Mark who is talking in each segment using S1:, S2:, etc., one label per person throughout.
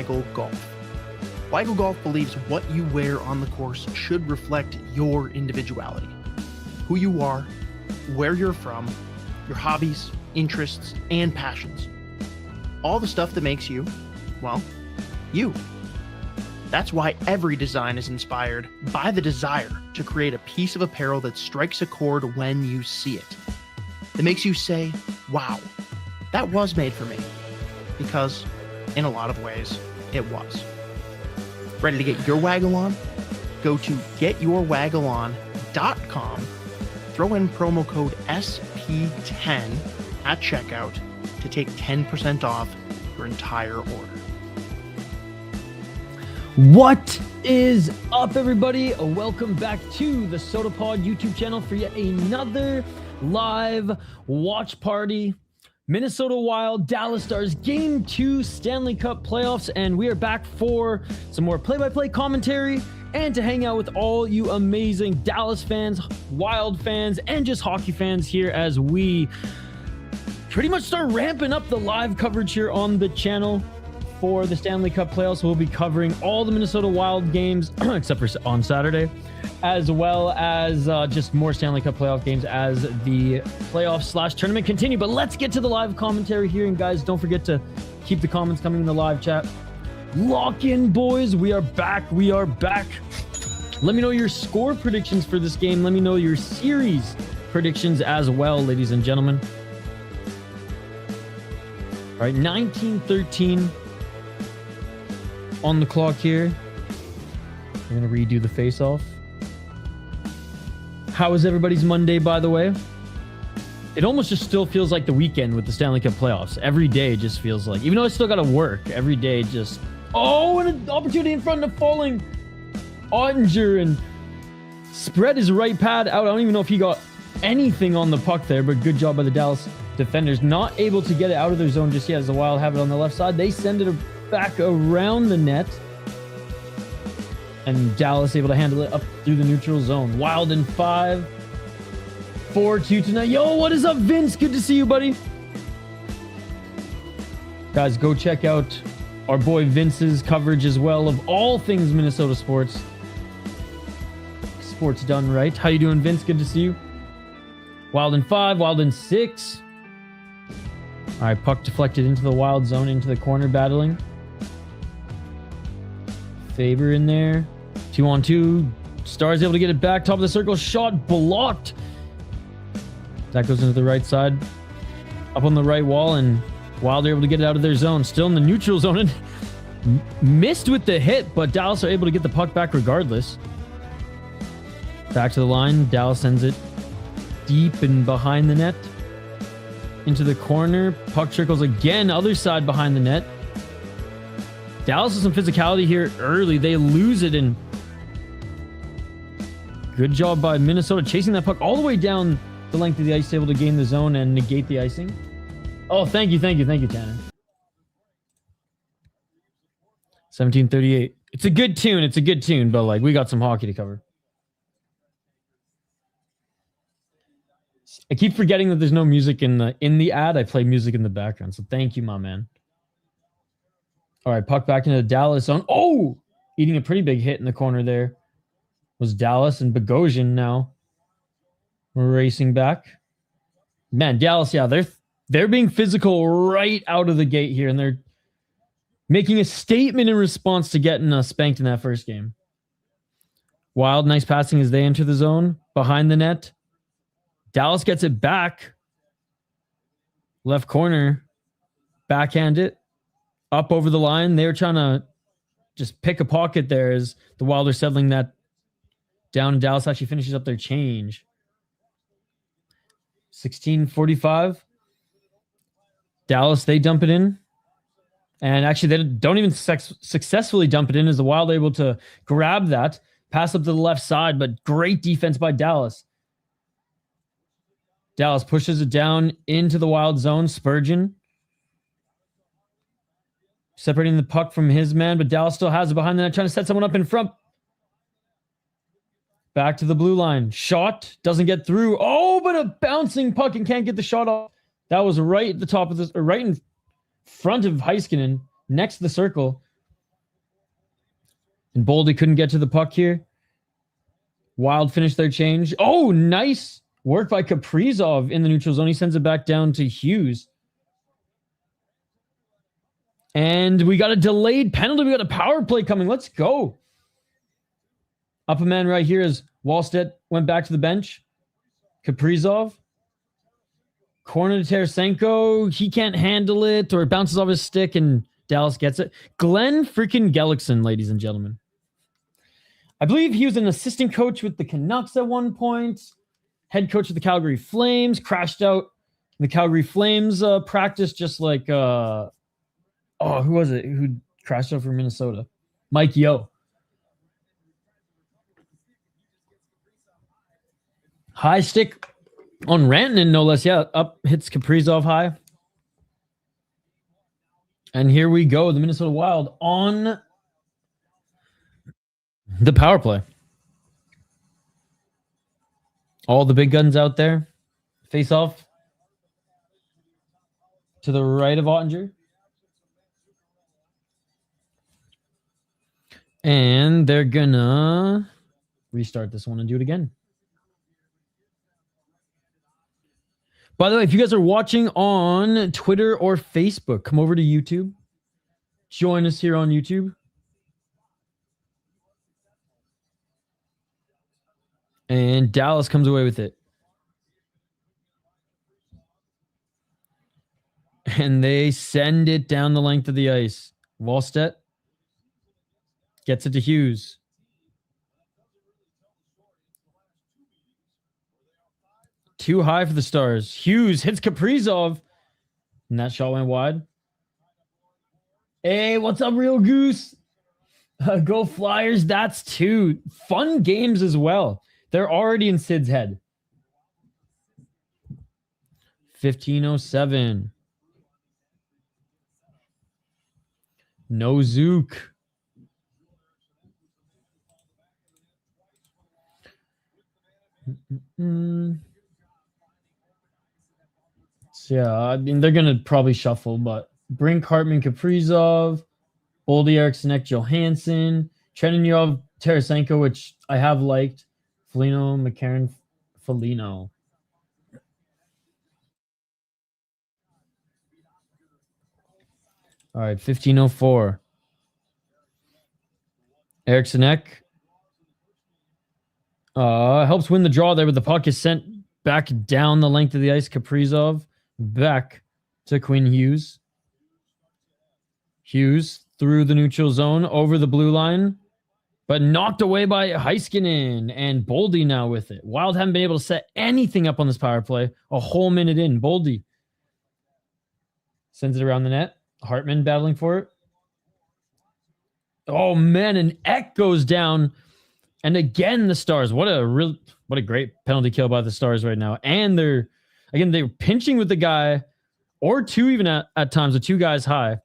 S1: Weigel Golf. Weigel Golf believes what you wear on the course should reflect your individuality. Who you are, where you're from, your hobbies, interests, and passions. All the stuff that makes you, well, you. That's why every design is inspired by the desire to create a piece of apparel that strikes a chord when you see it. That makes you say, wow, that was made for me. Because, in a lot of ways, it was. Ready to get your waggle on? Go to getyourwaggleon.com, throw in promo code SP10 at checkout to take 10% off your entire order.
S2: What is up, everybody? Welcome back to the Sota Pod YouTube channel for yet another live watch party. Minnesota Wild, Dallas Stars, Game 2 Stanley Cup playoffs, and we are back for some more play-by-play commentary and to hang out with all you amazing Dallas fans, Wild fans, and just hockey fans here as we pretty much start ramping up the live coverage here on the channel for the Stanley Cup playoffs. We'll be covering all the Minnesota Wild games, except for on Saturday, as well as just more Stanley Cup playoff games as the playoff/tournament continue. But let's get to the live commentary here. And guys, don't forget to keep the comments coming in the live chat. Lock in, boys. We are back. We are back. Let me know your score predictions for this game. Let me know your series predictions as well, ladies and gentlemen. All right, 19-13 on the clock here. We're going to redo the face-off. How is everybody's Monday, by the way? It almost just still feels like the weekend with the Stanley Cup playoffs. Every day just feels like, even though I still got to work, every day just... Oh, and an opportunity in front of falling Ottinger, and spread his right pad out. I don't even know if he got anything on the puck there, but good job by the Dallas defenders. Not able to get it out of their zone just yet as the Wild have it on the left side. They send it back around the net, and Dallas able to handle it up through the neutral zone. Wild in 5, 4-2 tonight. Yo, what is up, Vince? Good to see you, buddy. Guys, go check out our boy Vince's coverage as well of all things Minnesota sports. Sports done right. How you doing, Vince? Good to see you. Wild in 5, Wild in 6. All right, puck deflected into the Wild zone, into the corner battling. Faber in there. 2-on-2. Stars able to get it back. Top of the circle. Shot blocked. That goes into the right side. Up on the right wall, and Wild are able to get it out of their zone. Still in the neutral zone. And missed with the hit, but Dallas are able to get the puck back regardless. Back to the line. Dallas sends it deep and behind the net. Into the corner. Puck trickles again. Other side behind the net. Dallas has some physicality here early. They lose it, and good job by Minnesota chasing that puck all the way down the length of the ice, able to gain the zone and negate the icing. Oh, thank you, Tanner. 17:38. It's a good tune, but like we got some hockey to cover. I keep forgetting that there's no music in the ad. I play music in the background, so thank you, my man. All right, puck back into the Dallas zone. Oh, eating a pretty big hit in the corner there was Dallas, and Bogosian now racing back. Man, Dallas, yeah, they're being physical right out of the gate here, and they're making a statement in response to getting spanked in that first game. Wild, nice passing as they enter the zone behind the net. Dallas gets it back. Left corner, backhand it. Up over the line. They're trying to just pick a pocket there as the Wild are settling that down. Dallas actually finishes up their change. 16:45. Dallas, they dump it in. And actually, they don't even successfully dump it in as the Wild are able to grab that. Pass up to the left side, but great defense by Dallas. Dallas pushes it down into the Wild zone. Spurgeon separating the puck from his man, but Dallas still has it behind the net, trying to set someone up in front. Back to the blue line. Shot. Doesn't get through. Oh, but a bouncing puck and can't get the shot off. That was right at the top of this, or right in front of Heiskanen, next to the circle. And Boldy couldn't get to the puck here. Wild finished their change. Oh, nice work by Kaprizov in the neutral zone. He sends it back down to Hughes. And we got a delayed penalty. We got a power play coming. Let's go. Up a man right here as Wallstedt went back to the bench. Kaprizov. Corner to Tarasenko. He can't handle it, or it bounces off his stick and Dallas gets it. Glenn freaking Gullickson, ladies and gentlemen. I believe he was an assistant coach with the Canucks at one point. Head coach of the Calgary Flames. Crashed out in the Calgary Flames practice just like... who was it? Who crashed out for Minnesota? Mike Yeo. High stick on Rantanen, no less. Yeah, up hits Kaprizov high. And here we go. The Minnesota Wild on the power play. All the big guns out there. Face off to the right of Ottinger. And they're gonna restart this one and do it again. By the way, if you guys are watching on Twitter or Facebook, come over to YouTube. Join us here on YouTube. And Dallas comes away with it. And they send it down the length of the ice. Wallstedt gets it to Hughes. Too high for the Stars. Hughes hits Kaprizov. And that shot went wide. Hey, what's up, Real Goose? Go Flyers. That's two. Fun games as well. They're already in Sid's head. 15:07. No Zook. So yeah, I mean, they're going to probably shuffle, but Brink, Hartman, Kaprizov, Boldy, Eriksson, Johansson, Cherenyov, Tarasenko, which I have liked, Foligno, McCarron, Foligno. All right, 15:04. Eriksson helps win the draw there, but the puck is sent back down the length of the ice. Kaprizov back to Quinn Hughes. Hughes through the neutral zone over the blue line, but knocked away by Heiskanen, and Boldy now with it. Wild haven't been able to set anything up on this power play. A whole minute in. Boldy sends it around the net. Hartman battling for it. Oh man, and Eck goes down. And again, the Stars. What a great penalty kill by the Stars right now. And they're pinching with the guy, or two even at times, with two guys high.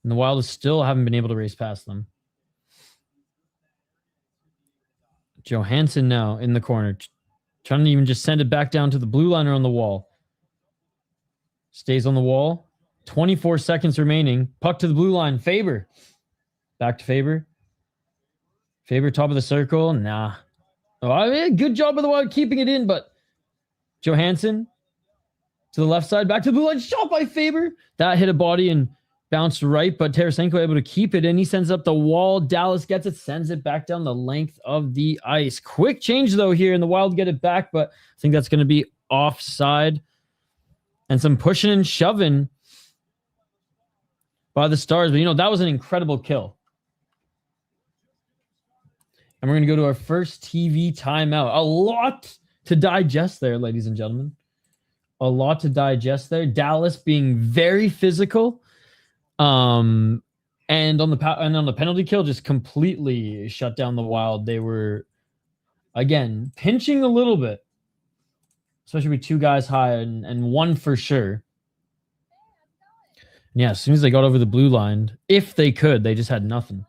S2: And the Wild still haven't been able to race past them. Johansson now in the corner. Trying to even just send it back down to the blue liner on the wall. Stays on the wall. 24 seconds remaining. Puck to the blue line. Faber. Back to Faber. Faber, top of the circle. Nah. Oh, I mean, good job by the Wild keeping it in, but Johansson to the left side. Back to the blue line. Shot by Faber. That hit a body and bounced right, but Tarasenko able to keep it in. He sends up the wall. Dallas gets it, sends it back down the length of the ice. Quick change, though, here, and the Wild get it back, but I think that's going to be offside. And some pushing and shoving by the Stars. But, that was an incredible kill. And we're going to go to our first TV timeout. A lot to digest there, ladies and gentlemen. A lot to digest there. Dallas being very physical. And on the penalty kill, just completely shut down the Wild. They were, again, pinching a little bit. Especially with two guys high and one for sure. Yeah, as soon as they got over the blue line, if they could, they just had nothing.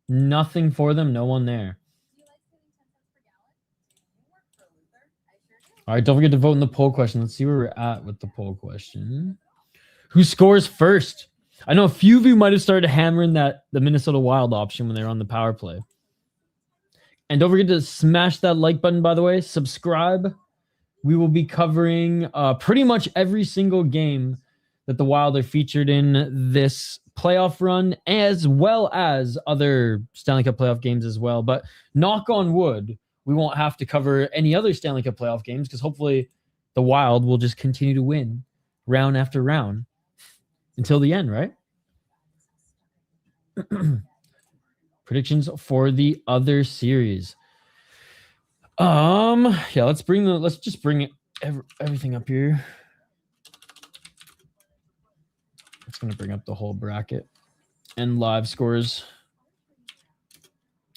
S2: Nothing for them, no one there. All right, don't forget to vote in the poll question. Let's see where we're at with the poll question. Who scores first? I know a few of you might have started hammering the Minnesota Wild option when they were on the power play. And don't forget to smash that like button, by the way. Subscribe. We will be covering pretty much every single game that the Wild are featured in this playoff run, as well as other Stanley Cup playoff games as well. But knock on wood, we won't have to cover any other Stanley Cup playoff games because hopefully the Wild will just continue to win round after round until the end, right? Predictions for the other series. Yeah, let's just bring everything up here. It's going to bring up the whole bracket and live scores.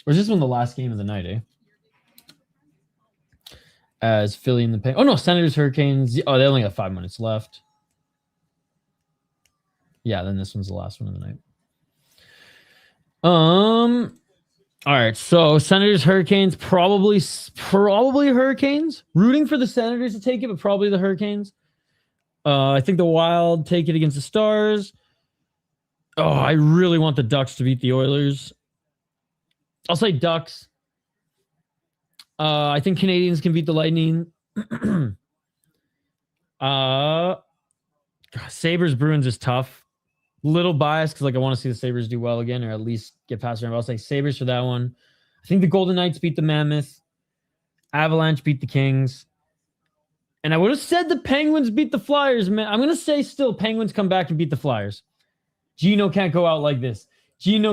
S2: Or is this one the last game of the night, eh? As Philly and the Penguins. Oh, no, Senators, Hurricanes. Oh, they only got 5 minutes left. Yeah, then this one's the last one of the night. All right, so Senators, Hurricanes, probably Hurricanes. Rooting for the Senators to take it, but probably the Hurricanes. I think the Wild take it against the Stars. Oh, I really want the Ducks to beat the Oilers. I'll say Ducks. I think Canadians can beat the Lightning. Sabres Bruins is tough. Little biased because I want to see the Sabres do well again, or at least get past them. I'll say Sabres for that one. I think the Golden Knights beat the Mammoth. Avalanche beat the Kings. And I would have said the Penguins beat the Flyers, man. I'm going to say still Penguins come back and beat the Flyers. Gino can't go out like this. Not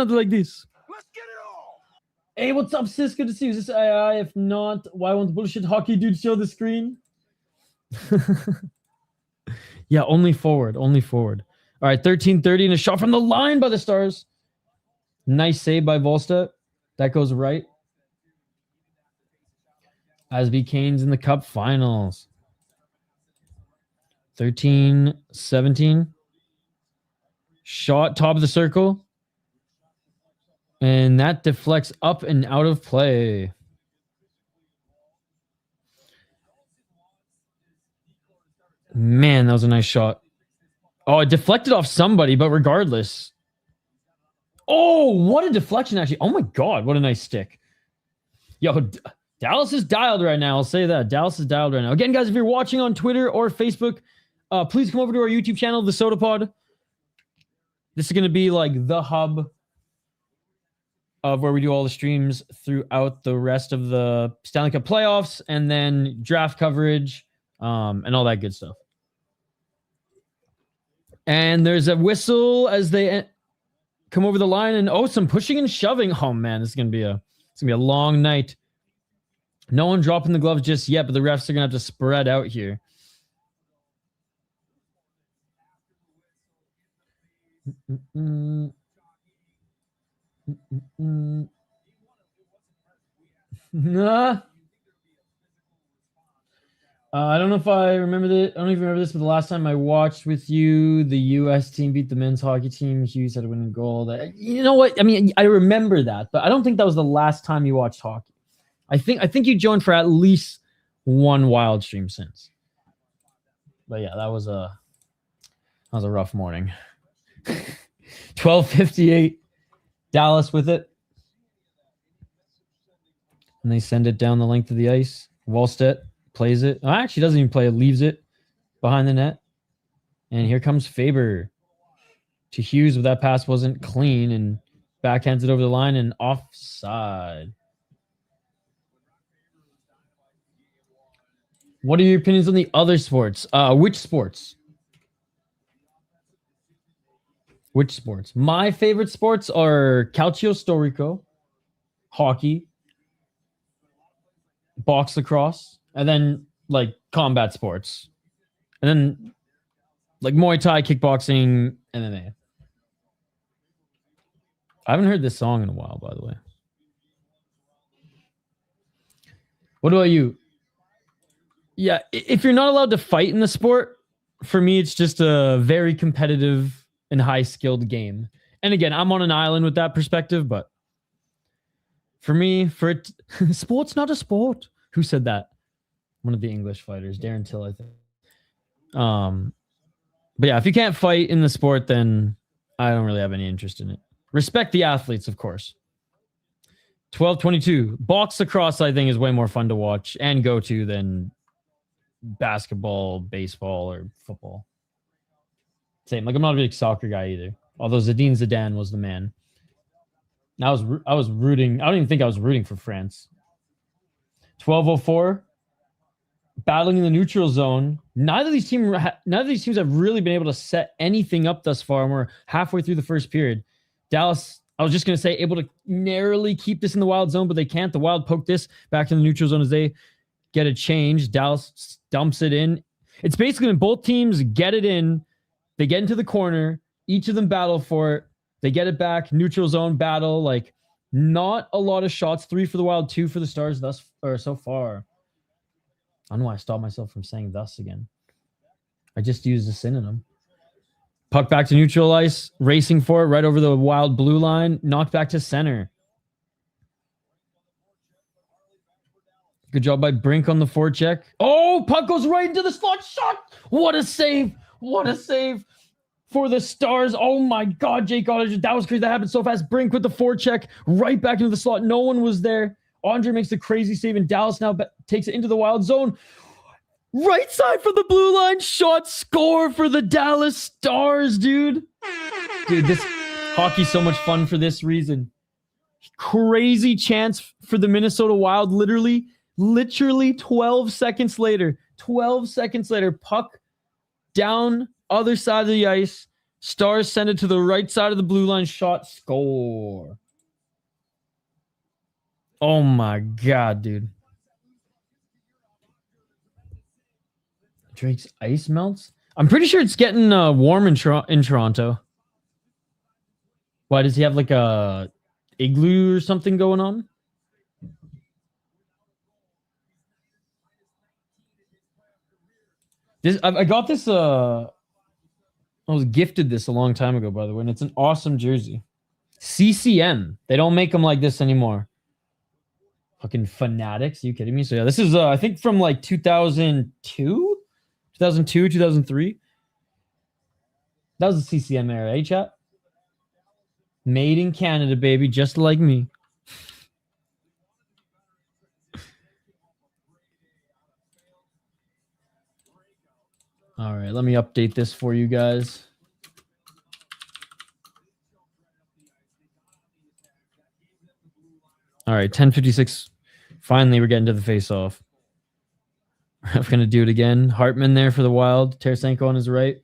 S2: like this. Let's get it all. Hey, what's up, sis? Good to see you. Is this II? If not, why won't the bullshit hockey dude show the screen? Yeah, only forward. All right, 13:30 and a shot from the line by the Stars. Nice save by Volstead. That goes right. Asby Canes in the Cup Finals. 13-17. Shot top of the circle. And that deflects up and out of play. Man, that was a nice shot. Oh, it deflected off somebody, but regardless. Oh, what a deflection, actually. Oh, my God. What a nice stick. Yo, Dallas is dialed right now. I'll say that. Dallas is dialed right now. Again, guys, if you're watching on Twitter or Facebook, please come over to our YouTube channel, the Sota Pod. This is going to be like the hub of where we do all the streams throughout the rest of the Stanley Cup playoffs and then draft coverage and all that good stuff. And there's a whistle as they come over the line, and some pushing and shoving. Oh man, it's gonna be a long night. No one dropping the gloves just yet, but the refs are gonna have to spread out here. I don't know if I remember that. I don't even remember this, but the last time I watched with you, the U.S. team beat the men's hockey team. Hughes had a winning goal. You know what? I mean, I remember that, but I don't think that was the last time you watched hockey. I think you joined for at least one Wild stream since. But yeah, that was a rough morning. 12:58, Dallas with it, and they send it down the length of the ice. Wallstedt plays it. Oh, actually doesn't even play it. Leaves it behind the net. And here comes Faber to Hughes, but that pass wasn't clean and backhands it over the line and offside. What are your opinions on the other sports? Which sports? Which sports? My favorite sports are calcio storico, hockey, box lacrosse, and then like combat sports, and then like Muay Thai, kickboxing, MMA. I haven't heard this song in a while, by the way. What about you? Yeah, if you're not allowed to fight in the sport, for me, it's just a very competitive and high-skilled game. And again, I'm on an island with that perspective, but for me, sport's not a sport. Who said that? One of the English fighters, Darren Till, I think. But yeah, if you can't fight in the sport, then I don't really have any interest in it. Respect the athletes, of course. 12-22. Box lacrosse, I think, is way more fun to watch and go to than basketball, baseball, or football. Same. Like, I'm not a big soccer guy either. Although Zinedine Zidane was the man. I was rooting. I don't even think I was rooting for France. 12-04. Battling in the neutral zone. Neither of these teams have really been able to set anything up thus far, and we're halfway through the first period. Dallas, I was just going to say, able to narrowly keep this in the Wild zone, but they can't. The Wild poke this back in the neutral zone as they get a change. Dallas dumps it in. It's basically when both teams get it in, they get into the corner, each of them battle for it, they get it back, neutral zone battle. Like, not a lot of shots. 3 for the Wild, 2 for the Stars so far. I don't know why I stopped myself from saying thus again. I just used a synonym. Puck back to neutral ice, racing for it right over the Wild blue line, knocked back to center. Good job by Brink on the forecheck. Oh, puck goes right into the slot. Shot. What a save. What a save for the Stars. Oh my God, Jake Otter. That was crazy. That happened so fast. Brink with the forecheck right back into the slot. No one was there. Andre makes the crazy save, and Dallas now takes it into the Wild zone. Right side for the blue line. Shot, score for the Dallas Stars, dude. Dude, this hockey's so much fun for this reason. Crazy chance for the Minnesota Wild. Literally 12 seconds later. 12 seconds later, puck down other side of the ice. Stars send it to the right side of the blue line. Shot, score. Oh my God, dude. Drake's ice melts? I'm pretty sure it's getting warm in Toronto. Why, does he have like a igloo or something going on? I got this. I was gifted this a long time ago, by the way, and it's an awesome jersey. CCM. They don't make them like this anymore. Fucking fanatics. Are you kidding me? So yeah, this is I think from like 2002, 2003. That was the CCM era, eh, chat? Made in Canada, baby, just like me. All right, let me update this for you guys. All right, 10:56. Finally, we're getting to the face-off. I'm going to do it again. Hartman there for the Wild. Tarasenko on his right.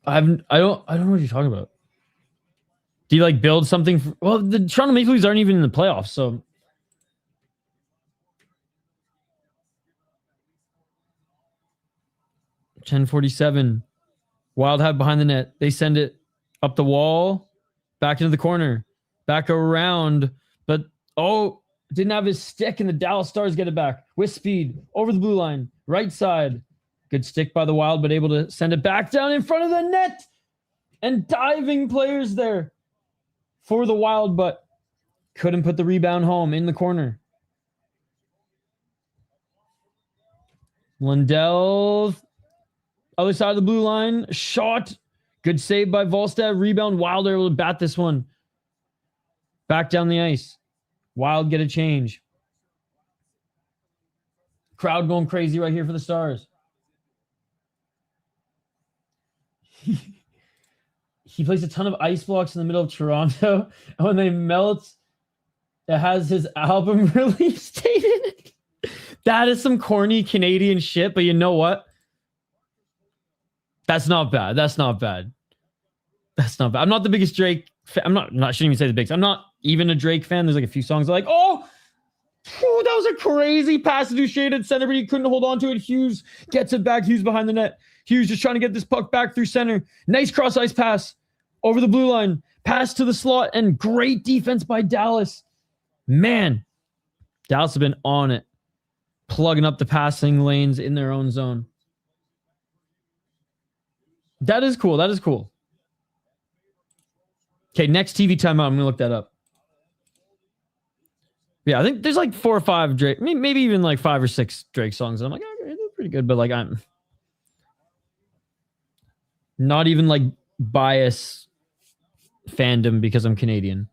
S2: I don't know what you're talking about. Do you like build something? Well, the Toronto Maple Leafs aren't even in the playoffs, so. $10:47. Wild have behind the net. They send it up the wall, back into the corner, back around, but didn't have his stick, and the Dallas Stars get it back with speed over the blue line, right side. Good stick by the Wild, but able to send it back down in front of the net, and diving players there for the Wild, but couldn't put the rebound home in the corner. Lundell, other side of the blue line, shot. Good save by Volstad. Rebound. Wild able to bat this one. Back down the ice. Wild get a change. Crowd going crazy right here for the Stars. He plays a ton of ice blocks in the middle of Toronto. And when they melt, it has his album release date in it. That is some corny Canadian shit, but you know what? That's not bad. That's not bad. That's not bad. I'm not the biggest Drake fan. I'm not shouldn't even say the biggest. I'm not even a Drake fan. There's like a few songs like, that was a crazy pass to Duchesne at center, but he couldn't hold on to it. Hughes gets it back. Hughes behind the net. Hughes just trying to get this puck back through center. Nice cross ice pass over the blue line. Pass to the slot, and great defense by Dallas. Man, Dallas have been on it, plugging up the passing lanes in their own zone. That is cool. That is cool. Okay, next TV timeout. I'm going to look that up. Yeah, I think there's like 4 or 5 Drake, maybe even like 5 or 6 Drake songs. I'm like, okay, they're pretty good, but like I'm not even like bias fandom because I'm Canadian.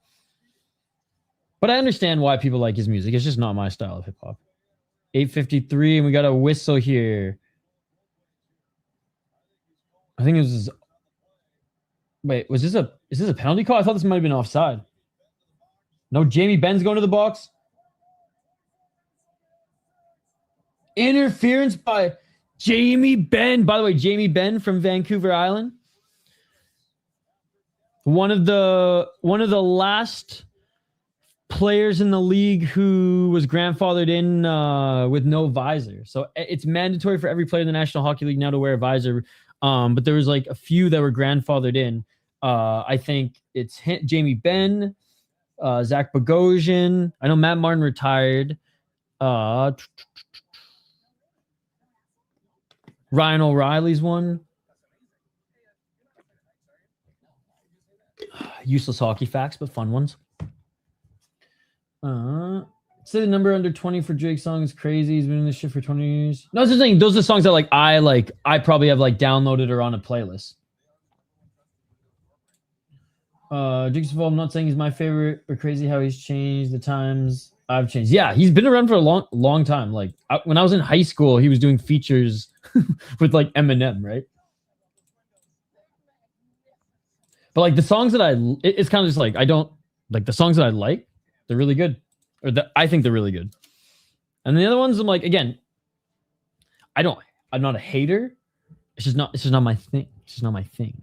S2: But I understand why people like his music. It's just not my style of hip hop. 8:53, and we got a whistle here. I think it was. Wait, is this a penalty call? I thought this might have been offside. No, Jamie Benn's going to the box. Interference by Jamie Benn. By the way, Jamie Benn from Vancouver Island. One of the last players in the league who was grandfathered in with no visor. So it's mandatory for every player in the National Hockey League now to wear a visor. But there was like a few that were grandfathered in. I think it's Jamie Benn, Zach Bogosian. I know Matt Martin retired. Ryan O'Reilly's one. Useless hockey facts, but fun ones. Say the number under 20 for Drake song is crazy. He's been in this shit for 20 years. No, that's the thing. Those are songs that I probably have like downloaded or on a playlist. Drake's I'm not saying he's my favorite, but crazy how he's changed. The times I've changed. Yeah, he's been around for a long time. Like when I was in high school, he was doing features with like Eminem, right? But like the songs that it's kind of just like I don't like the songs that I like. They're really good, or I think they're really good. And the other ones, I'm like, again, I'm not a hater. It's just not my thing. It's just not my thing.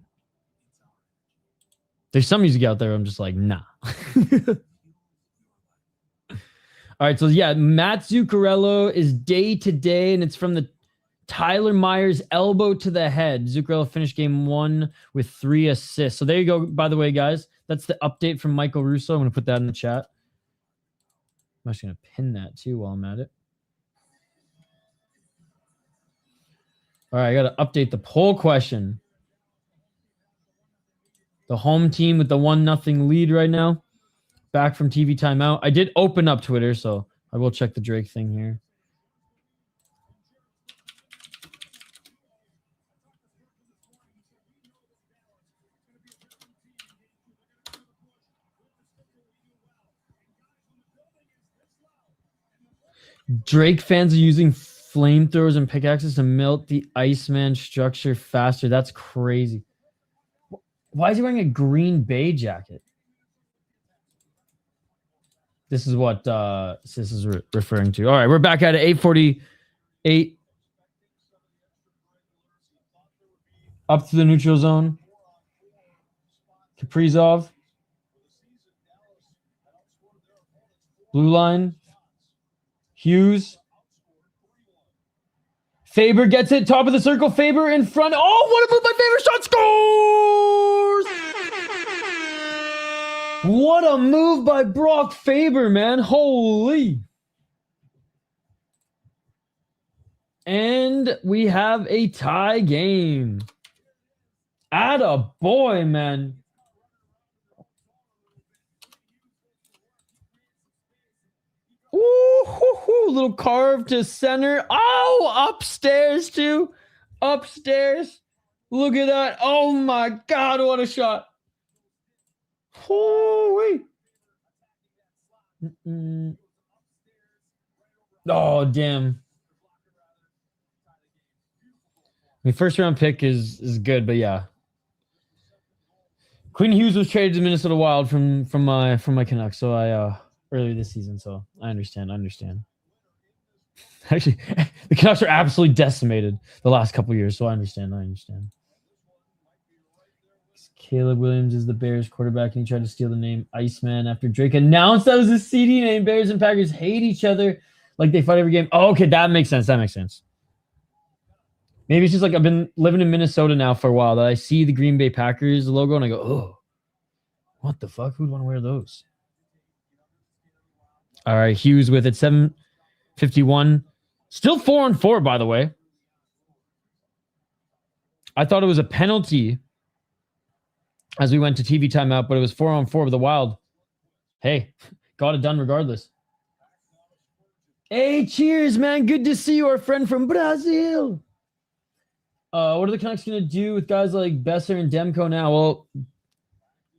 S2: There's some music out there I'm just like, nah. All right, so yeah, Matt Zuccarello is day to day, and it's from the Tyler Myers elbow to the head. Zuccarello finished game 1 with 3 assists. So there you go. By the way, guys, that's the update from Michael Russo. I'm going to put that in the chat. I'm actually going to pin that too while I'm at it. All right, I got to update the poll question. The home team with the 1-0 lead right now. Back from TV timeout. I did open up Twitter, so I will check the Drake thing here. Drake fans are using flamethrowers and pickaxes to melt the Iceman structure faster. That's crazy. Why is he wearing a Green Bay jacket? This is what this is referring to. All right, we're back at it. 8:48. Up to the neutral zone. Kaprizov. Blue line. Hughes. Faber gets it. Top of the circle. Faber in front. Oh, what a move by Faber. Shot scores! What a move by Brock Faber, man. Holy. And we have a tie game. Atta boy, man. Ooh, little carve to center. Oh, upstairs too. Upstairs. Look at that. Oh my God, what a shot. Holy. Oh, damn. The first round pick is good, but yeah. Quinn Hughes was traded to Minnesota Wild from my Canucks, so I earlier this season, so I understand. Actually, the Canucks are absolutely decimated the last couple years, so I understand. Caleb Williams is the Bears quarterback, and he tried to steal the name Iceman after Drake announced that was a CD name. Bears and Packers hate each other like they fight every game. Oh, okay, that makes sense. Maybe it's just like I've been living in Minnesota now for a while that I see the Green Bay Packers logo and I go, oh, what the fuck? Who'd want to wear those? All right, Hughes with it, 7:51. Still 4-on-4, by the way. I thought it was a penalty as we went to TV timeout, but it was 4-on-4 with the Wild. Hey, got it done regardless. Hey, cheers, man. Good to see you, our friend from Brazil. What are the Canucks going to do with guys like Besser and Demko now? Well,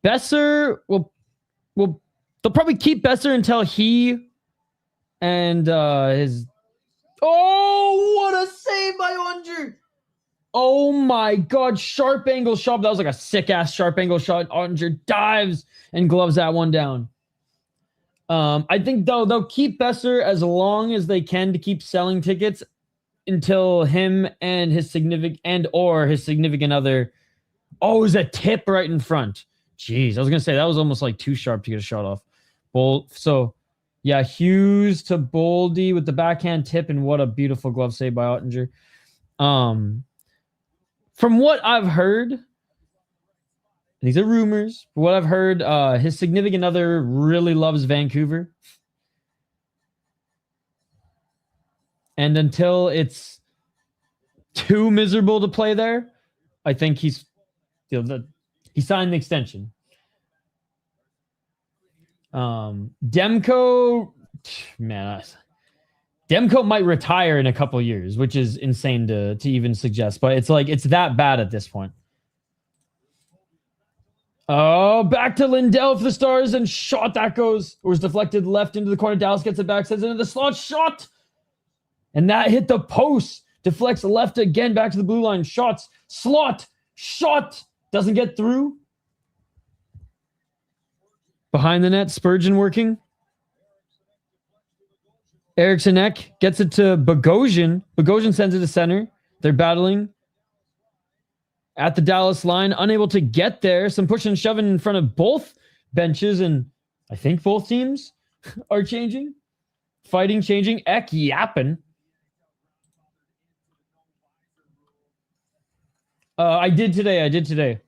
S2: Besser they'll probably keep Besser until he and his. Oh, what a save by Onger! Oh my God, sharp angle shot. That was like a sick ass sharp angle shot. Onger dives and gloves that one down. I think they'll keep Besser as long as they can to keep selling tickets until him and his significant other. Oh, it was a tip right in front. Jeez, I was gonna say that was almost like too sharp to get a shot off. So yeah, Hughes to Boldy with the backhand tip, and what a beautiful glove save by Ottinger. From what I've heard, these are rumors, but what I've heard, his significant other really loves Vancouver. And until it's too miserable to play there, I think he signed the extension. Demko, man, Demko might retire in a couple years, which is insane to even suggest, but it's like, it's that bad at this point. Oh, back to Lindell for the Stars, and shot that goes, or was deflected left into the corner. Dallas gets it back, sends it into the slot, shot, and that hit the post. Deflects left again, back to the blue line. Shots, slot, shot, doesn't get through. Behind the net, Spurgeon working. Eriksson Ek gets it to Bogosian. Bogosian sends it to center. They're battling at the Dallas line, unable to get there. Some pushing and shoving in front of both benches, and I think both teams are changing. Fighting, changing. Ek yapping. I did today.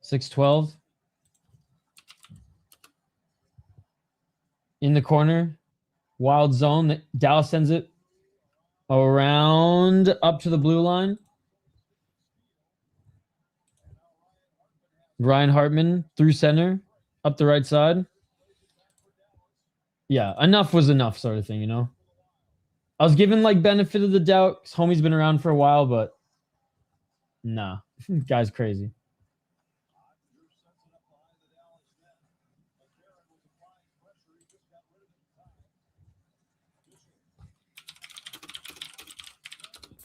S2: $6.12. In the corner. Wild zone. Dallas sends it around up to the blue line. Ryan Hartman through center. Up the right side. Yeah, enough was enough sort of thing, you know? I was given like benefit of the doubt because homie's been around for a while, but nah, guy's crazy.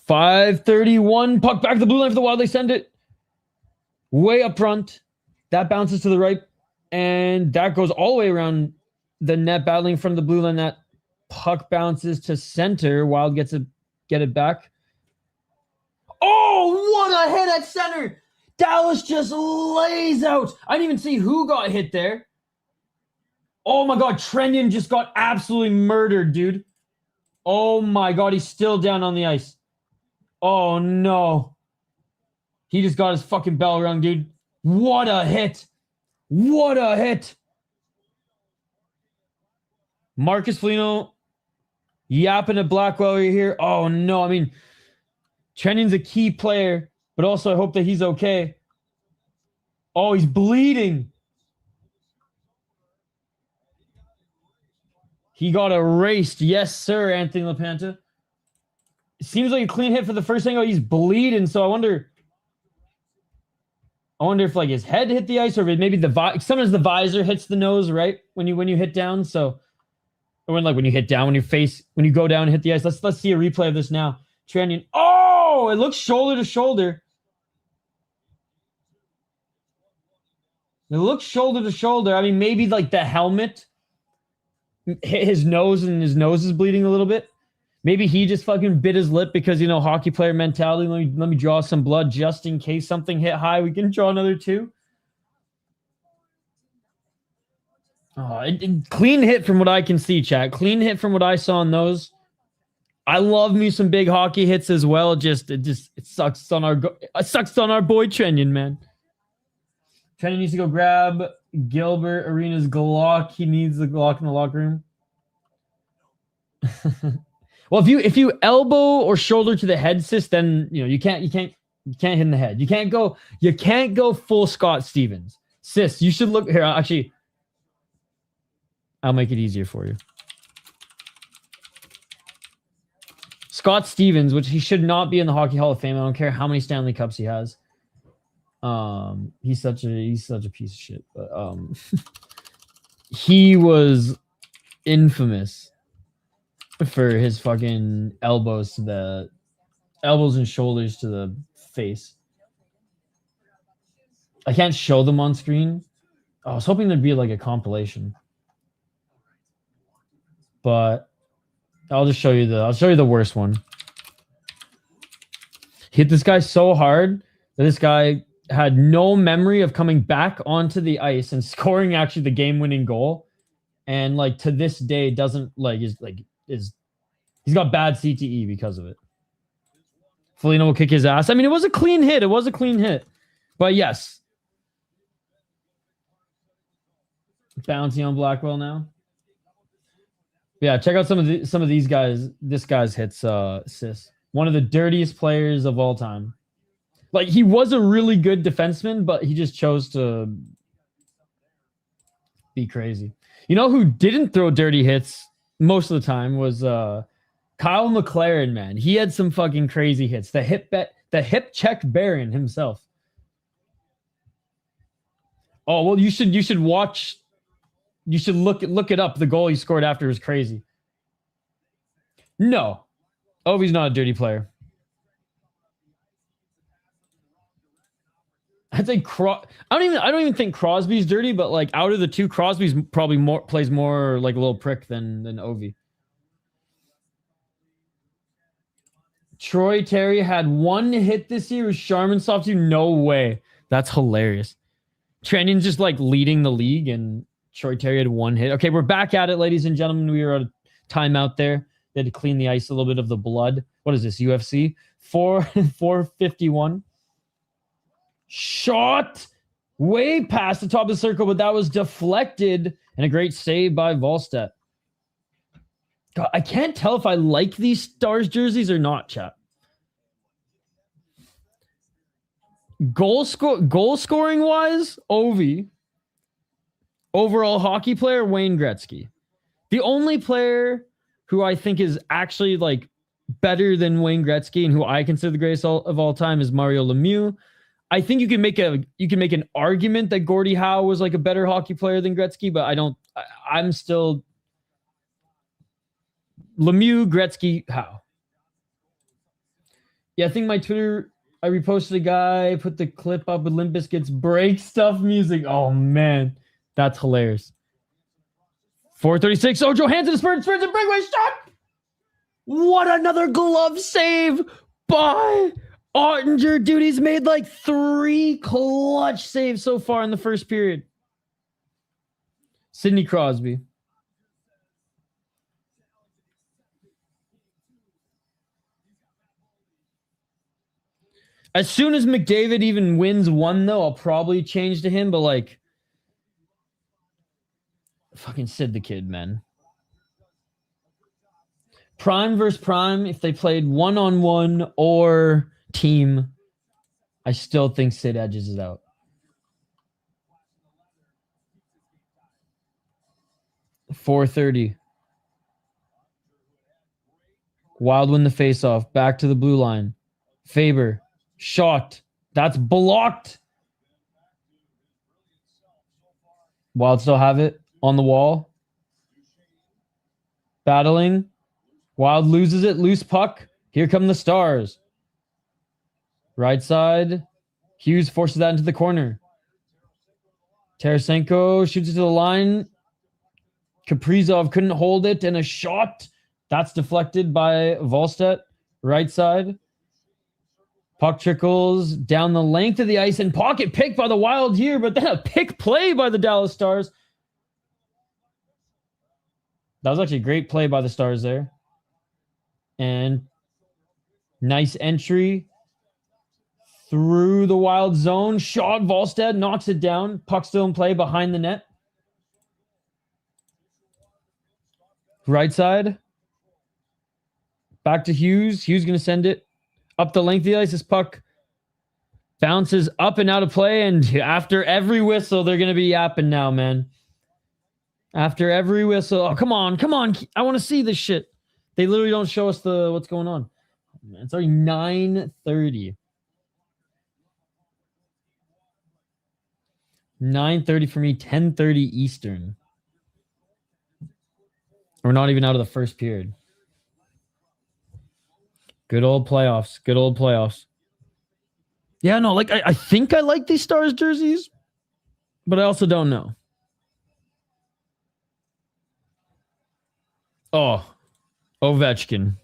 S2: .531, puck back to the blue line for the Wild. They send it way up front. That bounces to the right, and that goes all the way around the net, battling in front of the blue line. That puck bounces to center. Wild get it back. Oh, what a hit at center! Dallas just lays out. I didn't even see who got hit there. Oh my God, Trenyon just got absolutely murdered, dude. Oh my God, he's still down on the ice. Oh no. He just got his fucking bell rung, dude. What a hit. What a hit. Marcus Foligno yapping at Blackwell here. Oh no, I mean, Trenyon's a key player, but also I hope that he's okay. Oh, he's bleeding. He got erased. Yes, sir, Anthony LaPanta. It seems like a clean hit for the first angle. He's bleeding, so I wonder if like his head hit the ice, or maybe sometimes the visor hits the nose, right? When you hit down. So or when you hit down, when you go down and hit the ice. Let's see a replay of this now. Trenyon. Oh, it looks shoulder to shoulder. It looks shoulder to shoulder. I mean, maybe like the helmet hit his nose and his nose is bleeding a little bit. Maybe he just fucking bit his lip because, you know, hockey player mentality. Let me draw some blood just in case something hit high. We can draw another two. Oh, clean hit from what I can see, chat. Clean hit from what I saw in those. I love me some big hockey hits as well. It sucks on our boy Trenyon, man. Trenyon needs to go grab Gilbert Arenas' Glock. He needs the Glock in the locker room. Well, if you elbow or shoulder to the head, sis, then you know you can't You can't hit in the head. You can't go full Scott Stevens. Sis, you should look here. Actually, I'll make it easier for you. Scott Stevens, which he should not be in the Hockey Hall of Fame. I don't care how many Stanley Cups he has. He's such a piece of shit. But he was infamous for his fucking elbows and shoulders to the face. I can't show them on screen. I was hoping there'd be like a compilation, but I'll show you the worst one. Hit this guy so hard that this guy had no memory of coming back onto the ice and scoring actually the game-winning goal, and like to this day doesn't he's got bad CTE because of it. Foligno will kick his ass. I mean, it was a clean hit. But yes. Bounty on Blackwell now. Yeah, check out some of these guys. This guy's hits, Sis. One of the dirtiest players of all time. Like, he was a really good defenseman, but he just chose to be crazy. You know who didn't throw dirty hits most of the time was Kyle McLaren, man. He had some fucking crazy hits. The hip check Baron himself. Oh, well, you should watch. You should look it up. The goal he scored after was crazy. No. Ovi's not a dirty player. I'd say I don't even think Crosby's dirty, but like out of the two, Crosby's probably plays more like a little prick than Ovi. Troy Terry had one hit this year with Charmin Soft. No way. That's hilarious. Trending's just like leading the league, and Troy Terry had one hit. Okay, we're back at it, ladies and gentlemen. We were at a timeout there. They had to clean the ice a little bit of the blood. What is this, UFC? 451. Shot way past the top of the circle, but that was deflected, and a great save by Volstedt. God, I can't tell if I like these Stars jerseys or not, chat. Goal scoring wise, Ovi. Overall hockey player, Wayne Gretzky. The only player who I think is actually like better than Wayne Gretzky and who I consider the greatest of all time is Mario Lemieux. I think you can make an argument that Gordie Howe was like a better hockey player than Gretzky, but I'm still Lemieux, Gretzky, Howe. Yeah, I think my Twitter, I reposted a guy, put the clip up with Limp Bizkit's break stuff music. Oh man, that's hilarious. 436. Oh, Johansson spurts and breakaway shot. What another glove save by Ottinger. Dude, he's made like 3 clutch saves so far in the first period. Sidney Crosby. As soon as McDavid even wins one, though, I'll probably change to him. But like, fucking Sid the Kid, man. Prime versus Prime, if they played one-on-one or team, I still think Sid edges it out. 430. Wild win the faceoff. Back to the blue line. Faber. Shot. That's blocked. Wild still have it on the wall. Battling. Wild loses it. Loose puck. Here come the Stars. Right side. Hughes forces that into the corner. Tarasenko shoots it to the line. Kaprizov couldn't hold it. And a shot. That's deflected by Volstedt. Right side. Puck trickles down the length of the ice and pocket pick by the Wild here, but then a pick play by the Dallas Stars. That was actually a great play by the Stars there. And nice entry through the Wild zone. Shot, Volstead knocks it down. Puck still in play behind the net. Right side. Back to Hughes. Hughes going to send it up the length of the ice. This puck Bounces up and out of play, and after every whistle, they're going to be yapping now, man. After every whistle. Oh, come on. I want to see this shit. They literally don't show us what's going on. Man, it's already 9:30. 9:30 for me, 10:30 Eastern. We're not even out of the first period. Good old playoffs. Yeah, no, like I think I like these Stars jerseys, but I also don't know. Oh, Ovechkin.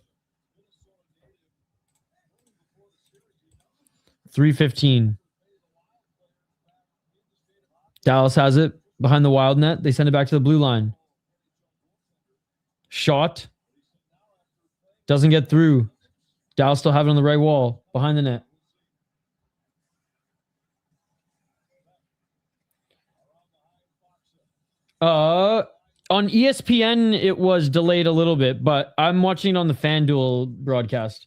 S2: 3:15. Dallas has it behind the Wild net. They send it back to the blue line. Shot. Doesn't get through. Dallas still have it on the right wall behind the net. On ESPN, it was delayed a little bit, but I'm watching it on the FanDuel broadcast.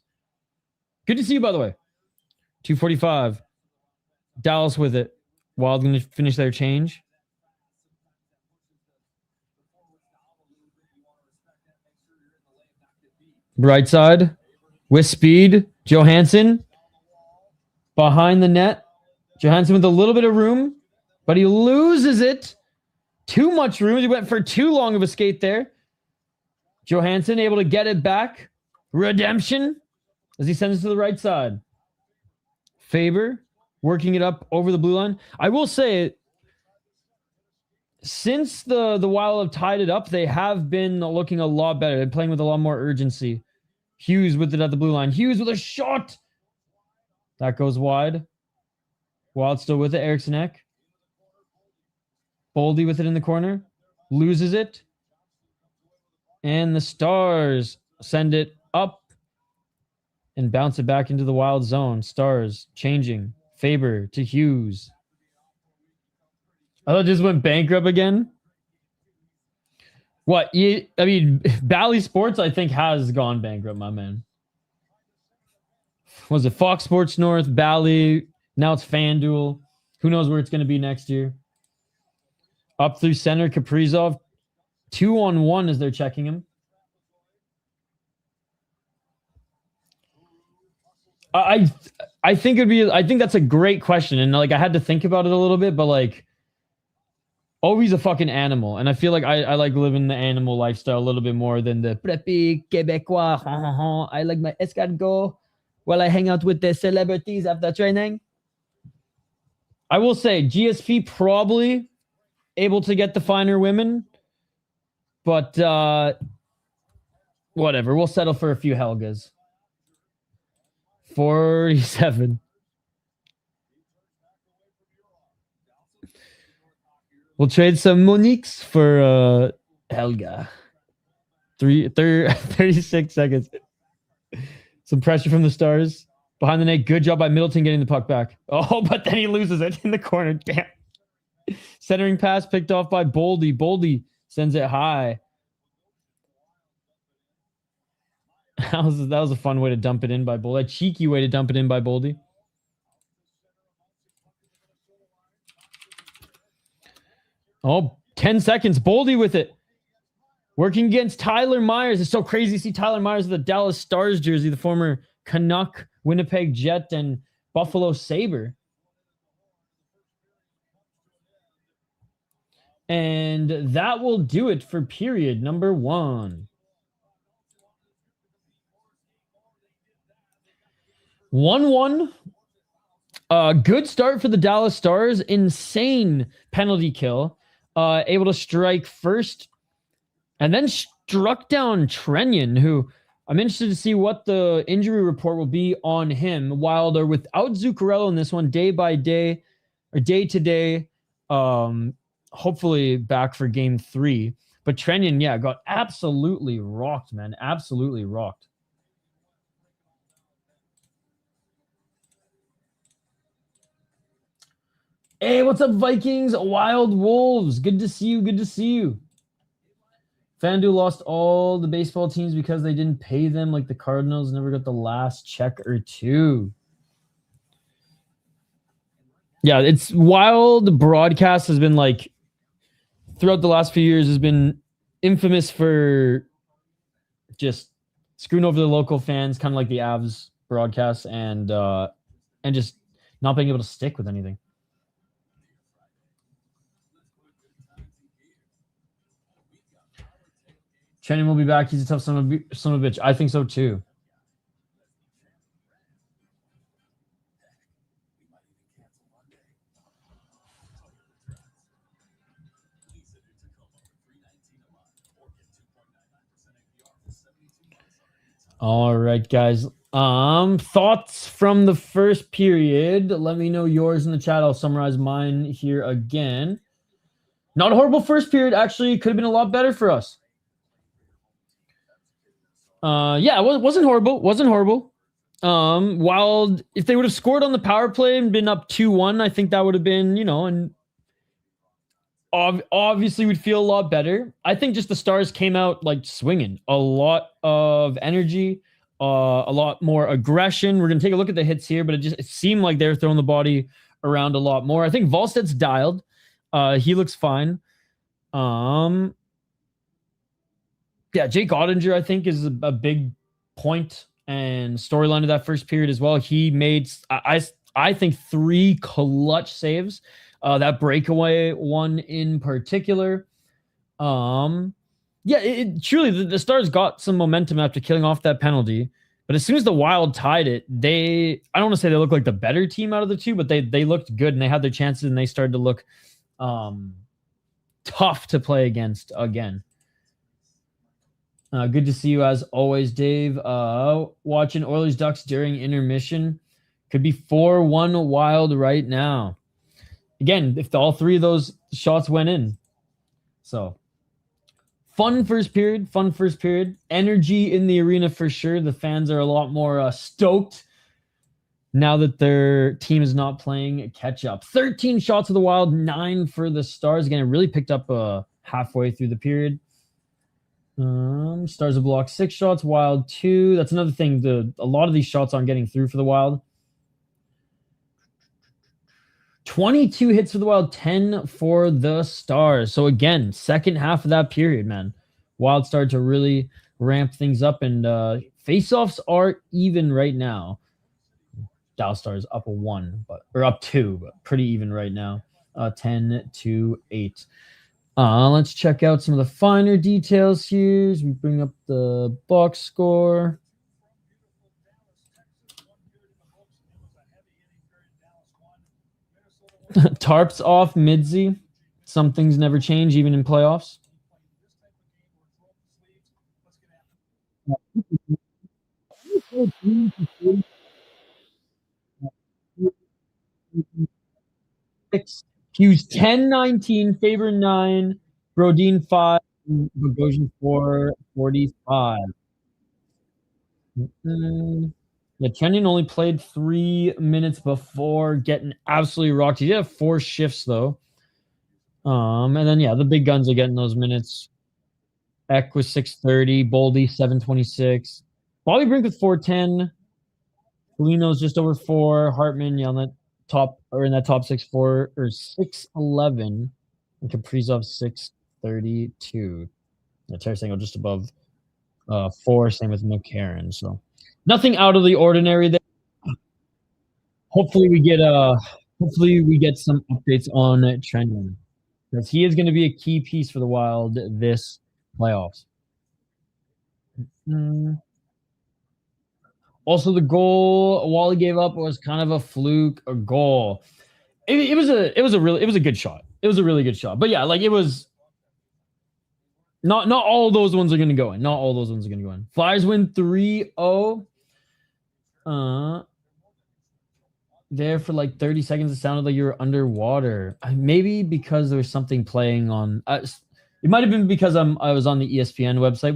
S2: Good to see you, by the way. 2:45. Dallas with it. Wild going to finish their change. Right side. With speed. Johansson. Behind the net. Johansson with a little bit of room, but he loses it. Too much room. He went for too long of a skate there. Johansson able to get it back. Redemption as he sends it to the right side. Faber working it up over the blue line. I will say, since the Wild have tied it up, they have been looking a lot better. They're playing with a lot more urgency. Hughes with it at the blue line. Hughes with a shot. That goes wide. Wild still with it. Eriksson Ek. Boldy with it in the corner. Loses it. And the Stars send it up and bounce it back into the Wild zone. Stars changing. Faber to Hughes. I thought it just went bankrupt again. What? I mean, Bally Sports, I think, has gone bankrupt, my man. Was it Fox Sports North, Bally? Now it's FanDuel. Who knows where it's going to be next year? Up through center, Kaprizov. 2-on-1 as they're checking him. I think I think that's a great question. And like I had to think about it a little bit, but like Ovi's a fucking animal. And I feel like I like living the animal lifestyle a little bit more than the preppy Quebecois. I like my escargot while I hang out with the celebrities after training. I will say GSP probably able to get the finer women, but whatever. We'll settle for a few Helgas. 47. We'll trade some Moniques for Helga. 36 seconds. Some pressure from the Stars. Behind the net. Good job by Middleton getting the puck back. Oh, but then he loses it in the corner. Damn. Centering pass picked off by Boldy. Boldy sends it high. That was a fun way to dump it in by Boldy. A cheeky way to dump it in by Boldy. Oh, 10 seconds. Boldy with it. Working against Tyler Myers. It's so crazy to see Tyler Myers with the Dallas Stars jersey, the former Canuck, Winnipeg Jet, and Buffalo Sabre. And that will do it for period number 1. 1-1. Good start for the Dallas Stars. Insane penalty kill. Able to strike first and then struck down Trenyon, who I'm interested to see what the injury report will be on him. Wild are without Zuccarello in this one, day by day or day to day. Hopefully back for game 3. But Trenyon, yeah, got absolutely rocked, man. Absolutely rocked. Hey, what's up, Vikings? Wild Wolves. Good to see you. Good to see you. FanDuel lost all the baseball teams because they didn't pay them, like the Cardinals never got the last check or two. Yeah, it's Wild broadcast has been like throughout the last few years has been infamous for just screwing over the local fans, kind of like the Avs broadcast, and just not being able to stick with anything. Trenton will be back. He's a tough son of a bitch. I think so too. All right, guys. Thoughts from the first period. Let me know yours in the chat. I'll summarize mine here again. Not a horrible first period. Actually, could have been a lot better for us. Yeah, it wasn't horrible. Wasn't horrible. Wild, if they would have scored on the power play and been up 2-1, I think that would have been, and obviously we'd feel a lot better. I think just the Stars came out like swinging, a lot of energy, a lot more aggression. We're gonna take a look at the hits here, but it seemed like they were throwing the body around a lot more. I think Volsted's dialed. He looks fine. Yeah, Jake Ottinger, I think, is a big point and storyline of that first period as well. He made, I think, 3 clutch saves. That breakaway one in particular. Yeah, truly, the Stars got some momentum after killing off that penalty. But as soon as the Wild tied it, I don't want to say they looked like the better team out of the two, but they looked good and they had their chances and they started to look tough to play against again. Good to see you as always, Dave. Watching Oilers Ducks during intermission. Could be 4-1 Wild right now. Again, if all 3 of those shots went in. So, fun first period. Energy in the arena for sure. The fans are a lot more stoked now that their team is not playing catch up. 13 shots of the Wild, 9 for the Stars. Again, it really picked up halfway through the period. Stars have blocked 6 shots, Wild 2. That's another thing. A lot of these shots aren't getting through for the Wild. 22 hits for the Wild, 10 for the Stars. So again, second half of that period, man, Wild started to really ramp things up, and faceoffs are even right now. Dallas Stars up 1, or up 2, but pretty even right now. 10-8. Let's check out some of the finer details here as we bring up the box score. Tarps off Midzi. Some things never change, even in playoffs. Hughes 10-19, Faber 9, Brodin 5, Bogosian 4, 45. Yeah, Kenyon only played 3 minutes before getting absolutely rocked. He did have 4 shifts though. And then yeah, the big guns are getting those minutes. Eck was 6:30, Boldy 7:26, Bobby Brink with 4:10, Polino's just over 4, Hartman on that top or in that top 6-4 or 6:11, and Kaprizov 6:32. Yeah, Tarasenko just above 4. Same with McCarron. So nothing out of the ordinary there. Hopefully we get some updates on Trenton, because he is going to be a key piece for the Wild this playoffs. Also, the goal Wally gave up was kind of a fluke, a goal. It was a good shot. It was a really good shot. But yeah, like it was not all those ones are going to go in. Not all those ones are going to go in. Flyers win 3-0. There for like 30 seconds, it sounded like you were underwater. Maybe because there was something playing on. It might have been because I was on the ESPN website.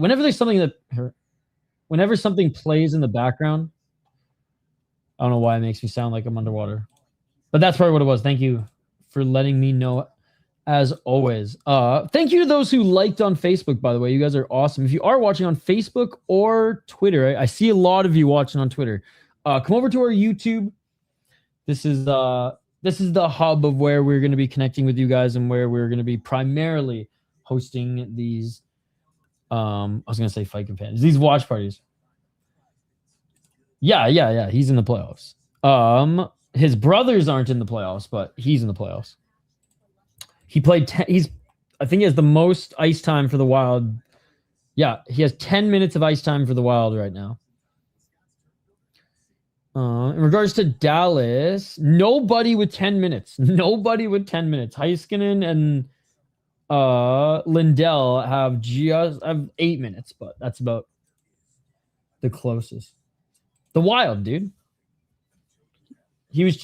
S2: Whenever something plays in the background, I don't know why it makes me sound like I'm underwater, but that's probably what it was. Thank you for letting me know, as always. Thank you to those who liked on Facebook, by the way. You guys are awesome. If you are watching on Facebook or Twitter, I see a lot of you watching on Twitter. Come over to our YouTube. This is this is the hub of where we're going to be connecting with you guys and where we're going to be primarily hosting these. I was going to say fight companions, these watch parties. Yeah. He's in the playoffs. His brothers aren't in the playoffs, but he's in the playoffs. He played. I think he has the most ice time for the Wild. Yeah, he has 10 minutes of ice time for the Wild right now. In regards to Dallas, nobody with 10 minutes. Nobody with 10 minutes. Heiskanen and Lindell have 8 minutes, but that's about the closest. The Wild, dude. He was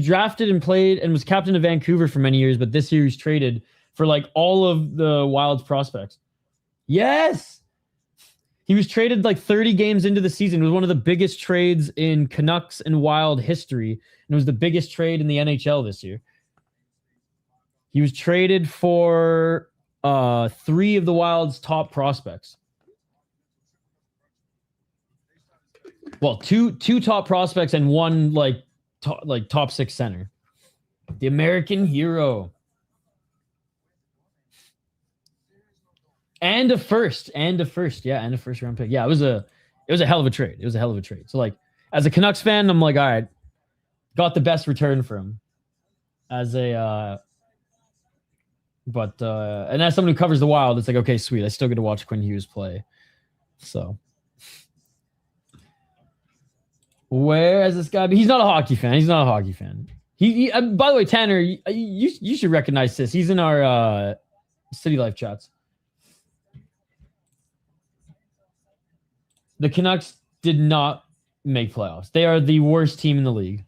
S2: drafted and played and was captain of Vancouver for many years, but this year he's traded for like all of the Wild's prospects. Yes. He was traded like 30 games into the season. It was one of the biggest trades in Canucks and Wild history. And it was the biggest trade in the NHL this year. He was traded for 3 of the Wild's top prospects. Well, two top prospects and one top 6 center. The American hero. And a first round pick. Yeah, it was a hell of a trade. It was a hell of a trade. So like, as a Canucks fan, I'm like, all right, got the best return for him. And as someone who covers the Wild, it's like, okay, sweet. I still get to watch Quinn Hughes play. So, where has this guy been? He's not a hockey fan. He by the way, Tanner, you should recognize this. He's in our City Life chats. The Canucks did not make playoffs. They are the worst team in the league.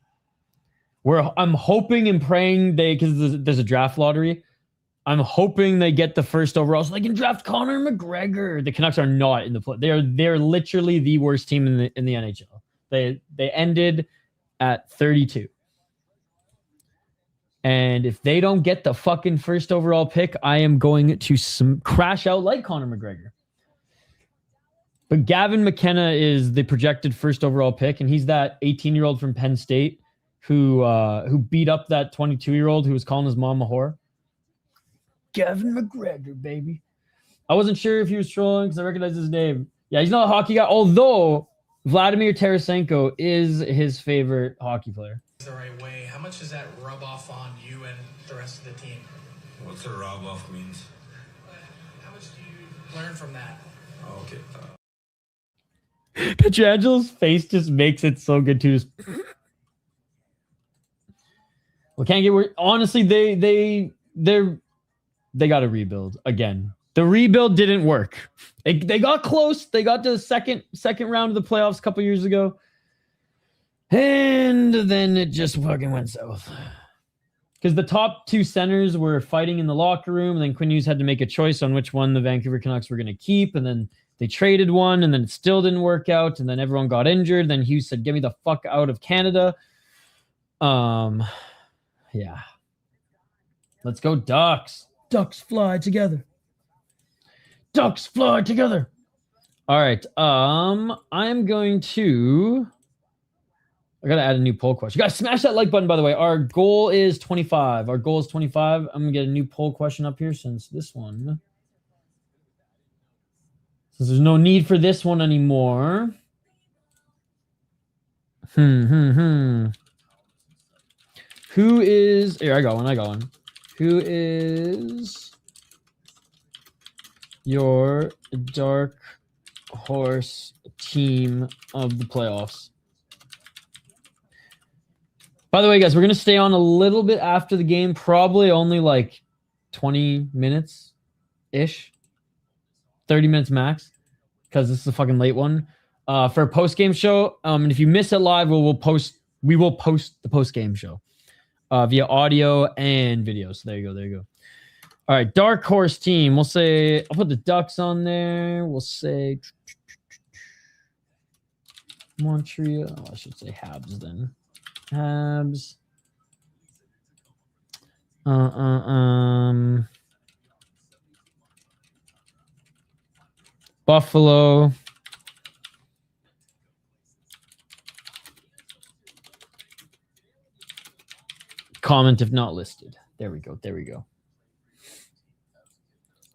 S2: I'm hoping and praying because there's a draft lottery. I'm hoping they get the first overall so they can draft Conor McGregor. The Canucks are not in the play. They're literally the worst team in the NHL. They ended at 32. And if they don't get the fucking first overall pick, I am going to crash out like Conor McGregor. But Gavin McKenna is the projected first overall pick, and he's that 18-year-old from Penn State who beat up that 22-year-old who was calling his mom a whore. Gavin McGregor, baby. I wasn't sure if he was trolling because I recognized his name. Yeah, he's not a hockey guy, although Vladimir Tarasenko is his favorite hockey player.
S3: The right way. How much does that rub off on you and the rest of the team?
S4: What's a rub off means?
S3: How much do you learn from that?
S4: Oh, okay.
S2: Petrangelo's face just makes it so good too. Well, can't get worse. Honestly, they got to rebuild again. The rebuild didn't work. They got close. They got to the second round of the playoffs a couple years ago. And then it just fucking went south. Because the top 2 centers were fighting in the locker room, and then Quinn Hughes had to make a choice on which one the Vancouver Canucks were going to keep, and then they traded one, and then it still didn't work out, and then everyone got injured. Then Hughes said, "Get me the fuck out of Canada." Yeah. Let's go Ducks. Ducks fly together. Ducks fly together. All right. I'm going to... I got to add a new poll question. Guys, smash that like button, by the way. Our goal is 25. I'm going to get a new poll question up here since this one... Since there's no need for this one anymore. Who is... Here, I got one. Who is your dark horse team of the playoffs? By the way, guys, we're going to stay on a little bit after the game. Probably only like 20 minutes-ish. 30 minutes max, because this is a fucking late one. For a post-game show. And if you miss it live, we will post the post-game show via audio and video. So there you go. All right, dark horse team. We'll say, I'll put the Ducks on there. We'll say Montreal. I should say Habs then. Habs. Buffalo. comment if not listed. There we go. There we go.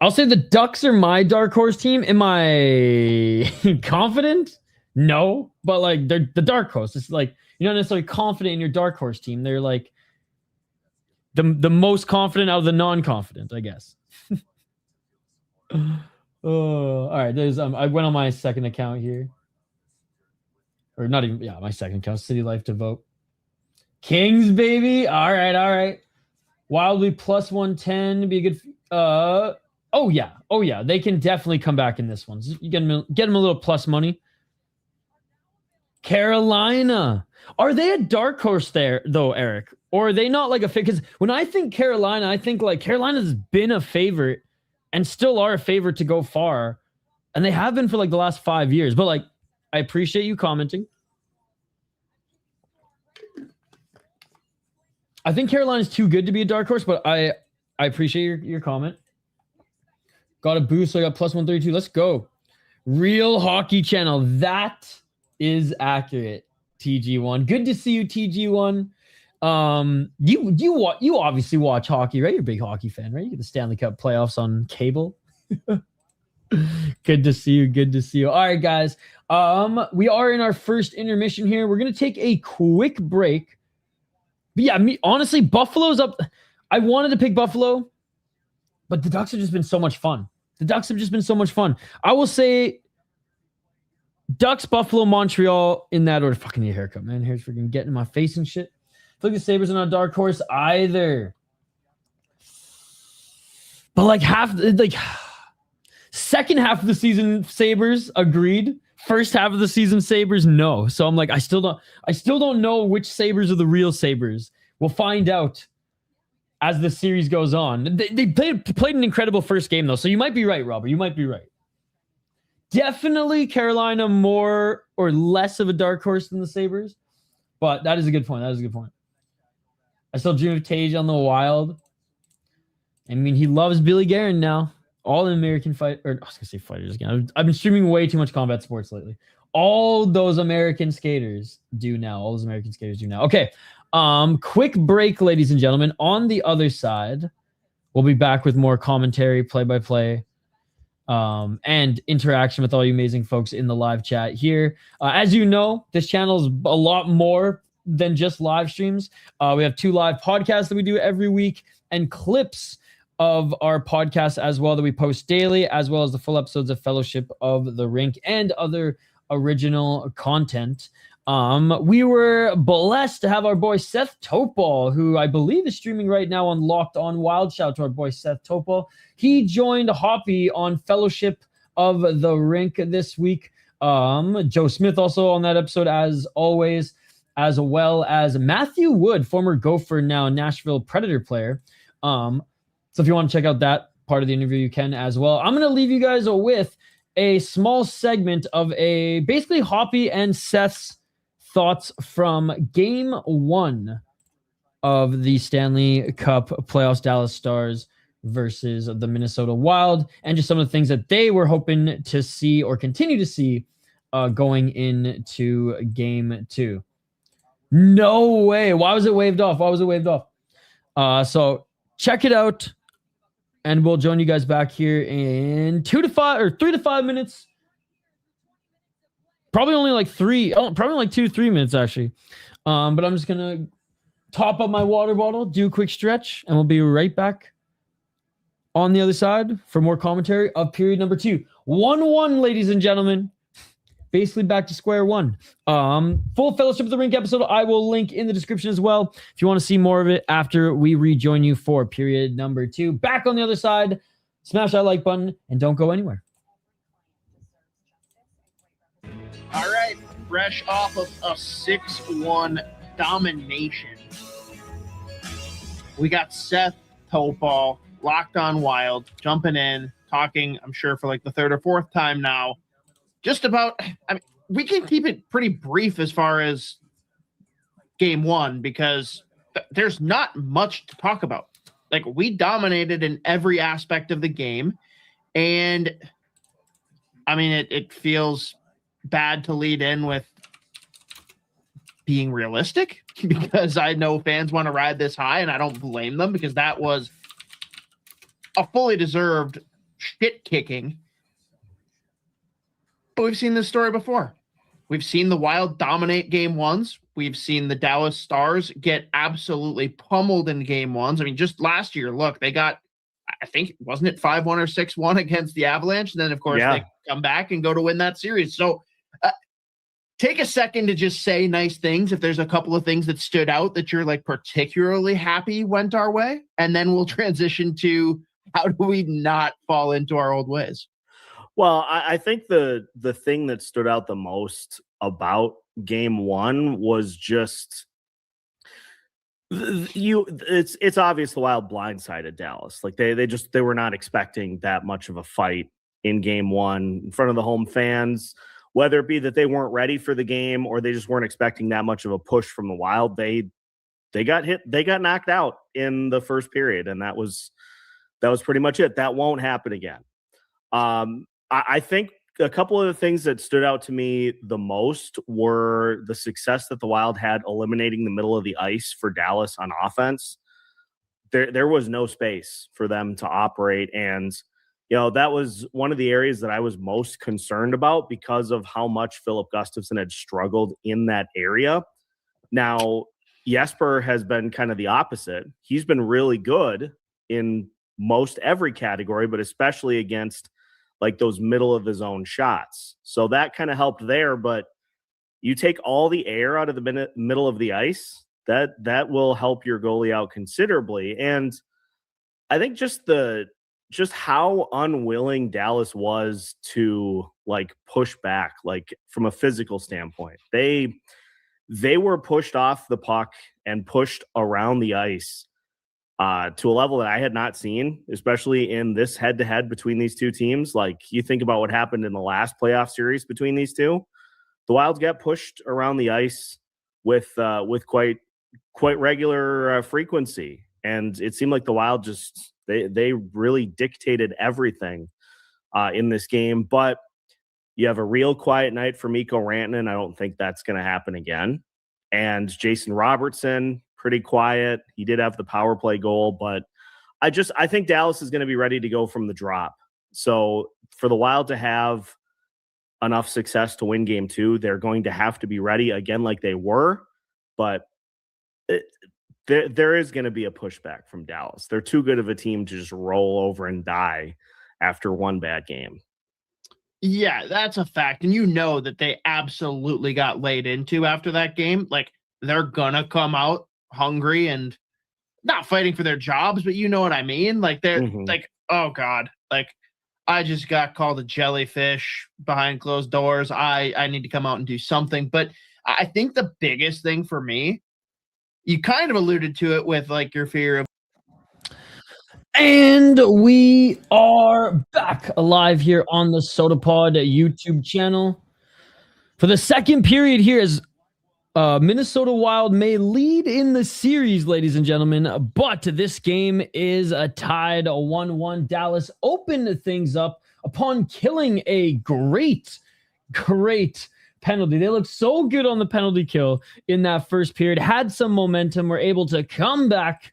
S2: I'll say the Ducks are my dark horse team. Am I confident? No, but like they're the dark horse. It's like you're not necessarily confident in your dark horse team. They're like the most confident out of the non-confident, I guess. All right. There's I went on my second account here. Or not even, yeah, my second account, City Life to vote. Kings, baby. All right, all right. Wildly plus 110 to be a good. Oh yeah. They can definitely come back in this one. So you get them a little plus money. Carolina. Are they a dark horse there though, Eric? Or are they not like a fit? Because when I think Carolina, I think like Carolina's been a favorite and still are a favorite to go far, and they have been for like the last 5 years. But like, I appreciate you commenting. I think Carolina's too good to be a dark horse, but I appreciate your comment. Got a boost, so I got plus 132. Let's go. Real Hockey Channel. That is accurate, TG1. Good to see you, TG1. You obviously watch hockey, right? You're a big hockey fan, right? You get the Stanley Cup playoffs on cable. Good to see you. Good to see you. All right, guys. We are in our first intermission here. We're gonna take a quick break. But yeah, honestly, Buffalo's up. I wanted to pick Buffalo, but the Ducks have just been so much fun. I will say Ducks, Buffalo, Montreal in that order. Fucking need a haircut, man. Hair's freaking getting in my face and shit. I feel like the Sabres are not a dark horse either. But like second half of the season, Sabres, agreed. First half of the season, Sabres, no. So I'm like, I still don't know which Sabres are the real Sabres. We'll find out as the series goes on. They played an incredible first game though. So you might be right, Robert. You might be right. Definitely Carolina more or less of a dark horse than the Sabres. But that is a good point. I still dream of Tage on the Wild. I mean, he loves Billy Guerin now. All the American fight, or I was gonna say fighters again. I've been streaming way too much combat sports lately. All those American skaters do now. Okay. Quick break, ladies and gentlemen. On the other side, we'll be back with more commentary, play-by-play, and interaction with all you amazing folks in the live chat here. As you know, this channel is a lot more than just live streams. We have 2 live podcasts that we do every week and clips of our podcast as well that we post daily, as well as the full episodes of Fellowship of the Rink and other original content. We were blessed to have our boy Seth Topol, who I believe is streaming right now on Locked On Wild. Shout out to our boy Seth Topol. He joined Hoppy on Fellowship of the Rink this week. Joe Smith also on that episode as always, as well as Matthew Wood, former Gopher, now Nashville Predator player. So if you want to check out that part of the interview, you can as well. I'm going to leave you guys with a small segment of basically Hoppy and Seth's thoughts from Game 1 of the Stanley Cup playoffs, Dallas Stars versus the Minnesota Wild, and just some of the things that they were hoping to see or continue to see going into Game 2. No way. Why was it waved off? So check it out. And we'll join you guys back here in 3 to 5 minutes. Probably only like 2-3 minutes actually. But I'm just gonna top up my water bottle, do a quick stretch, and we'll be right back on the other side for more commentary of period number 2. 1-1, ladies and gentlemen. Basically back to square one. Full Fellowship of the Rink episode I will link in the description as well if you want to see more of it after we rejoin you for period number 2. Back on the other side. Smash that like button and don't go anywhere.
S1: All right, fresh off of a 6-1 domination, we got Seth Topol, Locked On Wild, jumping in, talking, I'm sure for like the 3rd or 4th time now, just about, I mean, we can keep it pretty brief as far as Game 1 because there's not much to talk about. Like, we dominated in every aspect of the game, and I mean, it feels bad to lead in with being realistic because I know fans want to ride this high, and I don't blame them because that was a fully deserved shit kicking. But we've seen this story before. We've seen the Wild dominate game ones. We've seen the Dallas Stars get absolutely pummeled in game ones. I mean, just last year, look, they got, I think, wasn't it 5-1 or 6-1 against the Avalanche? And then, of course, they come back and go to win that series. So take a second to just say nice things. If there's a couple of things that stood out that you're like particularly happy went our way, and then we'll transition to how do we not fall into our old ways?
S5: Well, I think the thing that stood out the most about game one was just it's obvious the Wild blindsided Dallas. Like they were not expecting that much of a fight in game one in front of the home fans, whether it be that they weren't ready for the game or they just weren't expecting that much of a push from the Wild. They got hit, they got knocked out in the first period, and that was pretty much it. That won't happen again. I think a couple of the things that stood out to me the most were the success that the Wild had eliminating the middle of the ice for Dallas on offense. There was no space for them to operate. And, that was one of the areas that I was most concerned about because of how much Philip Gustafsson had struggled in that area. Now, Jesper has been kind of the opposite. He's been really good in most every category, but especially against like those middle of the zone shots. So that kind of helped there, but you take all the air out of the middle of the ice, that will help your goalie out considerably. And I think just how unwilling Dallas was to like push back, like from a physical standpoint. They were pushed off the puck and pushed around the ice to a level that I had not seen, especially in this head-to-head between these two teams. Like, you think about what happened in the last playoff series between these two. The Wild got pushed around the ice with quite regular frequency, and it seemed like the Wild just they really dictated everything in this game. But you have a real quiet night for Mikko Rantanen. I don't think that's going to happen again. And Jason Robertson, pretty quiet. He did have the power play goal, but I think Dallas is going to be ready to go from the drop. So for the Wild to have enough success to win game two, they're going to have to be ready again like they were, but there is going to be a pushback from Dallas. They're too good of a team to just roll over and die after one bad game.
S1: Yeah, that's a fact. And that they absolutely got laid into after that game. Like, they're going to come out hungry and not fighting for their jobs, but you know what I mean? Like, they're like, oh God, like, I just got called a jellyfish behind closed doors. I need to come out and do something. But I think the biggest thing for me, you kind of alluded to it with like your fear of.
S2: And we are back alive here on the Sota Pod YouTube channel for the second period here as Minnesota Wild may lead in the series, ladies and gentlemen, but this game is tied 1-1. Dallas opened things up upon killing a great penalty. They looked so good on the penalty kill in that first period, had some momentum, were able to come back.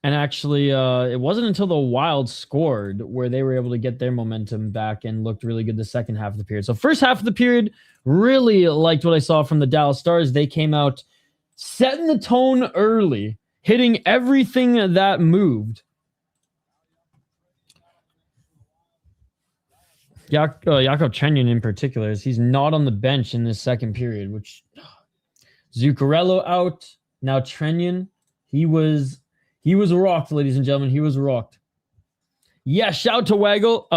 S2: And actually, it wasn't until the Wild scored where they were able to get their momentum back and looked really good the second half of the period. So first half of the period, really liked what I saw from the Dallas Stars. They came out setting the tone early, hitting everything that moved. Jakub Trenyon in particular, he's not on the bench in this second period, which Zuccarello out. Now Trenyon, he was rocked, ladies and gentlemen. He was rocked. Yeah, shout to Waggle.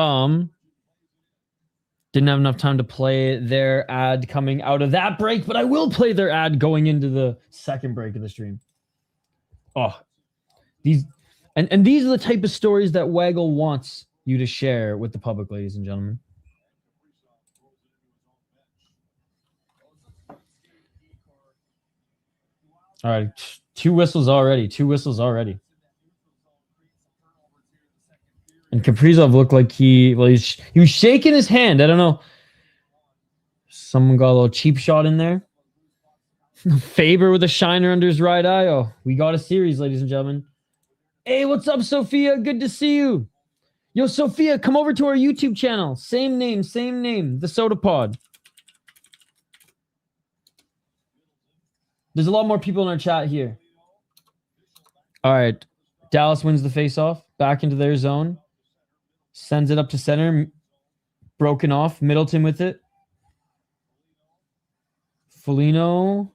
S2: Didn't have enough time to play their ad coming out of that break, but I will play their ad going into the second break of the stream. Oh, these are the type of stories that Waggle wants you to share with the public, ladies and gentlemen. All right, two whistles already. And Kaprizov looked like he was shaking his hand. I don't know. Someone got a little cheap shot in there. Faber with a shiner under his right eye. Oh, we got a series, ladies and gentlemen. Hey, what's up, Sophia? Good to see you. Yo, Sophia, come over to our YouTube channel. Same name, the Sota Pod. There's a lot more people in our chat here. All right. Dallas wins the faceoff. Back into their zone. Sends it up to center. Broken off. Middleton with it. Foligno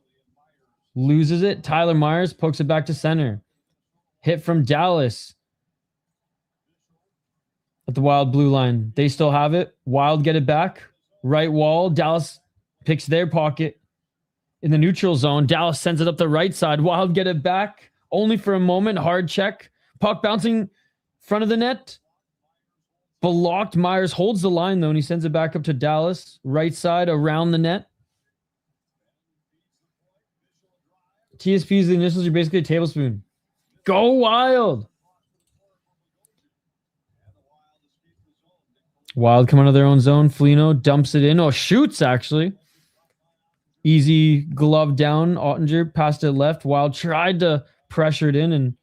S2: loses it. Tyler Myers pokes it back to center. Hit from Dallas at the Wild blue line. They still have it. Wild get it back. Right wall. Dallas picks their pocket in the neutral zone. Dallas sends it up the right side. Wild get it back. Only for a moment. Hard check. Puck bouncing front of the net. Blocked. Myers holds the line, though, and he sends it back up to Dallas. Right side around the net. TSP's the initials are basically a tablespoon. Go Wild. Wild come out of their own zone. Foligno dumps it in. Oh, shoots, actually. Easy glove down. Ottinger passed it left. Wild tried to pressure it in, and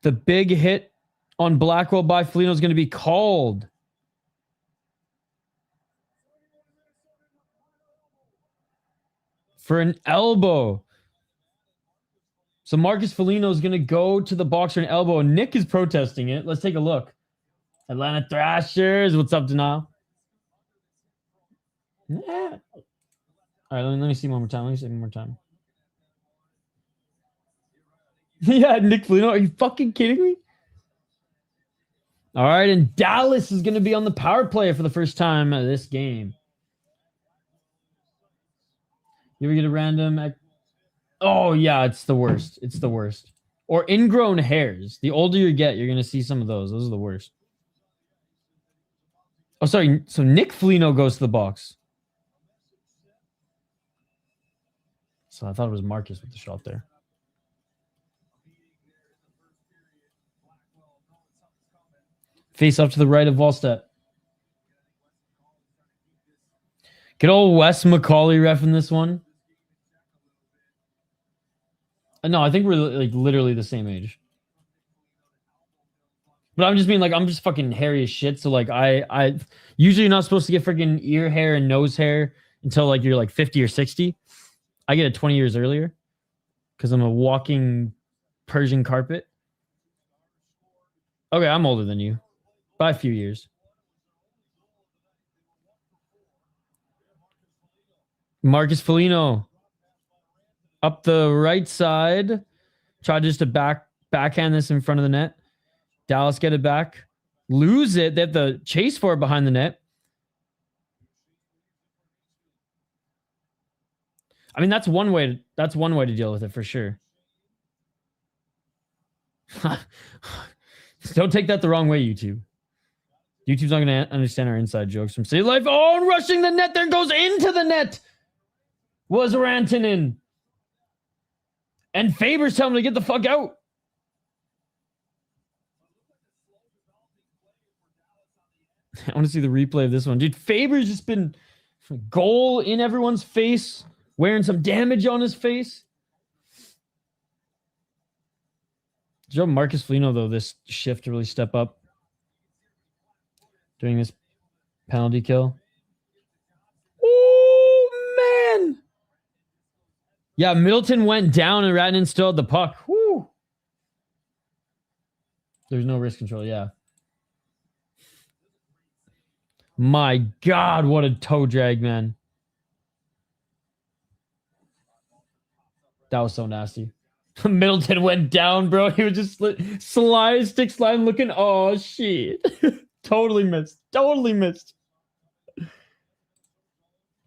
S2: the big hit on Blackwell by Foligno is going to be called. For an elbow. So Marcus Foligno is going to go to the box for an elbow. Nick is protesting it. Let's take a look. Atlanta Thrashers. What's up, Denal? Yeah. All right, let me see one more time. Let me see one more time. Yeah, Nick Foligno. Are you fucking kidding me? All right, and Dallas is going to be on the power play for the first time of this game. You ever get a random... Oh, yeah, it's the worst. It's the worst. Or ingrown hairs. The older you get, you're going to see some of those. Those are the worst. Oh, sorry. So Nick Foligno goes to the box. So I thought it was Marcus with the shot there. Face up to the right of Wallstedt. Good old Wes McCauley ref in this one. No, I think we're like literally the same age. But I'm just being like, I'm just fucking hairy as shit. So like I usually you're not supposed to get freaking ear hair and nose hair until like you're like 50 or 60. I get it 20 years earlier because I'm a walking Persian carpet. Okay, I'm older than you by a few years. Marcus Foligno up the right side. Tried just to backhand this in front of the net. Dallas get it back. Lose it. They have to chase for it behind the net. I mean, that's one way to deal with it for sure. Don't take that the wrong way, YouTube. YouTube's not going to understand our inside jokes from City Life. Oh, and rushing the net. There goes into the net. Was Rantanen. And Faber's telling him to get the fuck out. I want to see the replay of this one. Dude, Faber's just been goal in everyone's face, wearing some damage on his face. Joe Marcus Foligno, though, this shift to really step up during this penalty kill. Oh, man. Yeah, Middleton went down and Rantanen still had the puck. Woo. There's no wrist control, yeah. My God, what a toe drag, man. That was so nasty. Middleton went down, bro. He was just stick slide looking. Oh, shit. Totally missed. Totally missed.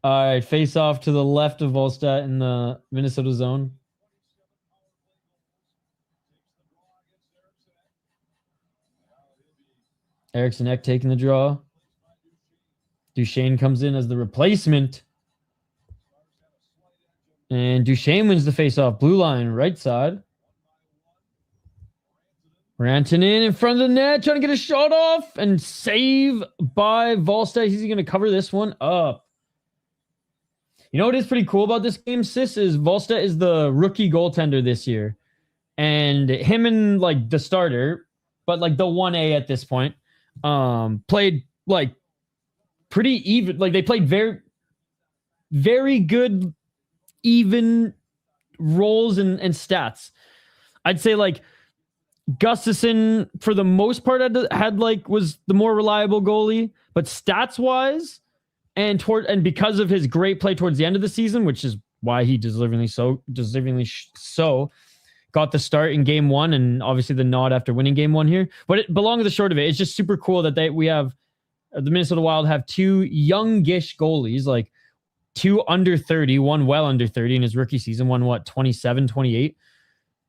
S2: All right, face off to the left of Volstad in the Minnesota zone. Eriksson Ek taking the draw. Duchesne comes in as the replacement. And Duchesne wins the face-off. Blue line, right side. Rantanen in front of the net, trying to get a shot off, and save by Volstad. He's going to cover this one up. You know what is pretty cool about this game, Sis, is Volstad is the rookie goaltender this year. And him and, like, the starter, but, like, the 1A at this point, played, like, pretty even. Like, they played very, very good, even roles and stats. I'd say, like, Gustafson, for the most part, was the more reliable goalie, but stats wise, and because of his great play towards the end of the season, which is why he deservingly so got the start in game one, and obviously the nod after winning game one here. But long of the short of it, it's just super cool that we have the Minnesota Wild have two youngish goalies, like two under 30, one well under 30 in his rookie season, one 27, 28.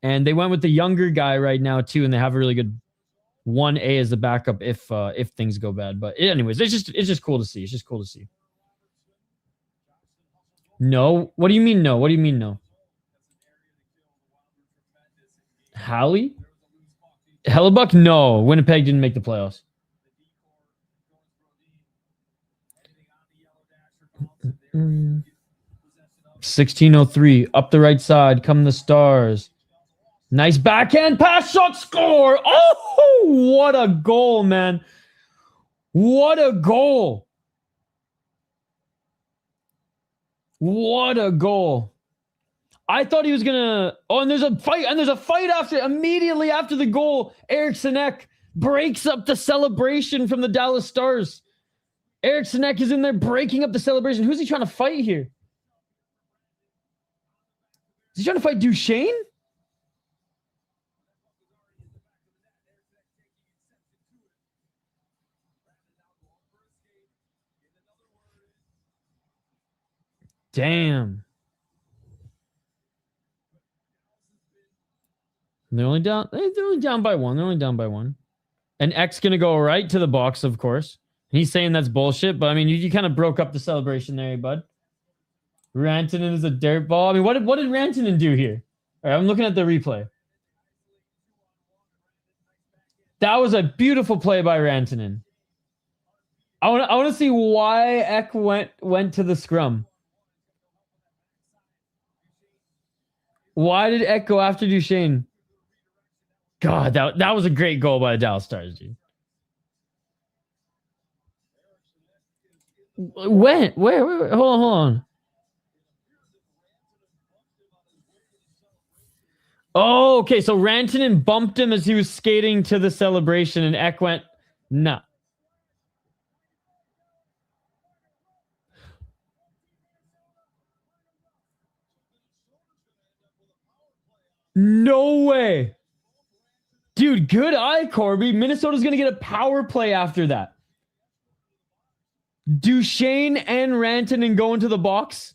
S2: And they went with the younger guy right now too, and they have a really good 1A as the backup if things go bad. But anyways, it's just cool to see. It's just cool to see. No, what do you mean no? What do you mean no? Howie? Hellebuck? No, Winnipeg didn't make the playoffs. Mm. 16:03 up the right side. Come the Stars. Nice backhand pass, shot, score. Oh, what a goal, man. What a goal. What a goal. I thought he was going to... Oh, and there's a fight. And there's a fight immediately after the goal. Eric Sinek breaks up the celebration from the Dallas Stars. Eric Sinek is in there breaking up the celebration. Who's he trying to fight here? Is he trying to fight Duchesne? Damn. They're only down by one. They're only down by one. And X going to go right to the box, of course. He's saying that's bullshit, but I mean, you kind of broke up the celebration there, bud. Rantanen is a dirt ball. I mean, what did Rantanen do here? All right, I'm looking at the replay. That was a beautiful play by Rantanen. I want to see why Ek went to the scrum. Why did Ek go after Duchesne? God, that was a great goal by the Dallas Stars, dude. Where? Hold on. Oh, okay. So Rantanen bumped him as he was skating to the celebration, and Ek went, nah. No way. Dude, good eye, Corby. Minnesota's going to get a power play after that. Duchesne and Rantanen go into the box,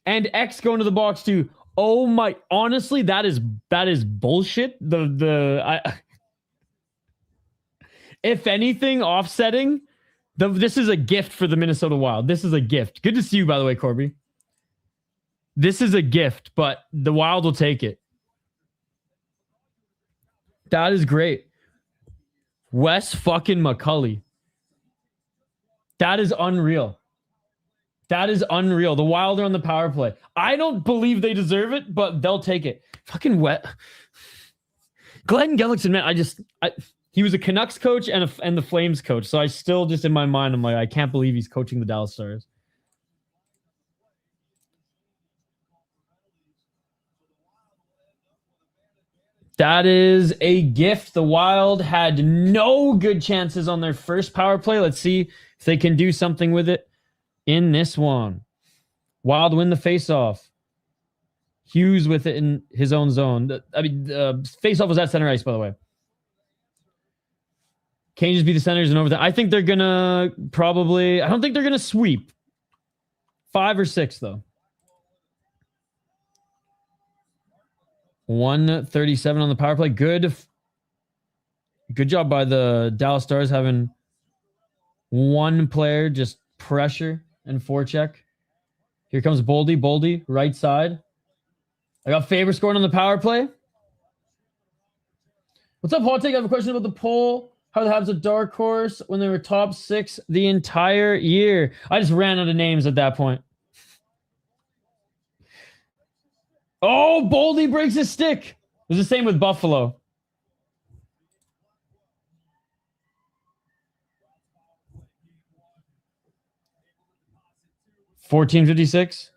S2: and X go into the box too. Oh my! Honestly, that is bullshit. If anything, offsetting. This is a gift for the Minnesota Wild. This is a gift. Good to see you, by the way, Corby. This is a gift, but the Wild will take it. That is great. Wes fucking McCulley. That is unreal. That is unreal. The Wild are on the power play. I don't believe they deserve it, but they'll take it. Fucking wet. Glenn Gullickson, man, he was a Canucks coach and the Flames coach, so I still just in my mind, I'm like, I can't believe he's coaching the Dallas Stars. That is a gift. The Wild had no good chances on their first power play. Let's see if they can do something with it in this one. Wild win the faceoff. Hughes with it in his own zone. Faceoff was at center ice, by the way. Can't just be the centers and overtime. I think they're going to I don't think they're going to sweep. 5 or 6, though. 137 on the power play. Good job by the Dallas Stars having one player just pressure and forecheck. Here comes Boldy, right side. I got Faber scoring on the power play. What's up, Hot Take? I have a question about the poll. How the Habs a dark horse when they were top 6 the entire year? I just ran out of names at that point. Oh, Boldy breaks his stick. It was the same with Buffalo. $14.56.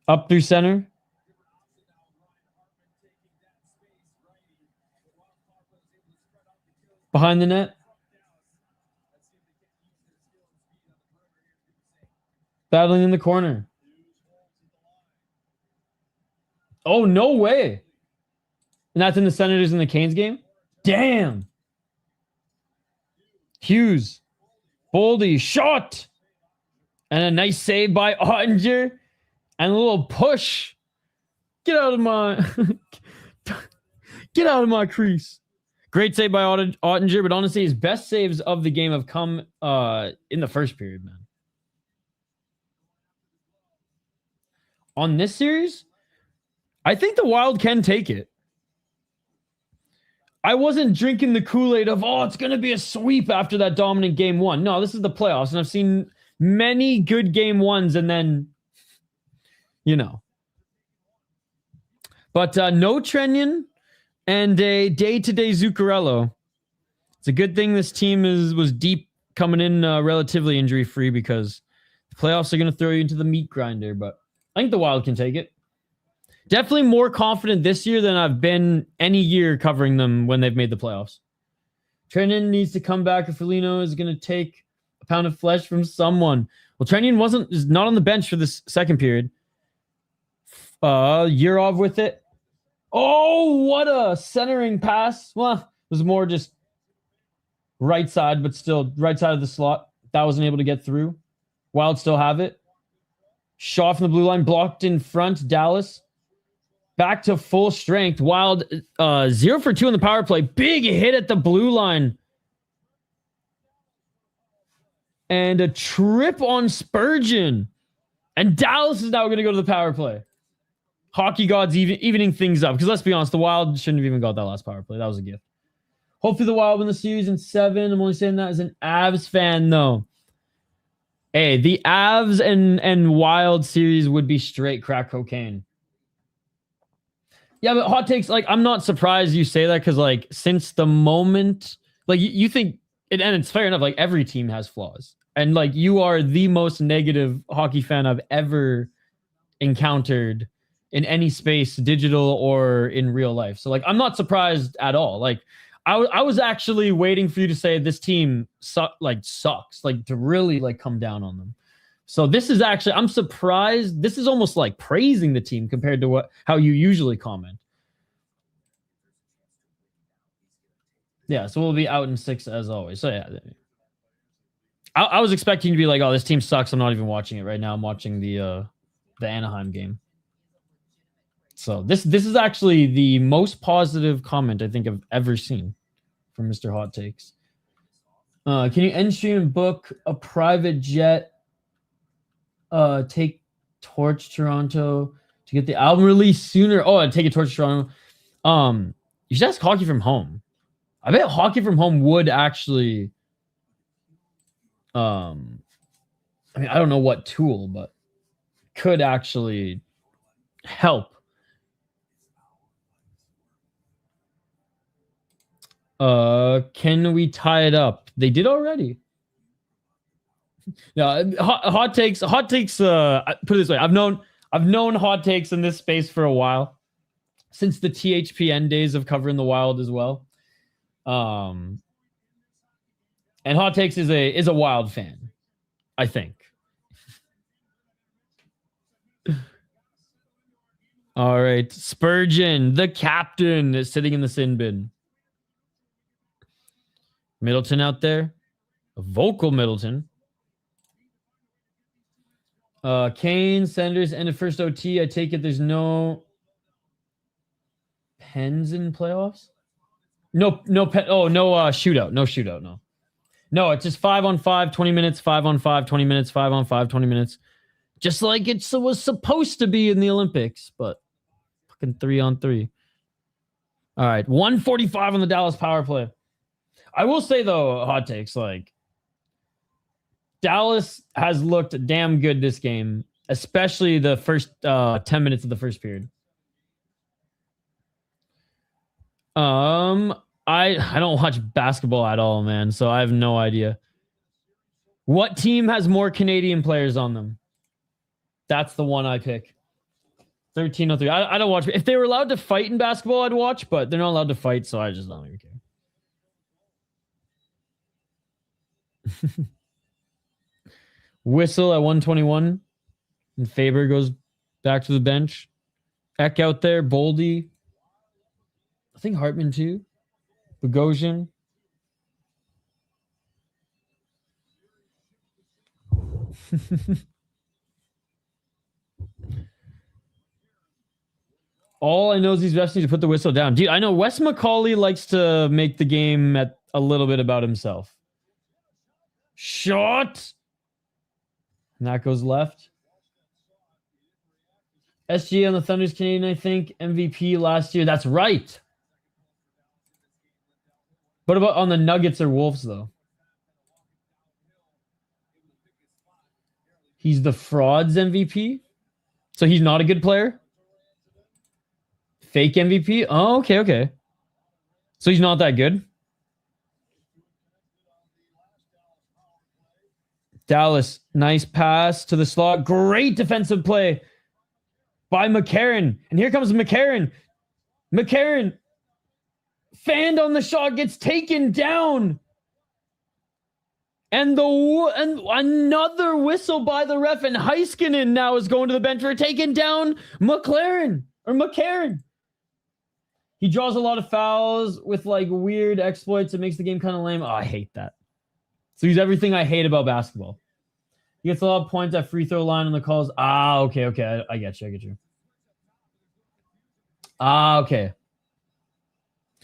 S2: Up through center. Behind the net. Battling in the corner. Oh, no way. And that's in the Senators and the Canes game? Damn. Hughes. Boldy. Shot. And a nice save by Ottinger. And a little push. Get out of my... Get out of my crease. Great save by Ottinger, but honestly, his best saves of the game have come in the first period, man. On this series, I think the Wild can take it. I wasn't drinking the Kool-Aid of, oh, it's going to be a sweep after that dominant game one. No, this is the playoffs, and I've seen many good game ones, and then, you know. But no Trenyan and a day-to-day Zuccarello. It's a good thing this team was deep coming in relatively injury-free, because the playoffs are going to throw you into the meat grinder, but I think the Wild can take it. Definitely more confident this year than I've been any year covering them when they've made the playoffs. Trenyan needs to come back if Foligno is going to take a pound of flesh from someone. Well, Trenyan is not on the bench for this second period. Yurov with it. Oh, what a centering pass. Well, it was more just right side, but still right side of the slot. That wasn't able to get through. Wild still have it. Shot from the blue line, blocked in front. Dallas. Back to full strength. Wild 0 for 2 on the power play. Big hit at the blue line. And a trip on Spurgeon. And Dallas is now going to go to the power play. Hockey gods evening things up. Because let's be honest, the Wild shouldn't have even got that last power play. That was a gift. Hopefully the Wild win the series in 7. I'm only saying that as an Avs fan, though. Hey, the Avs and Wild series would be straight crack cocaine. Yeah, but hot takes, like, I'm not surprised you say that, because, like, since the moment, like, you think, and it's fair enough, like, every team has flaws. And, like, you are the most negative hockey fan I've ever encountered in any space, digital or in real life. So, like, I'm not surprised at all. Like, I was actually waiting for you to say this team sucks, like, to really, like, come down on them. So this is actually, I'm surprised. This is almost like praising the team compared to how you usually comment. Yeah, so we'll be out in 6 as always. So yeah, I was expecting to be like, oh, this team sucks. I'm not even watching it right now. I'm watching the Anaheim game. So this is actually the most positive comment I think I've ever seen from Mr. Hot Takes. Can you end stream and book a private jet? Take Torch Toronto to get the album released sooner. Oh, I'd take a Torch Toronto. You should ask Hockey from Home. I bet Hockey from Home would actually. I mean, I don't know what tool, but could actually help. Can we tie it up? They did already. Yeah, hot takes. Put it this way: I've known hot takes in this space for a while, since the THPN days of covering the Wild as well. And hot takes is a Wild fan, I think. All right, Spurgeon, the captain, is sitting in the sin bin. Middleton out there, a vocal Middleton. Kane, Sanders, end of first OT. I take it there's no pens in playoffs? No shootout. No shootout, no. It's just 5-on-5, 20 minutes, 5-on-5, 20 minutes, 5-on-5, 20 minutes. Just like it was supposed to be in the Olympics, but fucking 3-on-3. All right, 145 on the Dallas power play. I will say, though, hot takes, like, Dallas has looked damn good this game, especially the first 10 minutes of the first period. I don't watch basketball at all, man, so I have no idea. What team has more Canadian players on them? That's the one I pick. 1303. I don't watch. If they were allowed to fight in basketball, I'd watch, but they're not allowed to fight, so I just don't even care. Whistle at 121. And Faber goes back to the bench. Eck out there. Boldy. I think Hartman too. Bogosian. All I know is these refs need to put the whistle down. Dude, I know Wes McCauley likes to make the game a little bit about himself. Shot! And that goes left. SGA on the Thunder's Canadian, I think. MVP last year. That's right. What about on the Nuggets or Wolves, though? He's the Frauds MVP? So he's not a good player? Fake MVP? Oh, okay. So he's not that good? Dallas, nice pass to the slot. Great defensive play by McCarron. And here comes McCarron. McCarron fanned on the shot, gets taken down. And another whistle by the ref, and Heiskanen now is going to the bench for taking down McCarron. He draws a lot of fouls with like weird exploits. It makes the game kind of lame. Oh, I hate that. So he's everything I hate about basketball. He gets a lot of points at free throw line on the calls. Okay. I get you. Okay.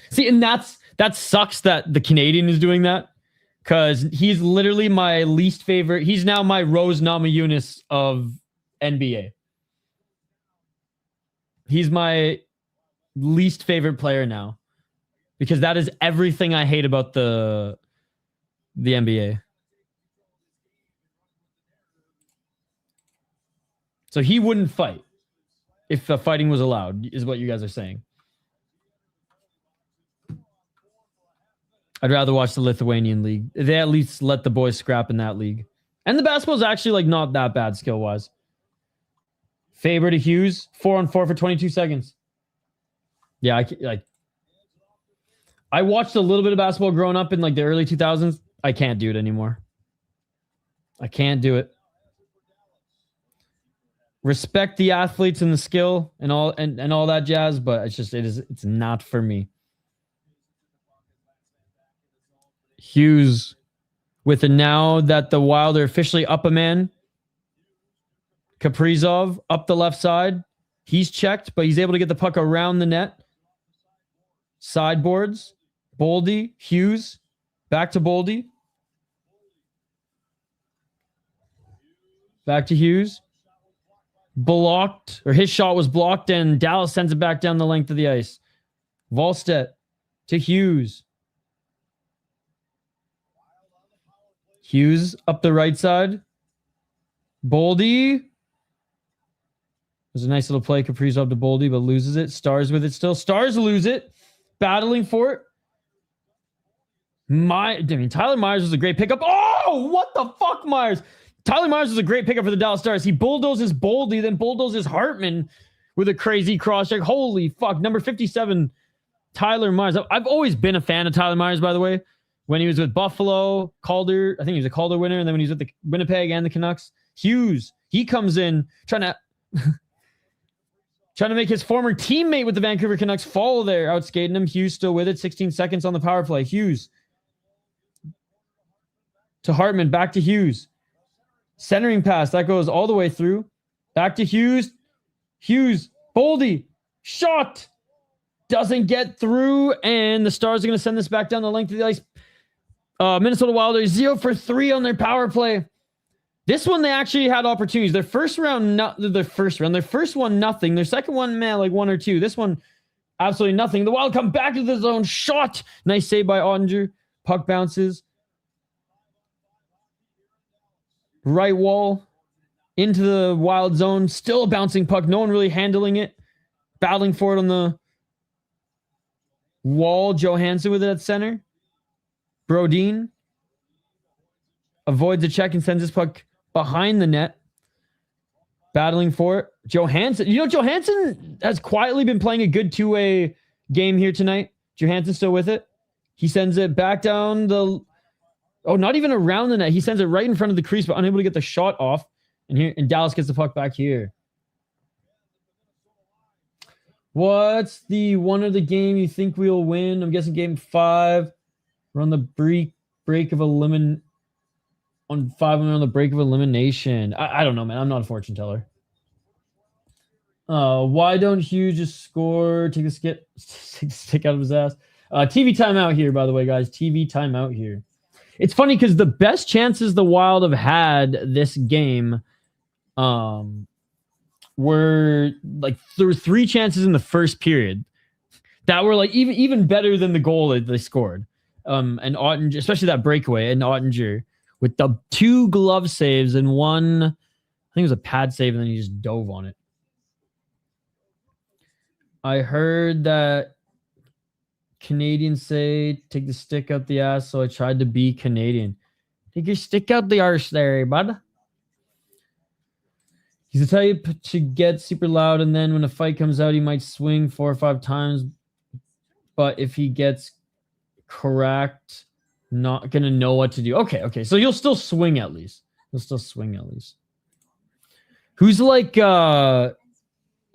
S2: See, and that sucks that the Canadian is doing that, because he's literally my least favorite. He's now my Rose Namajunas of NBA. He's my least favorite player now, because that is everything I hate about the NBA. So he wouldn't fight if fighting was allowed, is what you guys are saying. I'd rather watch the Lithuanian league. They at least let the boys scrap in that league. And the basketball's actually like not that bad skill-wise. Faber to Hughes, 4-on-4 for 22 seconds. Yeah, I watched a little bit of basketball growing up in like the early 2000s. I can't do it anymore. I can't do it. Respect the athletes and the skill and all that jazz, but it's not for me. Hughes with now that the Wild are officially up a man. Kaprizov up the left side. He's checked, but he's able to get the puck around the net. Sideboards. Boldy. Hughes. Back to Boldy. Back to Hughes. Blocked, or his shot was blocked, and Dallas sends it back down the length of the ice. Volstedt to Hughes. Hughes up the right side. Boldy. There's a nice little play. Kaprizov to Boldy, but loses it. Stars with it still. Stars lose it. Battling for it. Tyler Myers was a great pickup. Oh, what the fuck, Myers? Tyler Myers was a great pickup for the Dallas Stars. He bulldozes Boldy, then bulldozes Hartman with a crazy cross-check. Holy fuck. Number 57, Tyler Myers. I've always been a fan of Tyler Myers, by the way. When he was with Buffalo, Calder, I think he was a Calder winner, and then when he was with the Winnipeg and the Canucks. Hughes, he comes in trying to make his former teammate with the Vancouver Canucks follow there, outskating him. Hughes still with it. 16 seconds on the power play. Hughes to Hartman, back to Hughes. Centering pass, that goes all the way through. Back to Hughes. Hughes, Boldy, shot. Doesn't get through, and the Stars are going to send this back down the length of the ice. Minnesota Wild are 0 for 3 on their power play. This one, they actually had opportunities. Their first one, nothing. Their second one, man, like 1 or 2. This one, Absolutely nothing. The Wild come back to the zone. Shot. Nice save by Ottinger. Puck bounces. Right wall. Into the Wild zone. Still a bouncing puck. No one really handling it. Battling for it on the wall. Johansson with it at center. Brodin avoids a check and sends this puck behind the net. Battling for it. Johansson. You know, Johansson has quietly been playing a good two-way game here tonight. Johansson's still with it. He sends it back down the... Oh, not even around the net. He sends it right in front of the crease, but unable to get the shot off. And Dallas gets the puck back here. What's the one of the game you think we'll win? I'm guessing game 5. We're on the break of elimination. On 5, we're on the break of elimination. I don't know, man. I'm not a fortune teller. Why don't Hughes just score? Take the stick out of his ass. TV timeout here, by the way, guys. TV timeout here. It's funny because the best chances the Wild have had this game were like there were 3 chances in the first period that were like even better than the goal that they scored. And Ottinger, especially that breakaway, and Ottinger with the 2 glove saves and one, I think it was a pad save, and then he just dove on it. I heard that Canadians say take the stick out the ass, so I tried to be Canadian. Take your stick out the arse there, bud. He's the type to get super loud, and then when a fight comes out, he might swing 4 or 5 times. But if he gets correct, not gonna know what to do. Okay. So you'll still swing at least. Who's like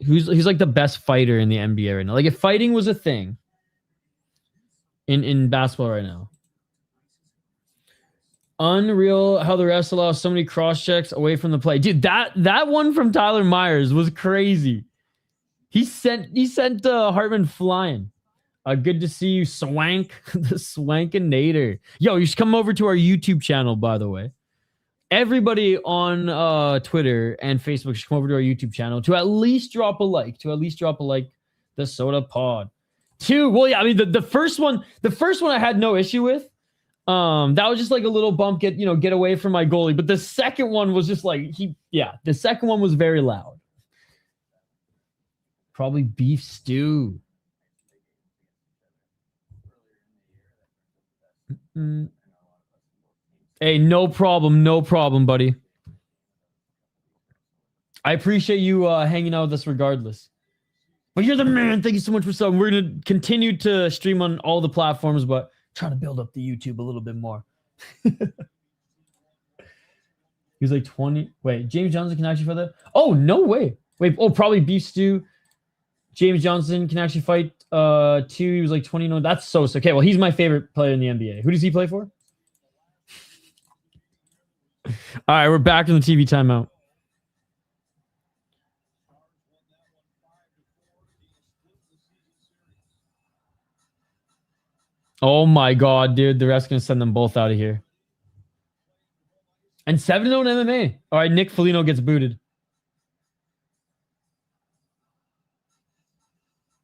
S2: who's like the best fighter in the NBA right now? Like if fighting was a thing in basketball right now. Unreal how the refs allow so many cross checks away from the play. Dude, that one from Tyler Myers was crazy. He sent Hartman flying. Good to see you, Swank, the Swankinator. Yo, you should come over to our YouTube channel, by the way. Everybody on Twitter and Facebook should come over to our YouTube channel to at least drop a like. The Soda Pod. 2, well, yeah, I mean the first one I had no issue with. That was just like a little bump, get away from my goalie. But the second one was just like the second one was very loud. Probably beef stew. Hey, no problem, buddy. I appreciate you hanging out with us regardless. But you're the man. Thank you so much for subbing. We're gonna continue to stream on all the platforms, but trying to build up the YouTube a little bit more. He was like 20. Wait, James Johnson can actually fight that? Oh, no way. Wait, probably beef stew. James Johnson can actually fight 2. He was like 20. No, that's Sosa. Okay, well, he's my favorite player in the NBA. Who does he play for? All right, we're back in the TV timeout. Oh my God, dude. The ref's going to send them both out of here. And 7-0 in MMA. All right, Nick Foligno gets booted.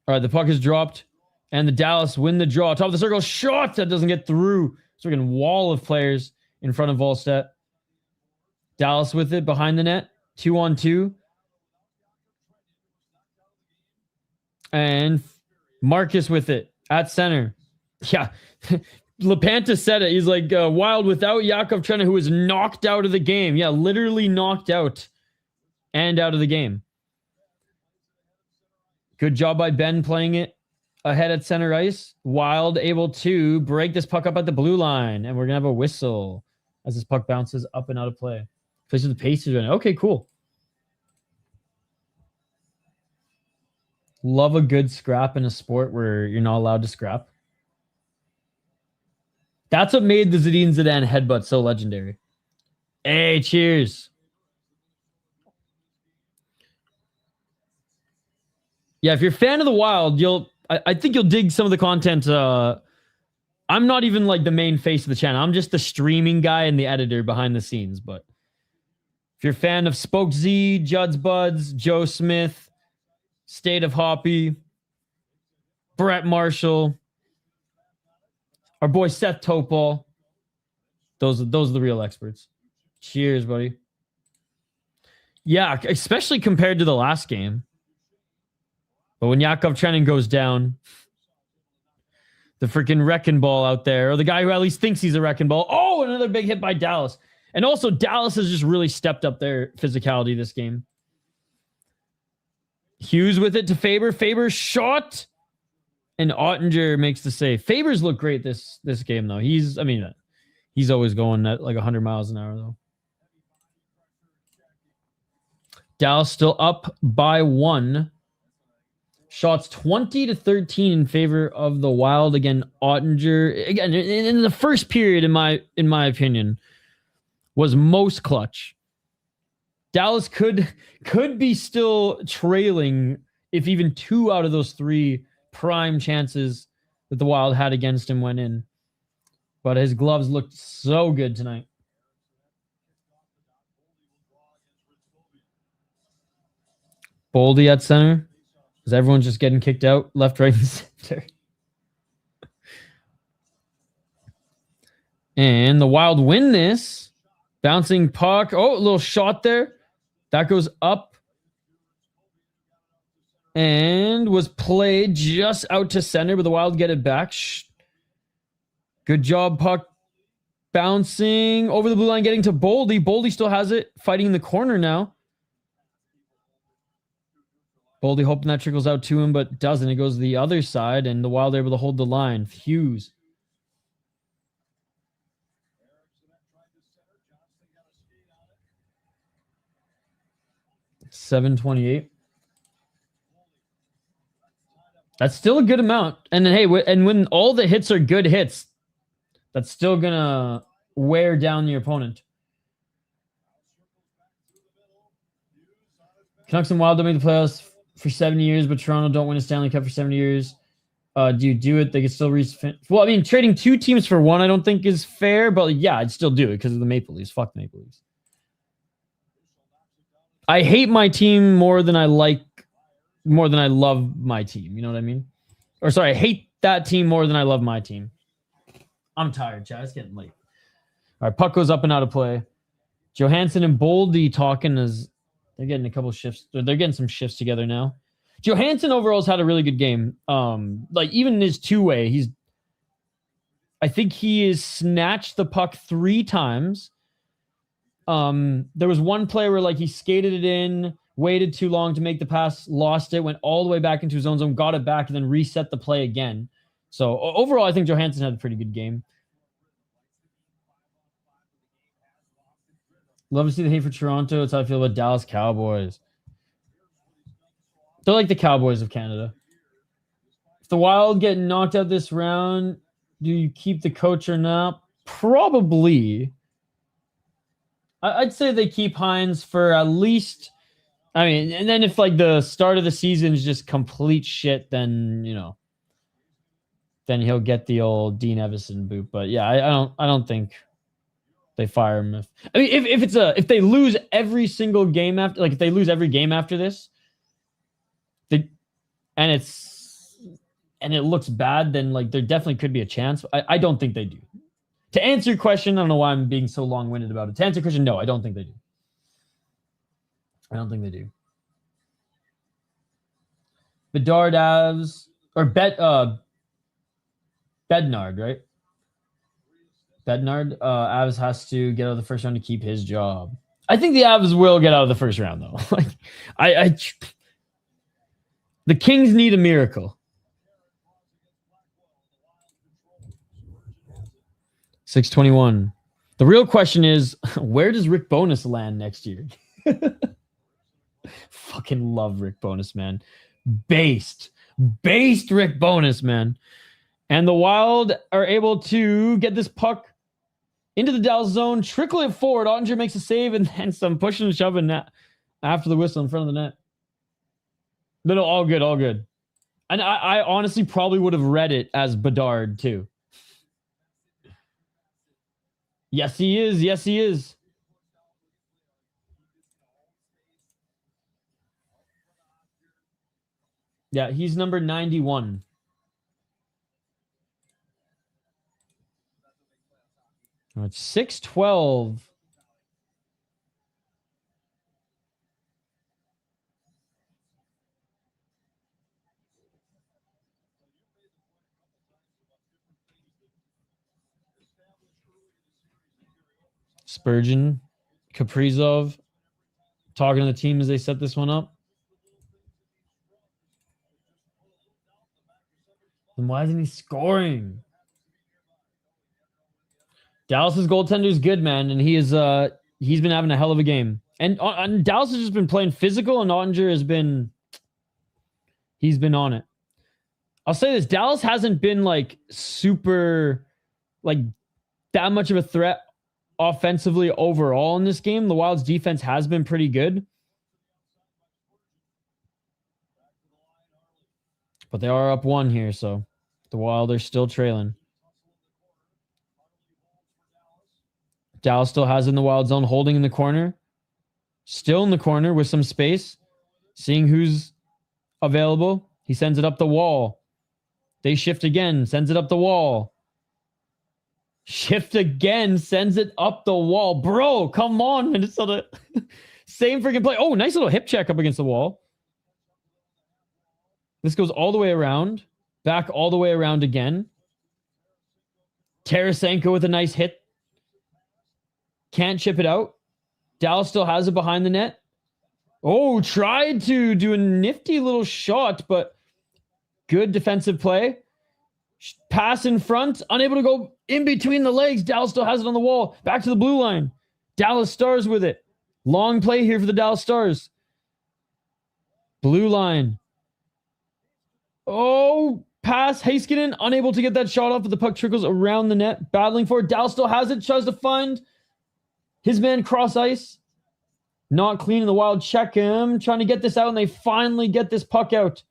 S2: All right, the puck is dropped. And the Dallas win the draw. Top of the circle. Shot that doesn't get through. Freaking wall of players in front of Volstead. Dallas with it behind the net. 2-on-2. And Marcus with it at center. Yeah. LePanta said it. He's like, Wild without Yakov Trena, who was knocked out of the game. Yeah, literally knocked out and out of the game. Good job by Ben playing it ahead at center ice. Wild able to break this puck up at the blue line. And we're going to have a whistle as this puck bounces up and out of play. Plays with the Pacers. Okay, cool. Love a good scrap in a sport where you're not allowed to scrap. That's what made the Zinedine Zidane headbutt so legendary. Hey, cheers. Yeah, if you're a fan of the Wild, I think you'll dig some of the content. I'm not even like the main face of the channel. I'm just the streaming guy and the editor behind the scenes. But if you're a fan of Spoke Z, Judd's Buds, Joe Smith, State of Hoppy, Brett Marshall, our boy Seth Topol. Those are the real experts. Cheers, buddy. Yeah, especially compared to the last game. But when Yakov Trenin goes down, the freaking wrecking ball out there, or the guy who at least thinks he's a wrecking ball. Oh, another big hit by Dallas. And also, Dallas has just really stepped up their physicality this game. Hughes with it to Faber. Faber shot. And Ottinger makes the save. Faber's looked great this game, though. He's always going at like 100 miles an hour, though. Dallas still up by 1. Shots 20-13 in favor of the Wild. Again, Ottinger, again, in the first period, in my opinion, was most clutch. Dallas could be still trailing if even 2 out of those 3 prime chances that the Wild had against him went in. But his gloves looked so good tonight. Boldy at center. Because everyone's just getting kicked out left, right, and center. And the Wild win this. Bouncing puck. Oh, a little shot there. That goes up. And was played just out to center, but the Wild get it back. Good job, puck. Bouncing over the blue line, getting to Boldy. Boldy still has it. Fighting in the corner now. Boldy hoping that trickles out to him, but doesn't. It goes to the other side, and the Wild are able to hold the line. Hughes. $7.28. That's still a good amount. And then, hey, and when all the hits are good hits, that's still going to wear down your opponent. Canucks and Wild don't make the playoffs for 70 years, but Toronto don't win a Stanley Cup for 70 years. Do you do it? They could still reach... Well, I mean, trading 2 teams for 1 I don't think is fair, but yeah, I'd still do it because of the Maple Leafs. Fuck the Maple Leafs. I hate my team more than I love my team. You know what I mean? Or sorry, I hate that team more than I love my team. I'm tired, Chad. It's getting late. All right, puck goes up and out of play. Johansson and Boldy talking as they're getting a couple shifts. They're getting some shifts together now. Johansson overall's had a really good game. Like even in his 2-way, I think he has snatched the puck 3 times. There was one play where like he skated it in, waited too long to make the pass, lost it, went all the way back into his own zone, got it back, and then reset the play again. So overall, I think Johansson had a pretty good game. Love to see the hate for Toronto. It's how I feel about Dallas Cowboys. They're like the Cowboys of Canada. If the Wild get knocked out this round, do you keep the coach or not? Probably. I'd say they keep Hines for at least... I mean, and then if like the start of the season is just complete shit, then, you know, then he'll get the old Dean Evison boot. But yeah, I don't think they fire him. If they lose every single game after, like if they lose every game after this, and it looks bad, then like there definitely could be a chance. I don't think they do. To answer your question, I don't know why I'm being so long-winded about it. To answer your question, no, I don't think they do. I don't think they do. Bedard Avs or Bednard, right? Bednard Avs has to get out of the first round to keep his job. I think the Avs will get out of the first round though. Like the Kings need a miracle. 621. The real question is, where does Rick Bowness land next year? Fucking love Rick Bowness, man. Based Rick Bowness, man. And the Wild are able to get this puck into the Dallas zone, trickle it forward. Ottinger makes a save, and then some pushing and shoving after the whistle in front of the net. No, all good, all good. And I honestly probably would have read it as Bedard, too. Yes, he is. Yes, he is. Yeah, he's number 91. It's 6-12. Spurgeon, Kaprizov, talking to the team as they set this one up. Then why isn't he scoring? Dallas's goaltender is good, man, and he's been having a hell of a game. And Dallas has just been playing physical, and Ottinger he's been on it. I'll say this: Dallas hasn't been like super, like that much of a threat offensively overall in this game. The Wild's defense has been pretty good, but they are up 1 here, so the Wild are still trailing. Dallas still has in the Wild zone, holding in the corner. Still in the corner with some space. Seeing who's available. He sends it up the wall. They shift again. Sends it up the wall. Shift again. Sends it up the wall. Bro, come on, Minnesota. Same freaking play. Oh, nice little hip check up against the wall. This goes all the way around. Back all the way around again. Tarasenko with a nice hit. Can't chip it out. Dallas still has it behind the net. Oh, tried to do a nifty little shot, but good defensive play. Pass in front, unable to go in between the legs. Dallas still has it on the wall. Back to the blue line. Dallas Stars with it. Long play here for the Dallas Stars. Blue line. Oh, pass. Heiskanen unable to get that shot off, but the puck trickles around the net. Battling for it. Dallas still has it. Tries to find his man cross ice. Not clean in the Wild. Check him. Trying to get this out, and they finally get this puck out.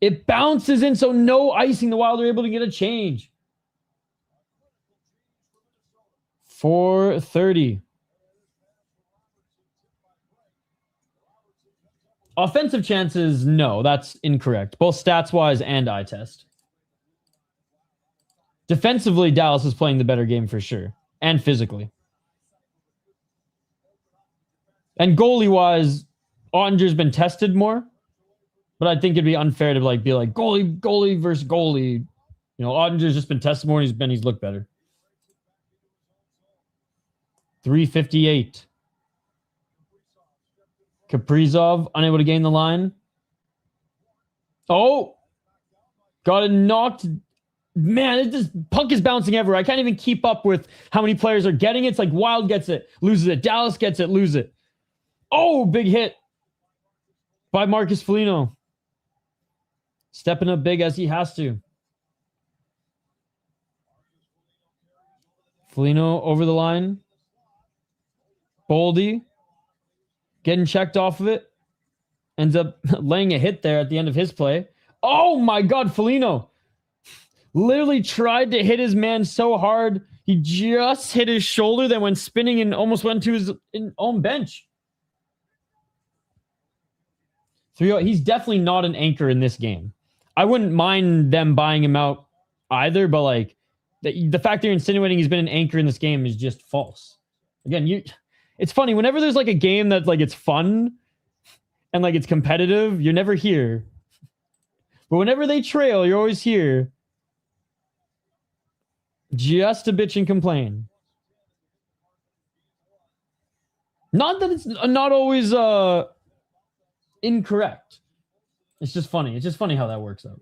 S2: It bounces in, so no icing. The Wild are able to get a change. 4:30. Offensive chances, no, that's incorrect. Both stats-wise and eye test. Defensively, Dallas is playing the better game for sure. And physically. And goalie-wise, Ottinger's been tested more. But I think it'd be unfair to be like goalie versus goalie. You know, Ottinger's just been tested more and he's looked better. 3:58. Kaprizov unable to gain the line. Oh! Got it knocked. Man, this puck is bouncing everywhere. I can't even keep up with how many players are getting it. It's like Wild gets it, loses it. Dallas gets it, loses it. Oh, big hit by Marcus Foligno. Stepping up big as he has to. Foligno over the line. Boldy getting checked off of it. Ends up laying a hit there at the end of his play. Oh my God, Foligno. Literally tried to hit his man so hard. He just hit his shoulder, then went spinning and almost went to his own bench. 3-0. He's definitely not an anchor in this game. I wouldn't mind them buying him out either, but like the fact that you're insinuating he's been an anchor in this game is just false. Again, it's funny. Whenever there's like a game that like it's fun and like it's competitive, you're never here. But whenever they trail, you're always here. Just to bitch and complain. Not that it's not always incorrect. It's just funny. It's just funny how that works out.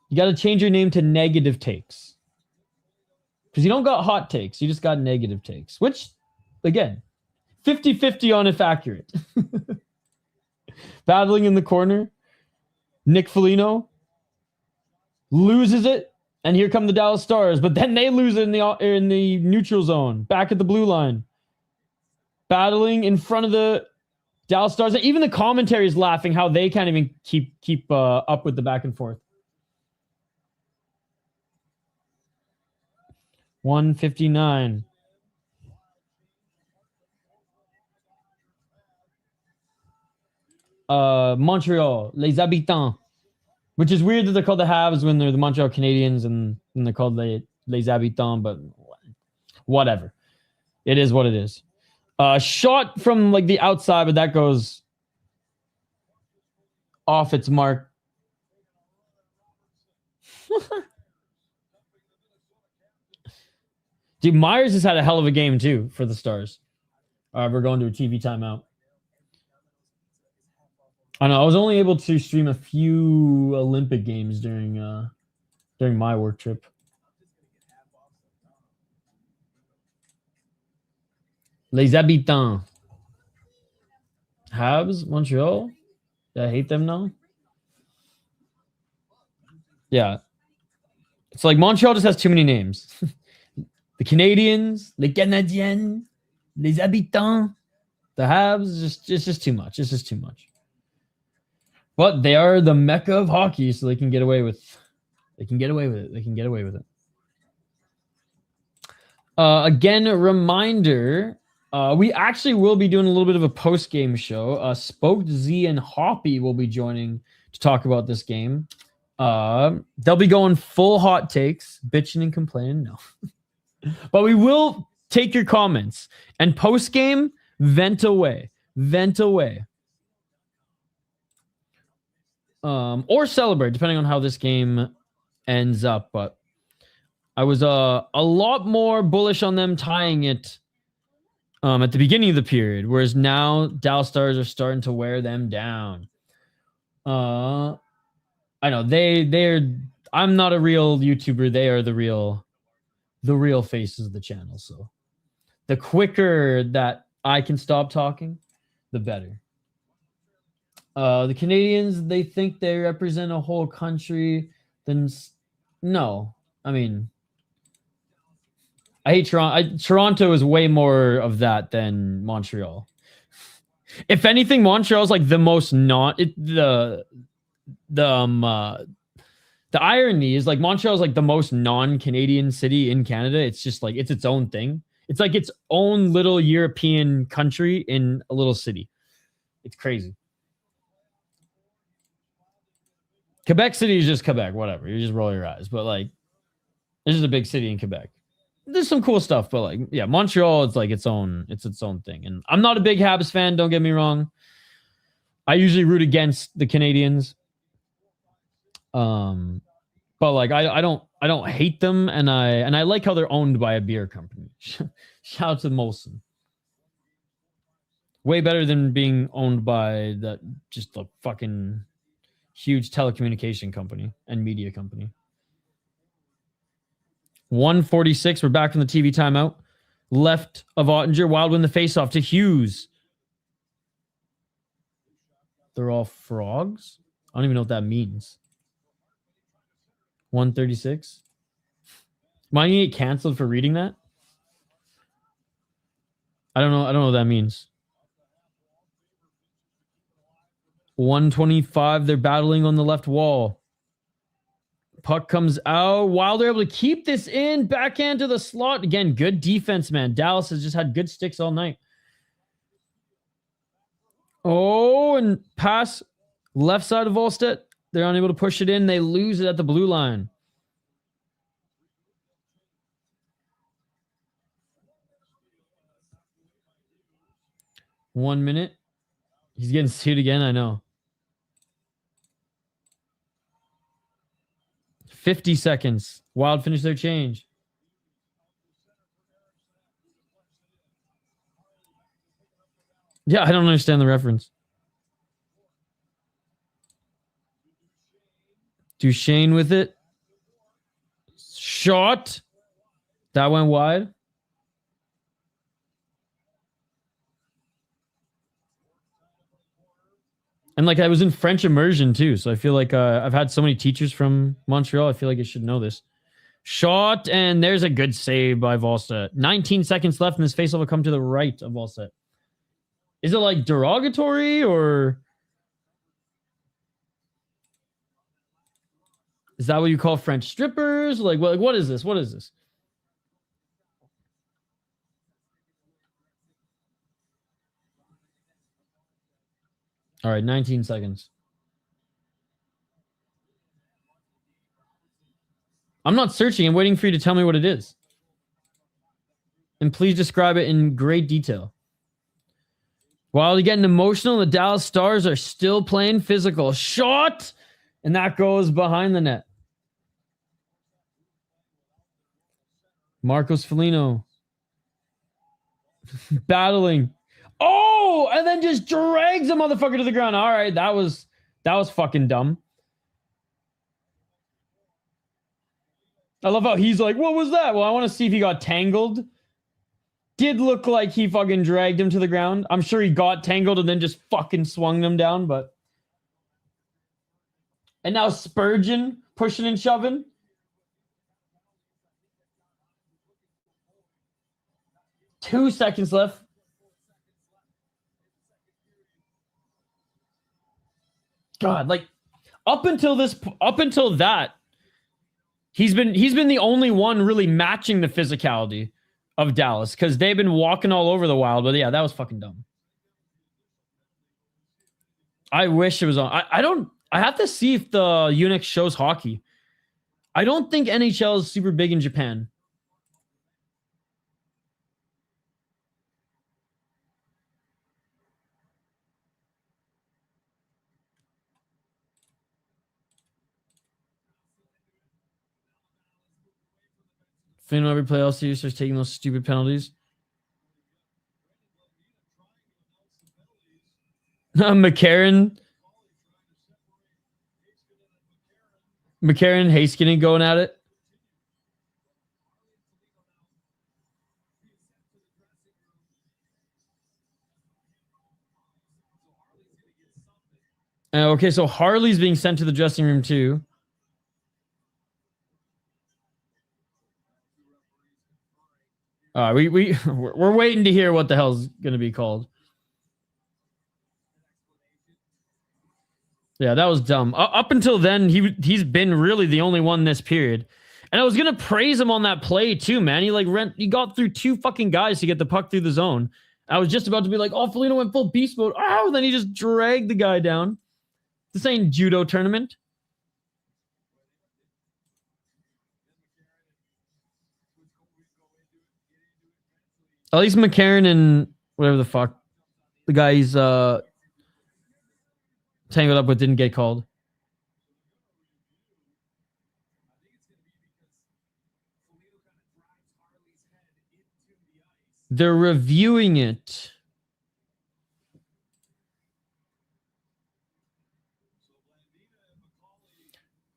S2: You got to change your name to Negative Takes. Because you don't got hot takes. You just got negative takes. Which, again, 50-50 on if accurate. Battling in the corner. Nick Foligno loses it. And here come the Dallas Stars. But then they lose it in the neutral zone. Back at the blue line. Battling in front of the Dallas Stars. And even the commentary is laughing how they can't even keep up with the back and forth. 1:59. Montreal, les habitants. Which is weird that they're called the Habs when they're the Montreal Canadiens and they're called les Habitants, but whatever. It is what it is. Shot from like the outside, but that goes off its mark. Dude, Myers has had a hell of a game too for the Stars. All right, we're going to a TV timeout. I know I was only able to stream a few Olympic games during my work trip. Les Habitants. Habs, Montreal. I hate them now. Yeah. It's like Montreal just has too many names. The Canadiens, les Canadiens, les Habitants, the Habs, it's just too much. It's just too much. But they are the mecca of hockey, so they can get away with it. Again, a reminder, we actually will be doing a little bit of a post-game show. Spoke Z and Hoppy will be joining to talk about this game. They'll be going full hot takes, bitching and complaining. No. But we will take your comments and post-game, vent away. Or celebrate, depending on how this game ends up. But I was a lot more bullish on them tying it at the beginning of the period, whereas now Dallas Stars are starting to wear them down. I know they're. I'm not a real YouTuber. They are the real faces of the channel. So the quicker that I can stop talking, the better. The Canadians, they think they represent a whole country. Then no, I mean, I hate Toronto. Toronto is way more of that than Montreal. If anything, Montreal is like the most the irony is like Montreal is like the most non-Canadian city in Canada. It's just like it's its own thing. It's like its own little European country in a little city. It's crazy. Quebec City is just Quebec, whatever. You just roll your eyes. But like, this is a big city in Quebec. There's some cool stuff, but like, yeah, Montreal, it's like its own thing. And I'm not a big Habs fan, don't get me wrong. I usually root against the Canadians. But like I don't hate them, and I like how they're owned by a beer company. Shout out to Molson. Way better than being owned by just the fucking huge telecommunication company and media company. 1:46. We're back from the TV timeout. Left of Ottinger. Wild win the faceoff to Hughes. They're all frogs? I don't even know what that means. 1:36. Am I gonna get canceled for reading that? I don't know what that means. 1:25. They're battling on the left wall. Puck comes out. Wild are able to keep this in. Backhand to the slot. Again, good defense, man. Dallas has just had good sticks all night. Oh, and pass left side of Volstead. They're unable to push it in. They lose it at the blue line. One minute. He's getting sued again, I know. 50 seconds. Wild finish their change. Yeah, I don't understand the reference. Duchesne with it. Shot. That went wide. And like I was in French immersion too, so I feel like I've had so many teachers from Montreal. I feel like I should know this. Shot, and there's a good save by Volstead. 19 seconds left, and this faceoff will come to the right of Volstead. Is it like derogatory, or is that what you call French strippers? Like what is this? What is this? All right, 19 seconds. I'm not searching. I'm waiting for you to tell me what it is. And please describe it in great detail. While you're getting emotional, the Dallas Stars are still playing physical. Shot! And that goes behind the net. Marcos Foligno. Battling. Oh! And then just drags a motherfucker to the ground. All right, that was fucking dumb. I love how he's like, what was that? Well, I want to see if he got tangled. Did look like he fucking dragged him to the ground. I'm sure he got tangled and then just fucking swung them down, but... And now Spurgeon pushing and shoving. Two seconds left. God, like up until that, he's been the only one really matching the physicality of Dallas because they've been walking all over the Wild. But yeah, that was fucking dumb. I wish it was on. I have to see if the Unix shows hockey. I don't think NHL is super big in Japan. Finn every playoff series starts taking those stupid penalties. McCarron, Heiskanen going at it. Okay, so Harley's being sent to the dressing room too. We're waiting to hear what the hell's going to be called. Yeah, that was dumb. Up until then, he's been really the only one this period. And I was going to praise him on that play too, man. He got through two fucking guys to get the puck through the zone. I was just about to be like, oh, Foligno went full beast mode. Oh, and then he just dragged the guy down. This ain't judo tournament. At least McCarron and whatever the fuck the guy he's tangled up with didn't get called. They're reviewing it.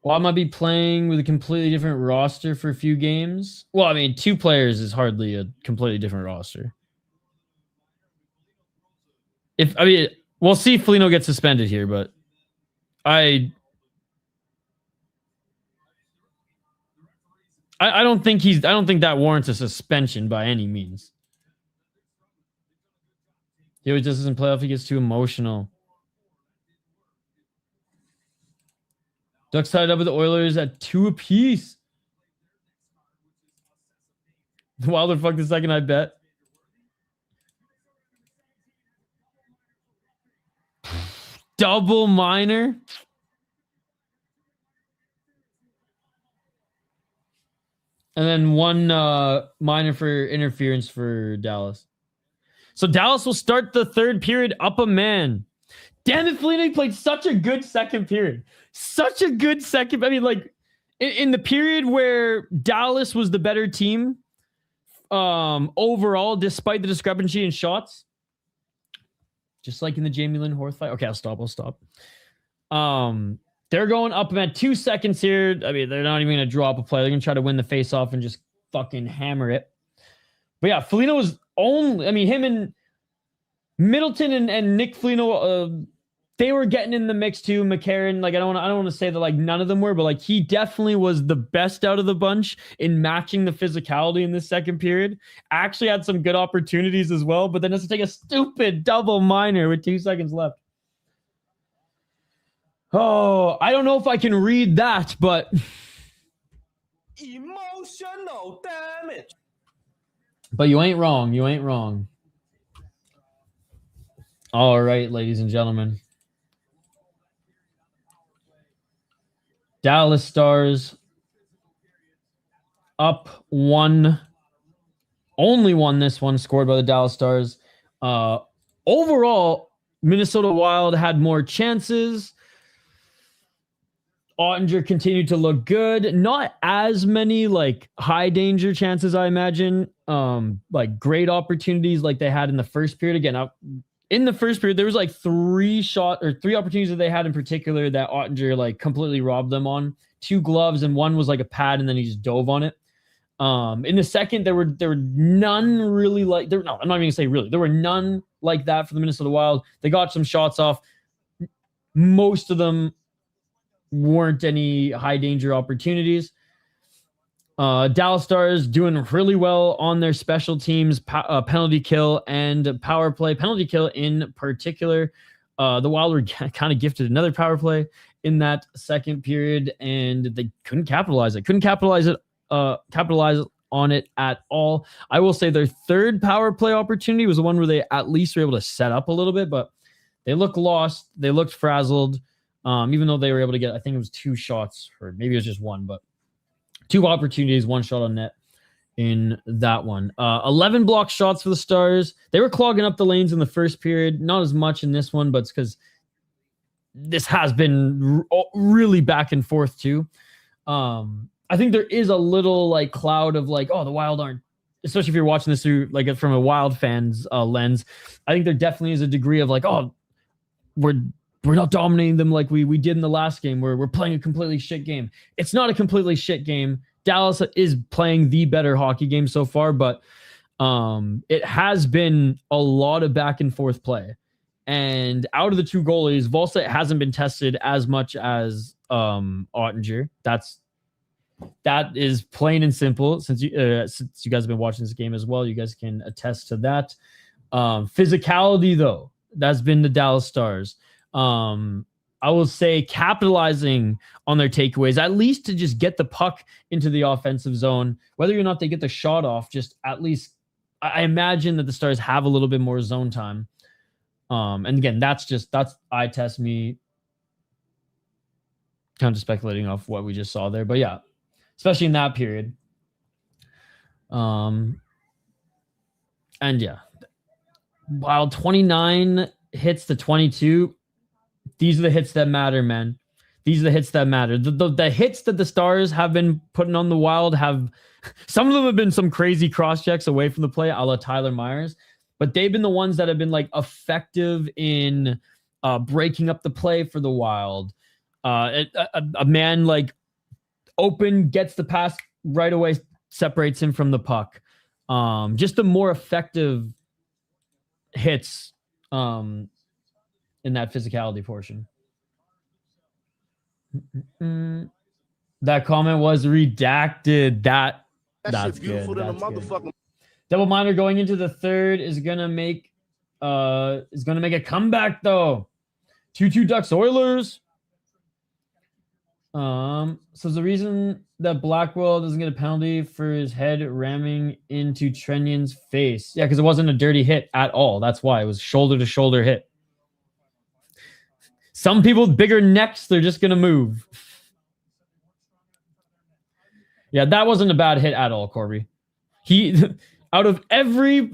S2: Well, I might be playing with a completely different roster for a few games. Well, I mean, two players is hardly a completely different roster. We'll see if Foligno gets suspended here, but I don't think that warrants a suspension by any means. He always does this in playoff. He gets too emotional. Ducks tied up with the Oilers at 2 apiece. The Wild are fucked the second, I bet. Double minor. And then one minor for interference for Dallas. So Dallas will start the third period up a man. Damn it, Foligno played such a good second period. Such a good second. I mean, like, in the period where Dallas was the better team overall, despite the discrepancy in shots, just like in the Jamie Lynn Horth fight. Okay, I'll stop. They're going up at 2 seconds here. I mean, they're not even going to draw up a play. They're going to try to win the face-off and just fucking hammer it. But yeah, Foligno was only... I mean, him and Middleton and Nick Foligno, they were getting in the mix too. McCarron, like, I don't want to say that like none of them were, but like he definitely was the best out of the bunch in matching the physicality in the second period. Actually had some good opportunities as well, but then has to take a stupid double minor with 2 seconds left. Oh, I don't know if I can read that, but
S6: emotional damage.
S2: But you ain't wrong. You ain't wrong. All right, ladies and gentlemen. Dallas Stars up one, only one this one, scored by the Dallas Stars. Overall, Minnesota Wild had more chances. Ottinger continued to look good. Not as many like high danger chances, I imagine. Like great opportunities like they had in the first period. Again, in the first period, there was like three opportunities that they had in particular that Ottinger like completely robbed them on. 2 gloves and one was like a pad, and then he just dove on it. In the second, there were none really like there. No, I'm not even gonna say really. There were none like that for the Minnesota Wild. They got some shots off. Most of them weren't any high danger opportunities. Dallas Stars doing really well on their special teams, penalty kill and power play. Penalty kill in particular. The Wild were kind of gifted another power play in that second period, and they couldn't capitalize on it at all. I will say their third power play opportunity was the one where they at least were able to set up a little bit, but they looked lost. They looked frazzled. Even though they were able to get, I think it was 2 shots, or maybe it was just one, but 2 opportunities, 1 shot on net in that one. 11 block shots for the Stars. They were clogging up the lanes in the first period. Not as much in this one, but it's because this has been really back and forth too. I think there is a little like cloud of like, oh, the Wild aren't, especially if you're watching this through like from a Wild fans lens. I think there definitely is a degree of like, oh, we're not dominating them like we did in the last game. We're playing a completely shit game. It's not a completely shit game. Dallas is playing the better hockey game so far, but it has been a lot of back and forth play. And out of the 2 goalies, Volstead hasn't been tested as much as Ottinger. That is plain and simple. Since you guys have been watching this game as well, you guys can attest to that. Physicality, though, that's been the Dallas Stars. I will say capitalizing on their takeaways, at least to just get the puck into the offensive zone. Whether or not they get the shot off, just at least I imagine that the Stars have a little bit more zone time. And again, that's eye test me kind of speculating off what we just saw there. But yeah, especially in that period. And yeah, Wild 29 hits to 22. These are the hits that matter, man. These are the hits that matter. The hits that the Stars have been putting on the Wild some of them have been some crazy cross checks away from the play, a la Tyler Myers, but they've been the ones that have been like effective in breaking up the play for the Wild. A man like open, gets the pass right away, separates him from the puck. Just the more effective hits in that physicality portion. That comment was redacted. That's beautiful good. That's good. Double minor going into the third is gonna make a comeback though. 2-2 Ducks Oilers. So the reason that Blackwell doesn't get a penalty for his head ramming into Trenyon's face. Yeah, because it wasn't a dirty hit at all. That's why it was shoulder to shoulder hit. Some people with bigger necks, they're just gonna move. Yeah, that wasn't a bad hit at all, Corby. He out of every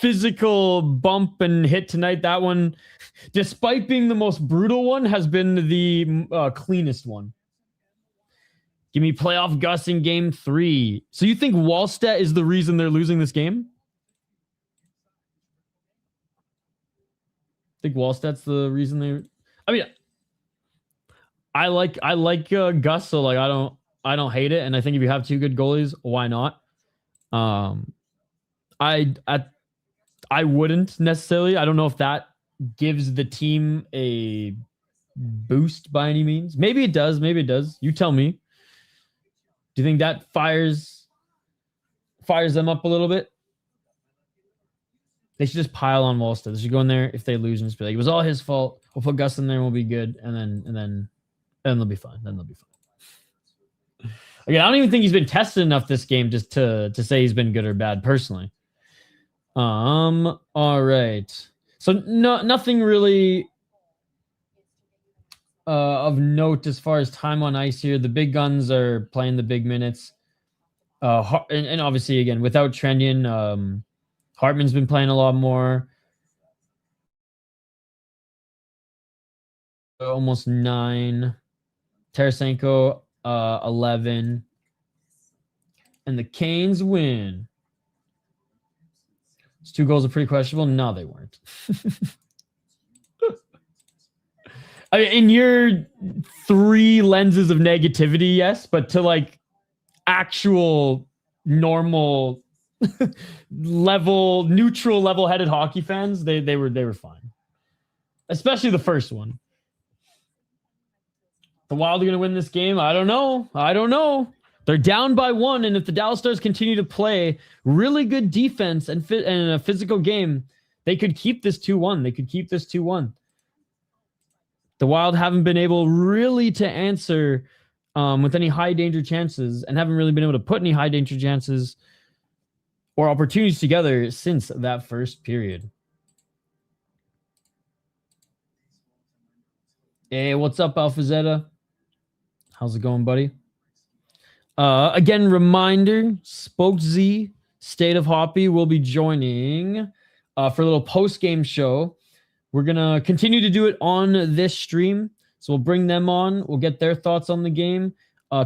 S2: physical bump and hit tonight, that one, despite being the most brutal one, has been the cleanest one. Give me playoff Gus in game 3. So you think Wallstedt is the reason they're losing this game? I think Wallstedt's the reason they're. I mean, I like Gus, so like I don't hate it, and I think if you have 2 good goalies, why not? I wouldn't necessarily. I don't know if that gives the team a boost by any means. Maybe it does. Maybe it does. You tell me. Do you think that fires them up a little bit? They should just pile on Wallstedt. They should go in there if they lose and just be like, it was all his fault. We'll put Gus in there and we'll be good. And then they'll be fine. Then they'll be fine. Again, I don't even think he's been tested enough this game just to say he's been good or bad personally. All right. So nothing really of note as far as time on ice here. The big guns are playing the big minutes. And obviously, again, without Trendian, Hartman's been playing a lot more. Almost 9. Tarasenko, 11. And the Canes win. These 2 goals are pretty questionable. No, they weren't. I mean, in your 3 lenses of negativity, yes, but to like actual normal level, neutral level-headed hockey fans, they were fine. Especially the first one. The Wild are going to win this game. I don't know. They're down by 1, and if the Dallas Stars continue to play really good defense and a physical game, they could keep this 2-1. The Wild haven't been able really to answer with any high danger chances, and haven't really been able to put any high danger chances or opportunities together since that first period. Hey, what's up, Alpha Zeta? How's it going, buddy? Again, reminder, Spoke Z, State of Hoppy will be joining for a little post-game show. We're going to continue to do it on this stream. So we'll bring them on. We'll get their thoughts on the game.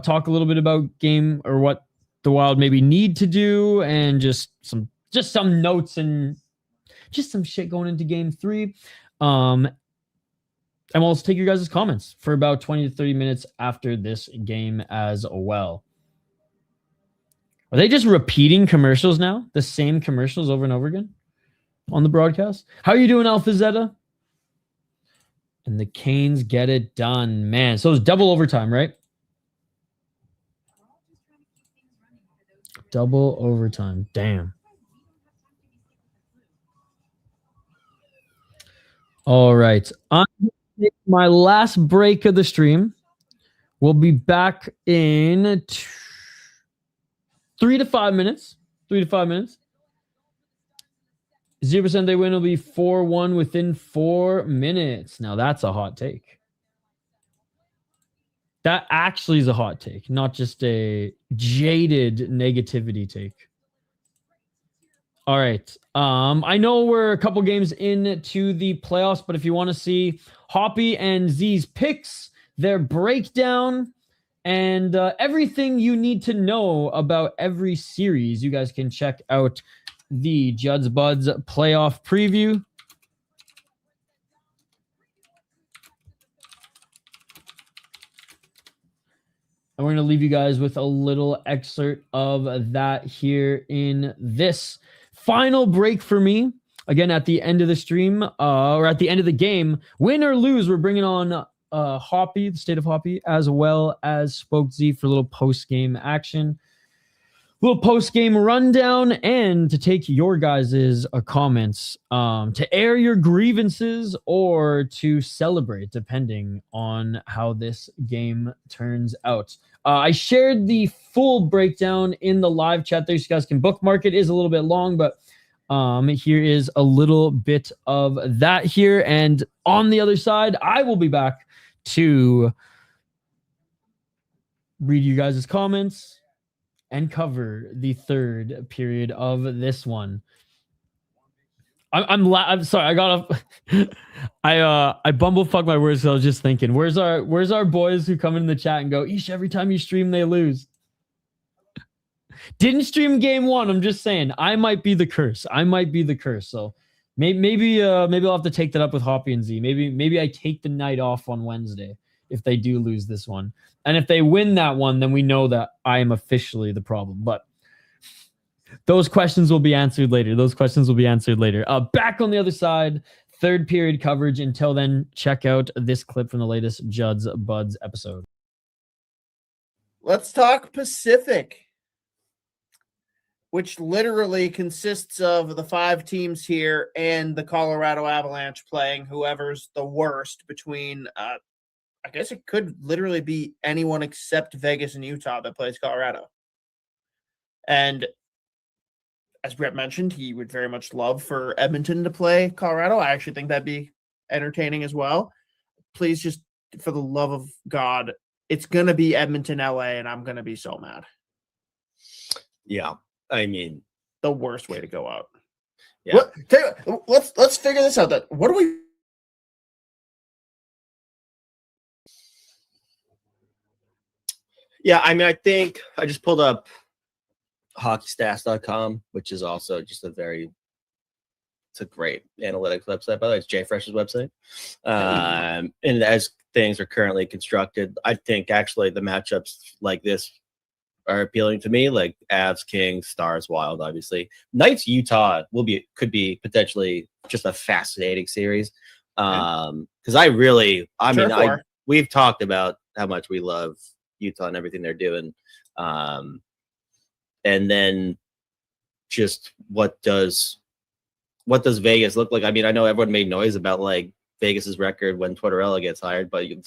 S2: Talk a little bit about game or what the Wild maybe need to do, and just some notes and just some shit going into game 3. And we'll also take your guys' comments for about 20 to 30 minutes after this game as well. Are they just repeating commercials now? The same commercials over and over again on the broadcast? How are you doing, Alpha Zeta? And the Canes get it done. Man, so it's double overtime, right? Double overtime. Damn. All right. I'm going to take my last break of the stream. We'll be back in 3 to 5 minutes. 3 to 5 minutes. 0% they win will be 4-1 within 4 minutes. Now that's a hot take. That actually is a hot take, not just a jaded negativity take. All right. I know we're a couple games into the playoffs, but if you want to see Hoppy and Z's picks, their breakdown, and everything you need to know about every series, you guys can check out the Judd's Buds playoff preview. And we're going to leave you guys with a little excerpt of that here in this final break for me. Again, at the end of the stream, or at the end of the game, win or lose, we're bringing on Hoppy, the State of Hoppy, as well as Spoke Z for a little post-game action. Little post-game rundown, and to take your guys' comments, to air your grievances or to celebrate, depending on how this game turns out. I shared the full breakdown in the live chat there, so you guys can bookmark it. It is a little bit long, but here is a little bit of that here. And on the other side, I will be back to read you guys' comments and cover the third period of this one. I'm sorry. I got I bumblefucked my words. So I was just thinking, where's our boys who come in the chat and go, "Eesh, every time you stream, they lose." Didn't stream game 1. I'm just saying, I might be the curse. So maybe I'll have to take that up with Hoppy and Z. Maybe I take the night off on Wednesday if they do lose this one. And if they win that one, then we know that I am officially the problem. But those questions will be answered later. Back on the other side, third period coverage. Until then, check out this clip from the latest Judd's Buds episode.
S7: Let's talk Pacific, which literally consists of the 5 teams here and the Colorado Avalanche playing whoever's the worst between I guess it could literally be anyone except Vegas and Utah that plays Colorado. And as Brett mentioned, he would very much love for Edmonton to play Colorado. I actually think that'd be entertaining as well. Please just for the love of God, it's gonna be Edmonton, LA, and I'm gonna be so mad.
S8: Yeah, I mean,
S7: The worst way to go out.
S8: Yeah.
S7: Let's figure this out. What do we?
S8: yeah, I mean, I think I just pulled up hockeystats.com, which is also just it's a great analytics website, by the way. It's JFresh's website. And as things are currently constructed, I think actually the matchups like this are appealing to me, like Avs, Kings, Stars, Wild, obviously. Knights, Utah could be potentially just a fascinating series. Because we've talked about how much we love Utah and everything they're doing. And then just what does Vegas look like? I mean, I know everyone made noise about like Vegas's record when Tortorella gets hired, but you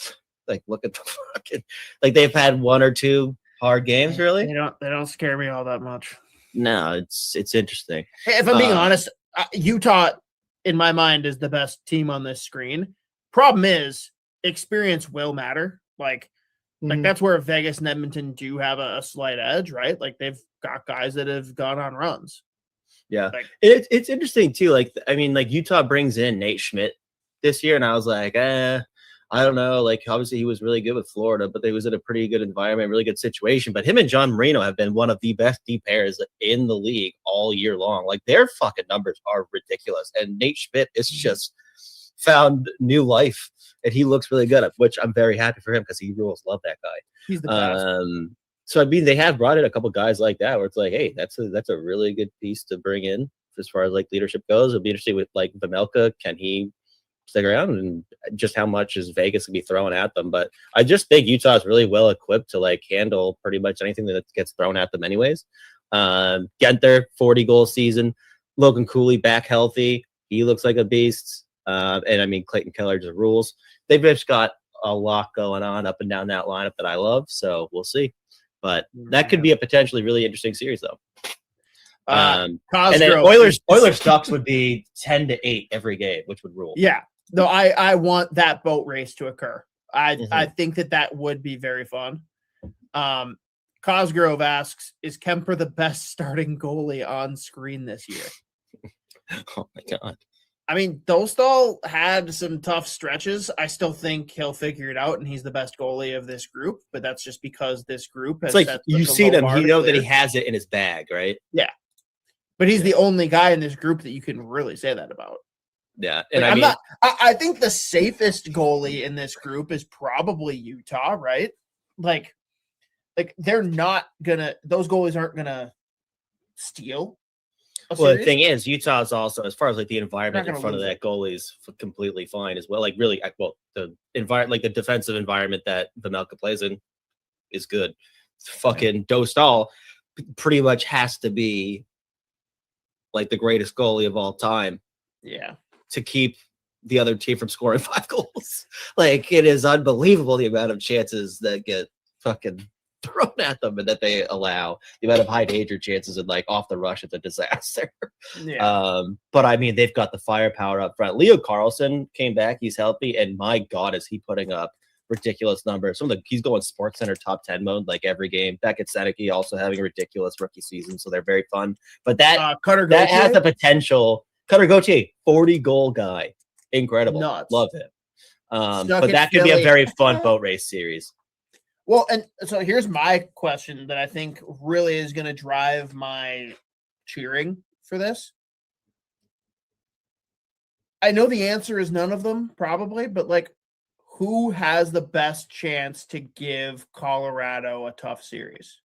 S8: like look at the fucking like they've had one or two hard games, really.
S7: They don't scare me all that much.
S8: No, it's interesting.
S7: Hey, if I'm being honest, Utah, in my mind, is the best team on this screen. Problem is, experience will matter. Like that's where Vegas and Edmonton do have a slight edge, right? Like they've got guys that have gone on runs.
S8: Yeah,
S7: like,
S8: it's interesting too. Like, I mean, like Utah brings in Nate Schmidt this year, and I was like, I don't know. Like, obviously, he was really good with Florida, but they was in a pretty good environment, really good situation. But him and John Marino have been one of the best D pairs in the league all year long. Like, their fucking numbers are ridiculous. And Nate Schmidt is just found new life, and he looks really good, which I'm very happy for him because he rules. Love that guy.
S7: He's the best.
S8: So, I mean, they have brought in a couple guys like that where it's like, hey, that's a really good piece to bring in as far as, like, leadership goes. It'll be interesting with, like, Vejmelka. Can he stick around, and just how much is Vegas gonna be throwing at them? But I just think Utah is really well equipped to like handle pretty much anything that gets thrown at them anyways. Genther, 40-goal season. Logan Cooley back healthy. He looks like a beast. And I mean, Clayton Keller just rules. They've just got a lot going on up and down that lineup that I love. So we'll see. But that could be a potentially really interesting series though. And then Oilers Ducks would be 10-8 every game, which would rule.
S7: Yeah. No, I want that boat race to occur. I think that would be very fun. Cosgrove asks, is Kemper the best starting goalie on screen this year?
S8: Oh my God.
S7: I mean, Dostal had some tough stretches. I still think he'll figure it out, and he's the best goalie of this group, but that's just because this group has
S8: it's like you see him, you know that he has it in his bag, right?
S7: Yeah. But he's the only guy in this group that you can really say that about.
S8: Yeah, and
S7: like, I think the safest goalie in this group is probably Utah, right? Like they're not gonna; those goalies aren't gonna steal.
S8: Well, the thing is, Utah is also, as far as like the environment in front of that goalie is completely fine as well. Like really, the environment, like the defensive environment that Vejmelka plays in, is good. Fucking Dostal pretty much has to be like the greatest goalie of all time.
S7: Yeah.
S8: To keep the other team from scoring 5 goals. Like, it is unbelievable the amount of chances that get fucking thrown at them and that they allow. The amount of high danger chances and like off the rush, it's a disaster.
S7: Yeah.
S8: But I mean, they've got the firepower up front. Leo Carlson came back, he's healthy, and my God, is he putting up ridiculous numbers. He's going Sports Center top 10 mode like every game. Beckett Seneke also having a ridiculous rookie season, so they're very fun. But that has the potential. Cutter Gauthier, 40-goal guy. Incredible.
S7: Nuts.
S8: Love him. But that could be a very fun boat race series.
S7: Well, and so here's my question that I think really is going to drive my cheering for this. I know the answer is none of them, probably, but like, who has the best chance to give Colorado a tough series?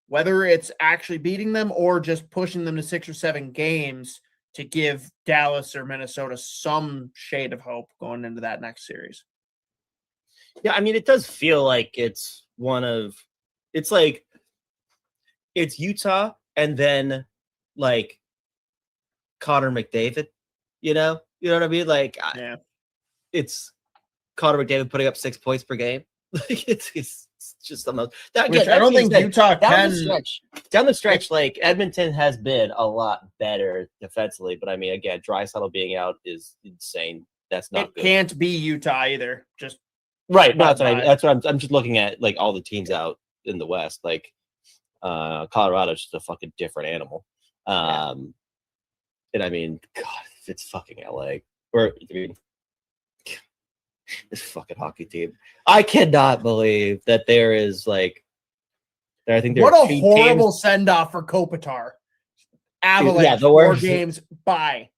S7: Whether it's actually beating them or just pushing them to 6 or 7 games to give Dallas or Minnesota some shade of hope going into that next series.
S8: Yeah, I mean, it does feel like it's Utah and then like Connor McDavid, you know what I mean? Like,
S7: yeah,
S8: it's Connor McDavid putting up 6 points per game. Like, it's just the most.
S7: I don't think Utah can.
S8: Down the stretch, like Edmonton has been a lot better defensively, but I mean, again, Draisaitl being out is insane. That's not good.
S7: Can't be Utah either. Just
S8: Right. No,
S7: But,
S8: that's what I'm just looking at, like all the teams out in the West. Like Colorado's just a fucking different animal. And I mean, God, it's fucking LA. Or I mean, this fucking hockey team. I cannot believe that there is like I think there
S7: what
S8: are
S7: a
S8: two
S7: horrible
S8: teams.
S7: send off for Kopitar. Avalanche,
S8: the
S7: 4
S8: worst.
S7: games. Bye.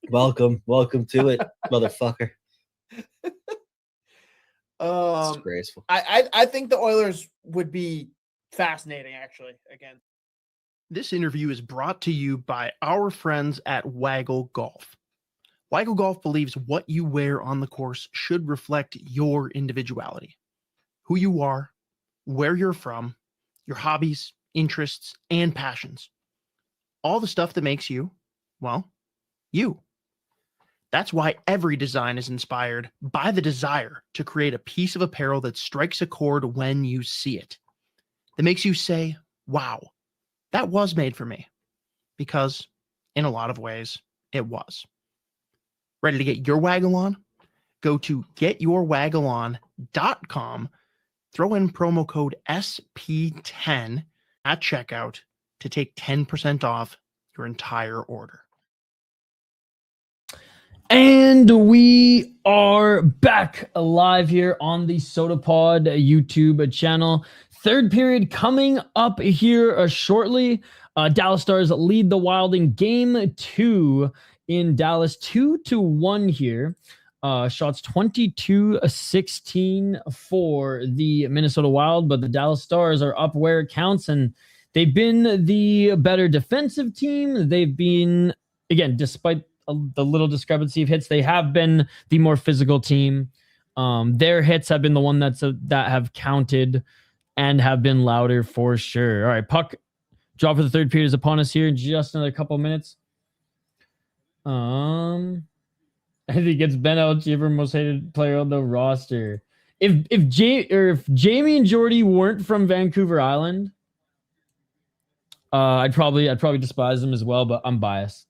S8: Welcome to it, motherfucker. Disgraceful.
S7: I think the Oilers would be fascinating, actually, again.
S1: This interview is brought to you by our friends at Waggle Golf. Waggle Golf believes what you wear on the course should reflect your individuality, who you are, where you're from, your hobbies, interests, and passions. All the stuff that makes you, well, you. That's why every design is inspired by the desire to create a piece of apparel that strikes a chord when you see it, that makes you say, wow, that was made for me. Because in a lot of ways, it was. Ready to get your waggle on? Go to getyourwaggleon.com, throw in promo code SP10 at checkout to take 10% off your entire order.
S2: And we are back live here on the Sota Pod YouTube channel. Third period coming up here shortly. Dallas Stars lead the Wild in game 2 in Dallas, 2-1 here. Shots 22-16 for the Minnesota Wild, but the Dallas Stars are up where it counts, and they've been the better defensive team. They've been, again, despite the little discrepancy of hits, they have been the more physical team. Their hits have been the one that have counted and have been louder for sure. All right, puck drop for the third period is upon us here in just another couple minutes. I think it's Ben Alchiver, most hated player on the roster. If Jamie and Jordy weren't from Vancouver Island, I'd probably despise them as well, but I'm biased.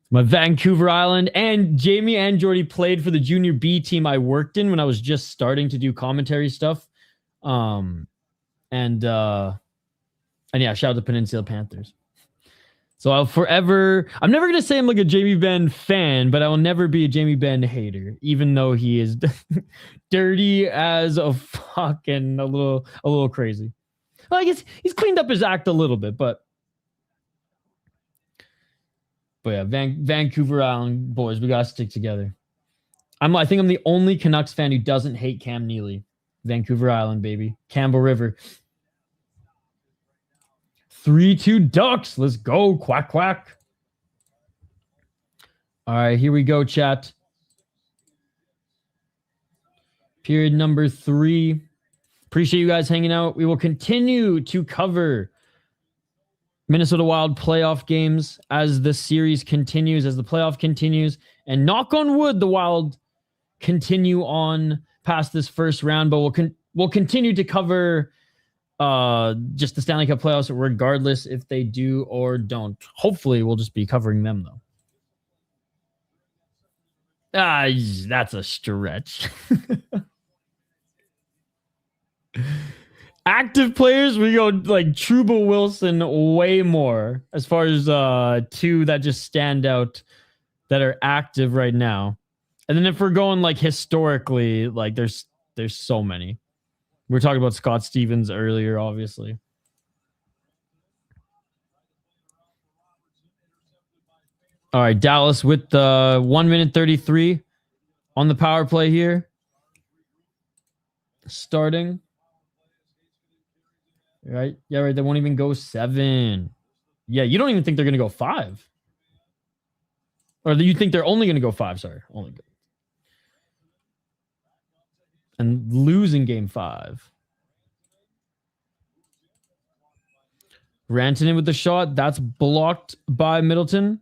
S2: My Vancouver Island, and Jamie and Jordy played for the junior B team I worked in when I was just starting to do commentary stuff. And yeah, shout out to Peninsula Panthers. So I'm never going to say I'm like a Jamie Benn fan, but I will never be a Jamie Benn hater, even though he is dirty as a fuck and a little crazy. Well, I guess he's cleaned up his act a little bit, but yeah, Vancouver Island boys, we got to stick together. I think I'm the only Canucks fan who doesn't hate Cam Neely. Vancouver Island, baby. Campbell River. 3-2 Ducks. Let's go. Quack, quack. All right, here we go, chat. Period number 3. Appreciate you guys hanging out. We will continue to cover Minnesota Wild playoff games as the series continues, as the playoff continues. And knock on wood, the Wild continue on past this first round, but we'll continue to cover just the Stanley Cup playoffs regardless if they do or don't. Hopefully we'll just be covering them though. That's a stretch. Active players, we go like Trouba Wilson way more as far as 2 that just stand out that are active right now. And then if we're going like historically, like there's so many. We were talking about Scott Stevens earlier, obviously. All right, Dallas with the 1 minute 33 on the power play here. Starting. Right? Yeah, right. They won't even go 7. Yeah, you don't even think they're going to go 5. Or you think they're only going to go 5, sorry. Only go. And lose in game 5. Rantanen with the shot. That's blocked by Middleton.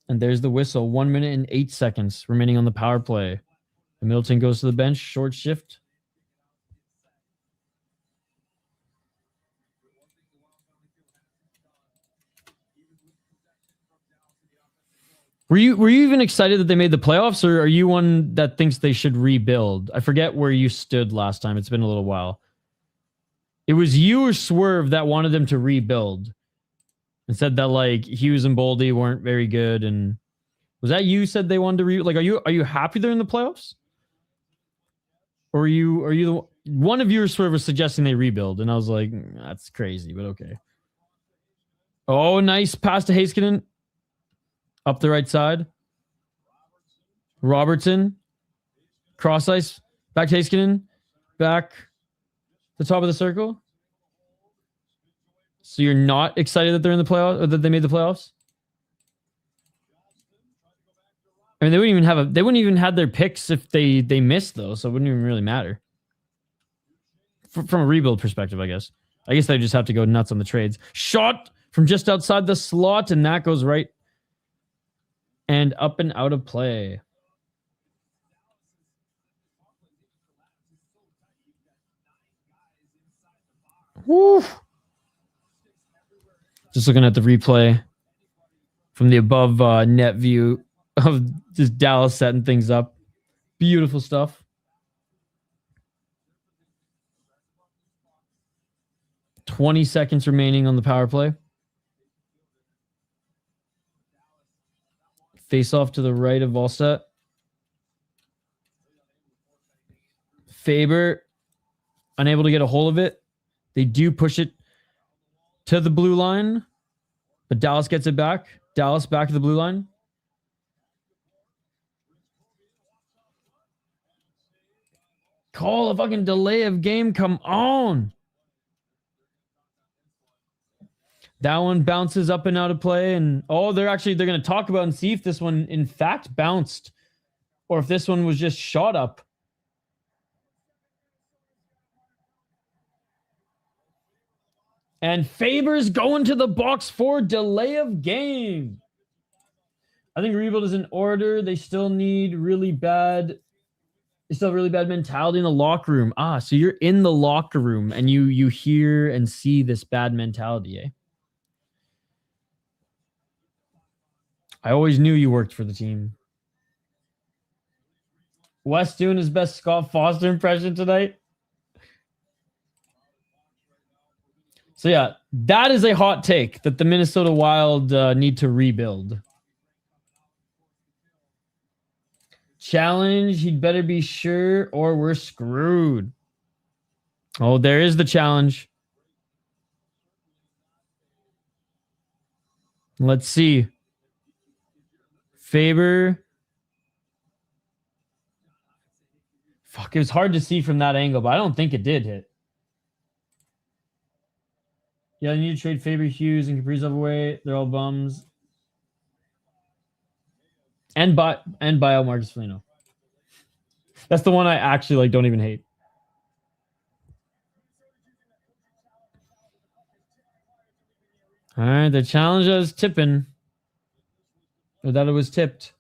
S2: And there's the whistle. 1 minute and 8 seconds remaining on the power play. And Middleton goes to the bench. Short shift. Were you even excited that they made the playoffs, or are you one that thinks they should rebuild? I forget where you stood last time. It's been a little while. It was you or Swerve that wanted them to rebuild and said that like Hughes and Boldy weren't very good. And was that you said they wanted to like? Are you happy they're in the playoffs? Or are you one of you or Swerve was suggesting they rebuild, and I was like, that's crazy, but okay. Oh, nice pass to Heiskanen. Up the right side. Robertson. Cross ice. Back to Heiskanen. Back to the top of the circle. So you're not excited that they're in the playoffs, or that they made the playoffs? I mean, they wouldn't even have their picks if they missed though, so it wouldn't even really matter. From a rebuild perspective, I guess. I guess they just have to go nuts on the trades. Shot from just outside the slot, and that goes right and up and out of play. Woo! Just looking at the replay from the above net view of just Dallas setting things up. Beautiful stuff. $20 seconds remaining on the power play. Face off to the right of Volstead. Faber unable to get a hold of it. They do push it to the blue line, but Dallas gets it back. Dallas back to the blue line. Call a fucking delay of game. Come on. That one bounces up and out of play. And they're going to talk about and see if this one in fact bounced or if this one was just shot up. And Faber's going to the box for delay of game. I think rebuild is in order. They still need really bad mentality in the locker room. So you're in the locker room and you hear and see this bad mentality, eh? I always knew you worked for the team. Wes doing his best Scott Foster impression tonight. So yeah, that is a hot take that the Minnesota Wild need to rebuild. Challenge, he'd better be sure or we're screwed. Oh, there is the challenge. Let's see. Faber. Fuck, it was hard to see from that angle, but I don't think it did hit. Yeah, I need to trade Faber, Hughes, and Kaprizov away. They're all bums. And buy out Marcus Foligno. That's the one I actually don't even hate. All right, the challenge is tipping. Or that it was tipped.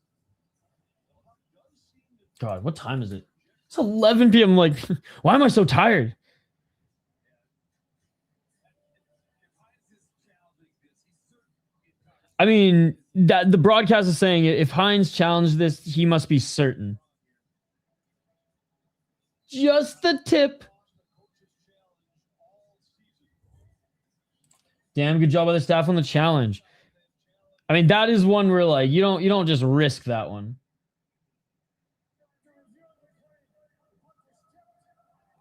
S2: God, what time is it? It's 11 p.m. Like, why am I so tired? I mean, that the broadcast is saying if Hines challenged this, he must be certain. Just the tip. Damn good job by the staff on the challenge. I mean, that is one where like you don't just risk that one.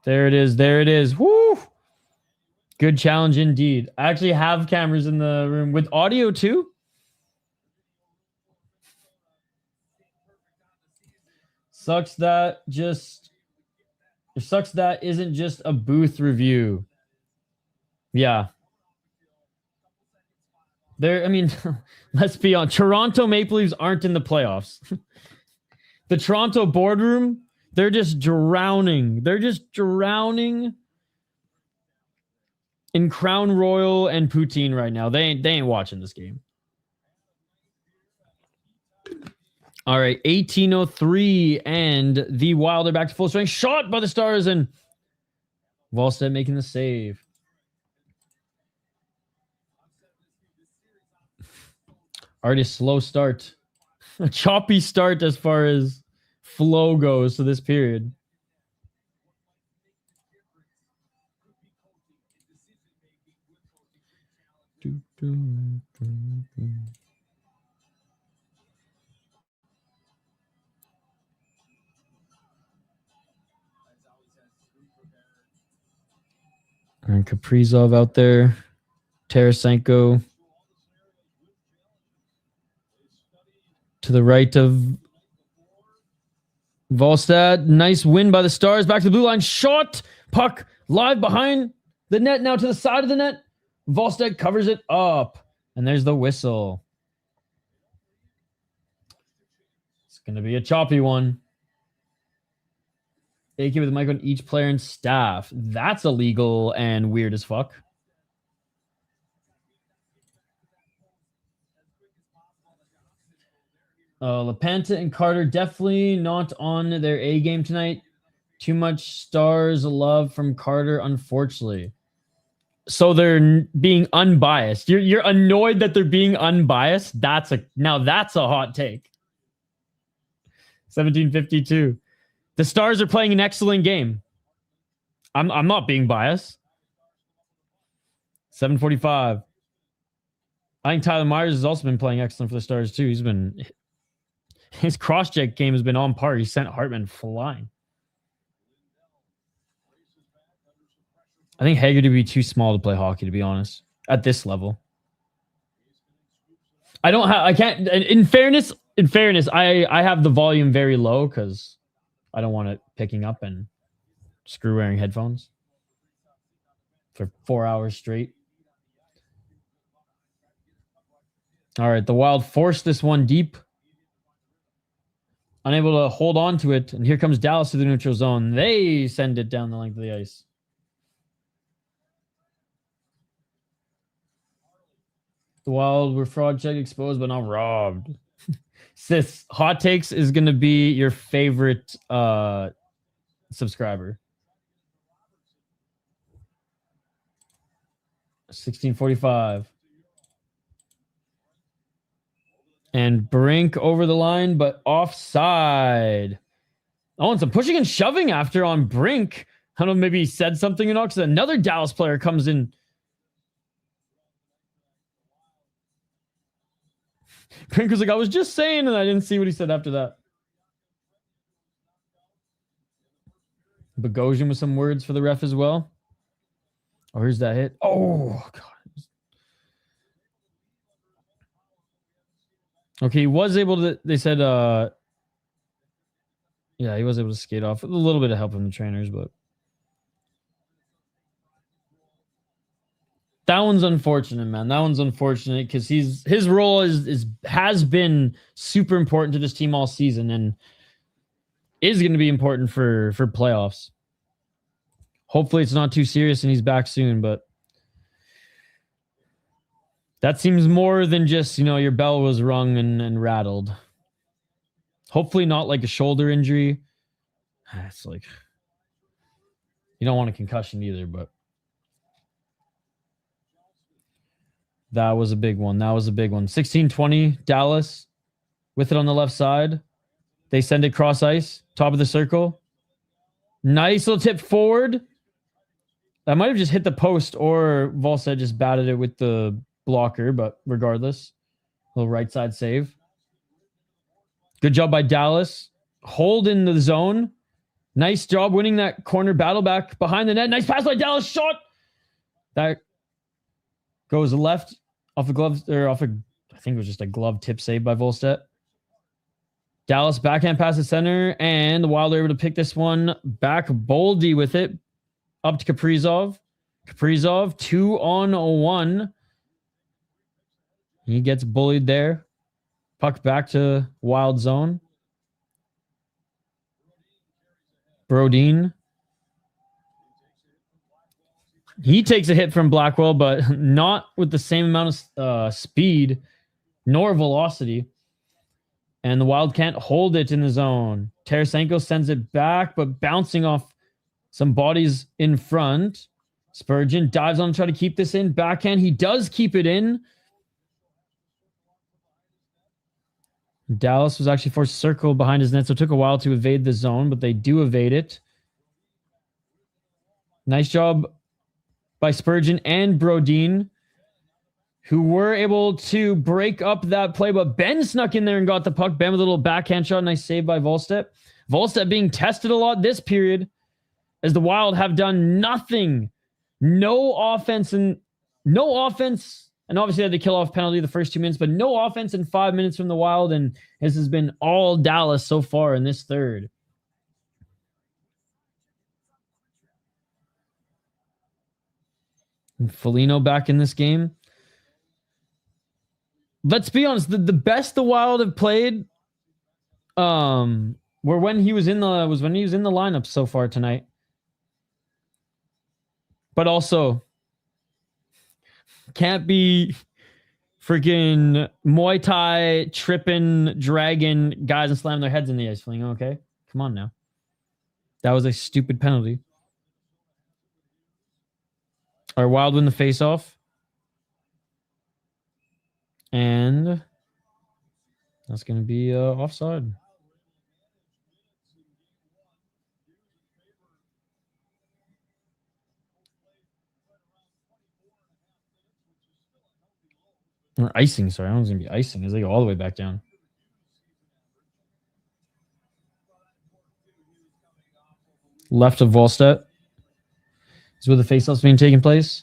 S2: There it is. There it is. Woo! Good challenge indeed. I actually have cameras in the room with audio too. Sucks that isn't just a booth review. Yeah. I mean, let's be honest. Toronto Maple Leafs aren't in the playoffs. The Toronto boardroom, they're just drowning. They're just drowning in Crown Royal and poutine right now. They ain't watching this game. All right, 18:03, and the Wild are back to full strength. Shot by the Stars, and Volstead making the save. Already a slow start. A choppy start as far as flow goes to this period. And Kaprizov out there. Tarasenko to the right of Volstad. Nice win by the Stars. Back to the blue line. Shot. Puck live behind the net. Now to the side of the net. Volstad covers it up. And there's the whistle. It's going to be a choppy one. AK with the mic on each player and staff. That's illegal and weird as fuck. LaPanta and Carter definitely not on their A game tonight. Too much Stars love from Carter, unfortunately. So they're being unbiased. You're annoyed that they're being unbiased. That's a hot take. 1752. The Stars are playing an excellent game. I'm not being biased. 745. I think Tyler Myers has also been playing excellent for the Stars too. His cross-check game has been on par. He sent Hartman flying. I think Haggerty would be too small to play hockey, to be honest, at this level. I can't. In fairness, I have the volume very low because I don't want it picking up and screw wearing headphones for 4 hours straight. All right, the Wild forced this one deep. Unable to hold on to it. And here comes Dallas to the neutral zone. They send it down the length of the ice. The Wild were fraud check exposed, but not robbed. Sis, hot takes is going to be your favorite subscriber. 1645. And Brink over the line, but offside. Oh, and some pushing and shoving after on Brink. I don't know, maybe he said something or not, because another Dallas player comes in. Brink was like, I was just saying, and I didn't see what he said after that. Bogosian with some words for the ref as well. Oh, here's that hit. Oh, God. Okay, he was able to, they said, yeah, he was able to skate off with a little bit of help from the trainers, but that one's unfortunate, man. That one's unfortunate because his role has been super important to this team all season and is going to be important for playoffs. Hopefully it's not too serious and he's back soon, but that seems more than just, your bell was rung and rattled. Hopefully not like a shoulder injury. It's like, you don't want a concussion either, but that was a big one. 1620, Dallas with it on the left side. They send it cross ice, top of the circle. Nice little tip forward. That might have just hit the post or Volstad just batted it with the blocker, but regardless, little right side save. Good job by Dallas. Hold in the zone. Nice job winning that corner battle back behind the net. Nice pass by Dallas. Shot. That goes left off a glove, or I think it was just a glove tip save by Volstad. Dallas backhand pass to center, and the Wild are able to pick this one back. Boldy with it. Up to Kaprizov. Kaprizov, 2-on-1. He gets bullied there. Puck back to Wild zone. Brodin. He takes a hit from Blackwell, but not with the same amount of speed nor velocity. And the Wild can't hold it in the zone. Tarasenko sends it back, but bouncing off some bodies in front. Spurgeon dives on to try to keep this in. Backhand, he does keep it in. Dallas was actually forced to circle behind his net, so it took a while to evade the zone, but they do evade it. Nice job by Spurgeon and Brodeen, who were able to break up that play, but Ben snuck in there and got the puck. Ben with a little backhand shot. Nice save by Volstedt. Volstedt being tested a lot this period as the Wild have done nothing. No offense, and obviously had to kill off penalty the first 2 minutes, but no offense in 5 minutes from the Wild, and this has been all Dallas so far in this third. And Foligno back in this game. Let's be honest, the best the Wild have played were when he was in the lineup so far tonight. But also can't be freaking Muay Thai tripping dragon guys and slam their heads in the ice. Foligno, okay? Come on now. That was a stupid penalty. Our Wild win the faceoff. And that's going to be offside. Or icing, sorry. I don't know it's going to be icing as they go all the way back down. Left of Volstedt is where the faceoff's being taken place.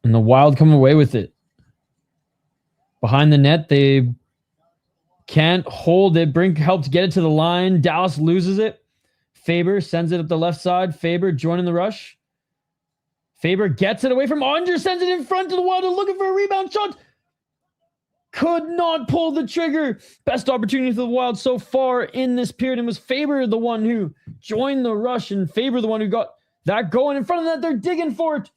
S2: And the Wild come away with it. Behind the net, they can't hold it. Brink helped get it to the line. Dallas loses it. Faber sends it up the left side. Faber joining the rush. Faber gets it away from Onger, sends it in front of the Wild, looking for a rebound shot. Could not pull the trigger. Best opportunity for the Wild so far in this period. And was Faber the one who joined the rush, and Faber the one who got that going in front of that. They're digging for it.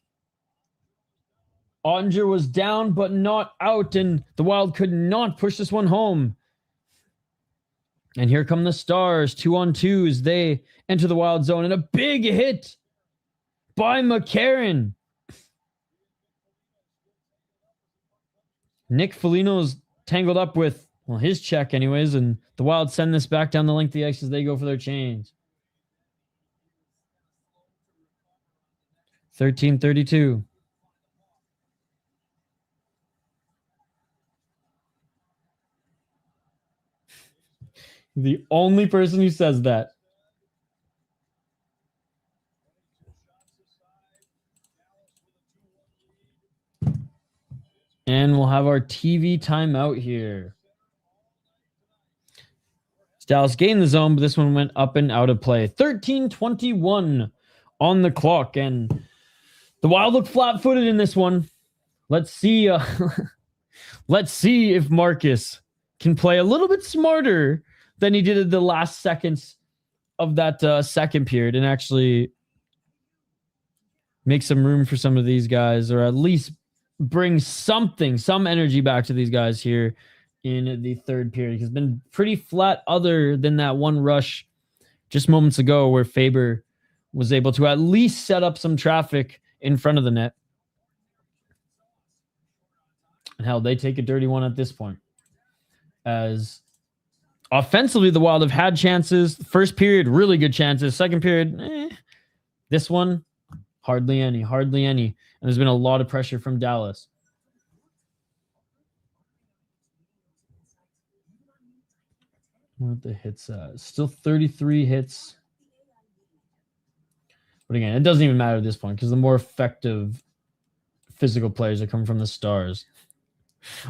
S2: Onger was down but not out, and the Wild could not push this one home. And here come the Stars, 2-on-2 as they enter the Wild zone, and a big hit by McCarron. Nick Foligno's tangled up with, well, his check anyways, and the Wild send this back down the length of the ice as they go for their change. 13:32. The only person who says that. And we'll have our TV timeout here. Dallas gained the zone, but this one went up and out of play. 13:21 on the clock, and the Wild look flat-footed in this one. Let's see. Let's see if Marcus can play a little bit smarter than he did in the last seconds of that second period, and actually make some room for some of these guys, or at least bring some energy back to these guys here in the third period. It's been pretty flat other than that one rush just moments ago where Faber was able to at least set up some traffic in front of the net. And hell, they take a dirty one at this point. As offensively, the Wild have had chances. First period, really good chances. Second period, This one, hardly any. And there's been a lot of pressure from Dallas. What are the hits at? Still 33 hits. But again, it doesn't even matter at this point because the more effective physical players are coming from the Stars.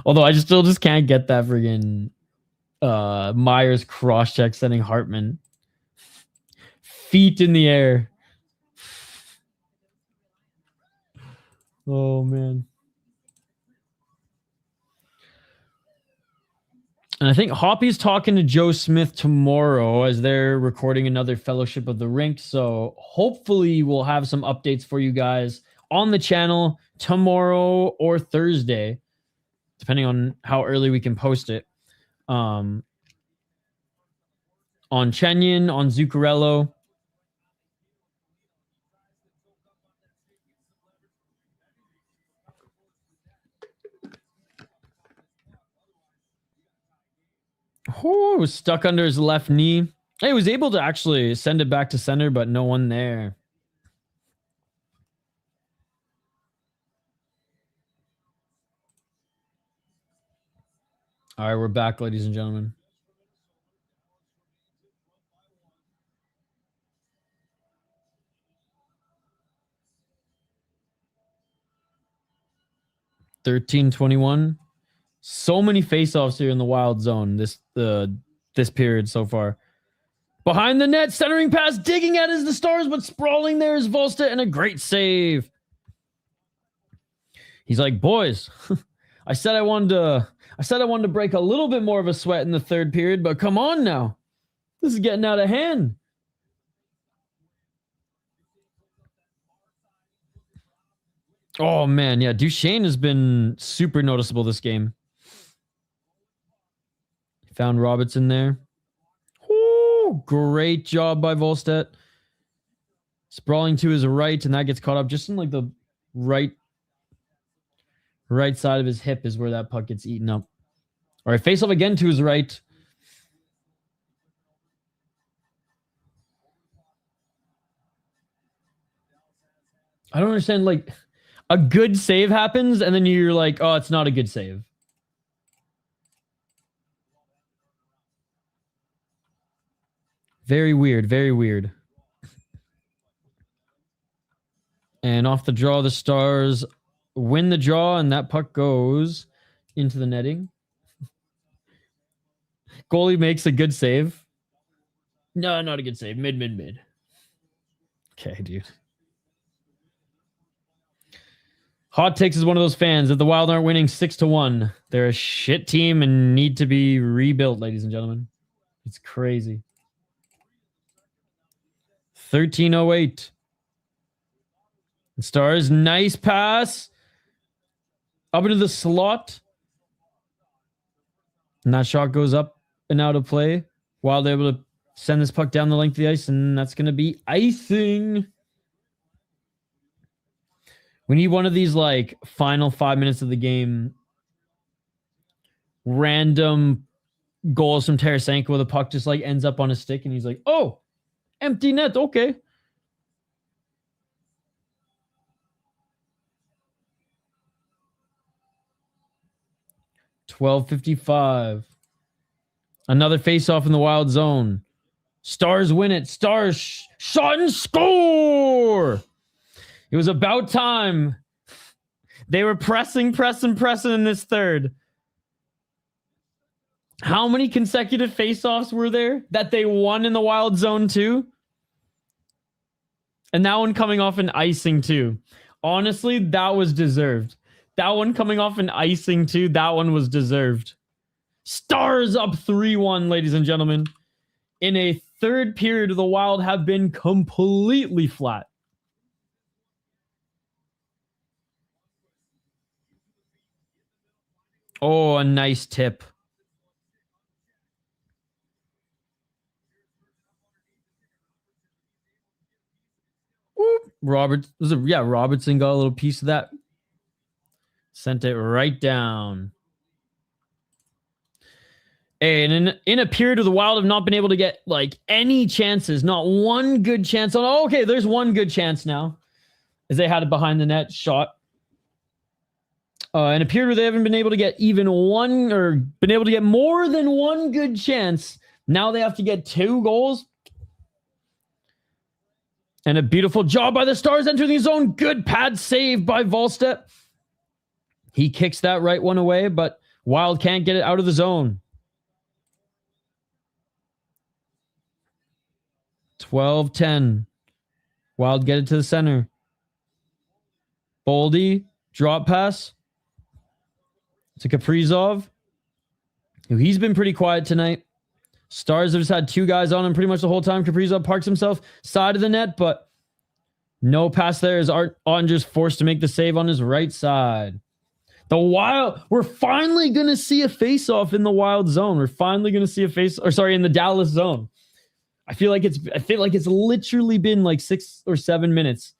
S2: Although I still just can't get that friggin' Myers cross-check sending Hartman. Feet in the air. Oh, man. And I think Hoppy's talking to Joe Smith tomorrow as they're recording another Fellowship of the Rink. So hopefully we'll have some updates for you guys on the channel tomorrow or Thursday depending on how early we can post it. On Chenyan, on Zuccarello. Oh, stuck under his left knee. He was able to actually send it back to center, but no one there. All right, we're back, ladies and gentlemen. $13-21. So many faceoffs here in the Wild zone this period so far. Behind the net, centering pass, digging at is the Stars, but sprawling there is Volstead, and a great save. He's like, boys, I said I wanted to break a little bit more of a sweat in the third period, but come on now. This is getting out of hand. Oh, man. Yeah, Duchesne has been super noticeable this game. Found Robertson there. Ooh, great job by Volstead. Sprawling to his right, and that gets caught up just in like the right side of his hip is where that puck gets eaten up. All right, face off again to his right. I don't understand, like, a good save happens, and then you're like, oh, it's not a good save. Very weird, very weird. And off the draw, the Stars win the draw, and that puck goes into the netting. Goalie makes a good save. No, not a good save. Mid. Okay, dude. Hot Takes is one of those fans. If the Wild aren't winning 6-1, they're a shit team and need to be rebuilt, ladies and gentlemen. It's crazy. 13:08. Stars, nice pass. Up into the slot. And that shot goes up and out of play. Wild able to send this puck down the length of the ice, and that's going to be icing. We need one of these, like, final 5 minutes of the game. Random goals from Tarasenko where the puck just, like, ends up on his stick, and he's like, oh, empty net, okay. $12:55. Another face-off in the Wild zone. Stars win it. Stars shot and score! It was about time. They were pressing in this third. How many consecutive face-offs were there that they won in the Wild zone too? And that one coming off an icing too. Honestly, that was deserved. That one coming off an icing too, that one was deserved. Stars up 3-1, ladies and gentlemen. In a third period, the Wild have been completely flat. Oh, a nice tip. Whoop. Robertson got a little piece of that. Sent it right down. And in a period of the Wild have not been able to get, like, any chances. Not one good chance. Oh, okay, there's one good chance now. As they had it behind the net shot. In a period where they haven't been able to get even one, or been able to get more than one good chance. Now they have to get 2 goals. And a beautiful job by the Stars entering the zone. Good pad save by Volstead. He kicks that right one away, but Wild can't get it out of the zone. 12-10. Wild get it to the center. Boldy, drop pass to Kaprizov. He's been pretty quiet tonight. Stars have just had 2 guys on him pretty much the whole time. Kaprizov parks himself side of the net, but no pass there as Art Ottinger's forced to make the save on his right side. The Wild, we're finally going to see a face-off in the Wild zone. We're finally going to see in the Dallas zone. I feel like it's literally been like 6 or 7 minutes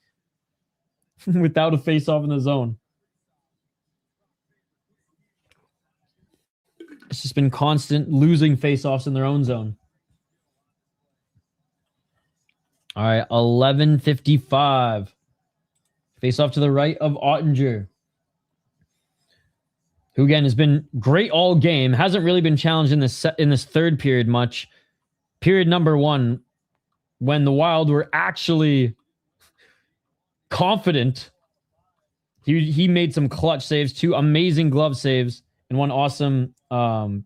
S2: without a face-off in the zone. It's just been constant losing face-offs in their own zone. All right, 11:55. Face-off to the right of Ottinger, who again has been great all game. Hasn't really been challenged in this third period much. Period number 1, when the Wild were actually confident, he made some clutch saves, 2 amazing glove saves, and 1 awesome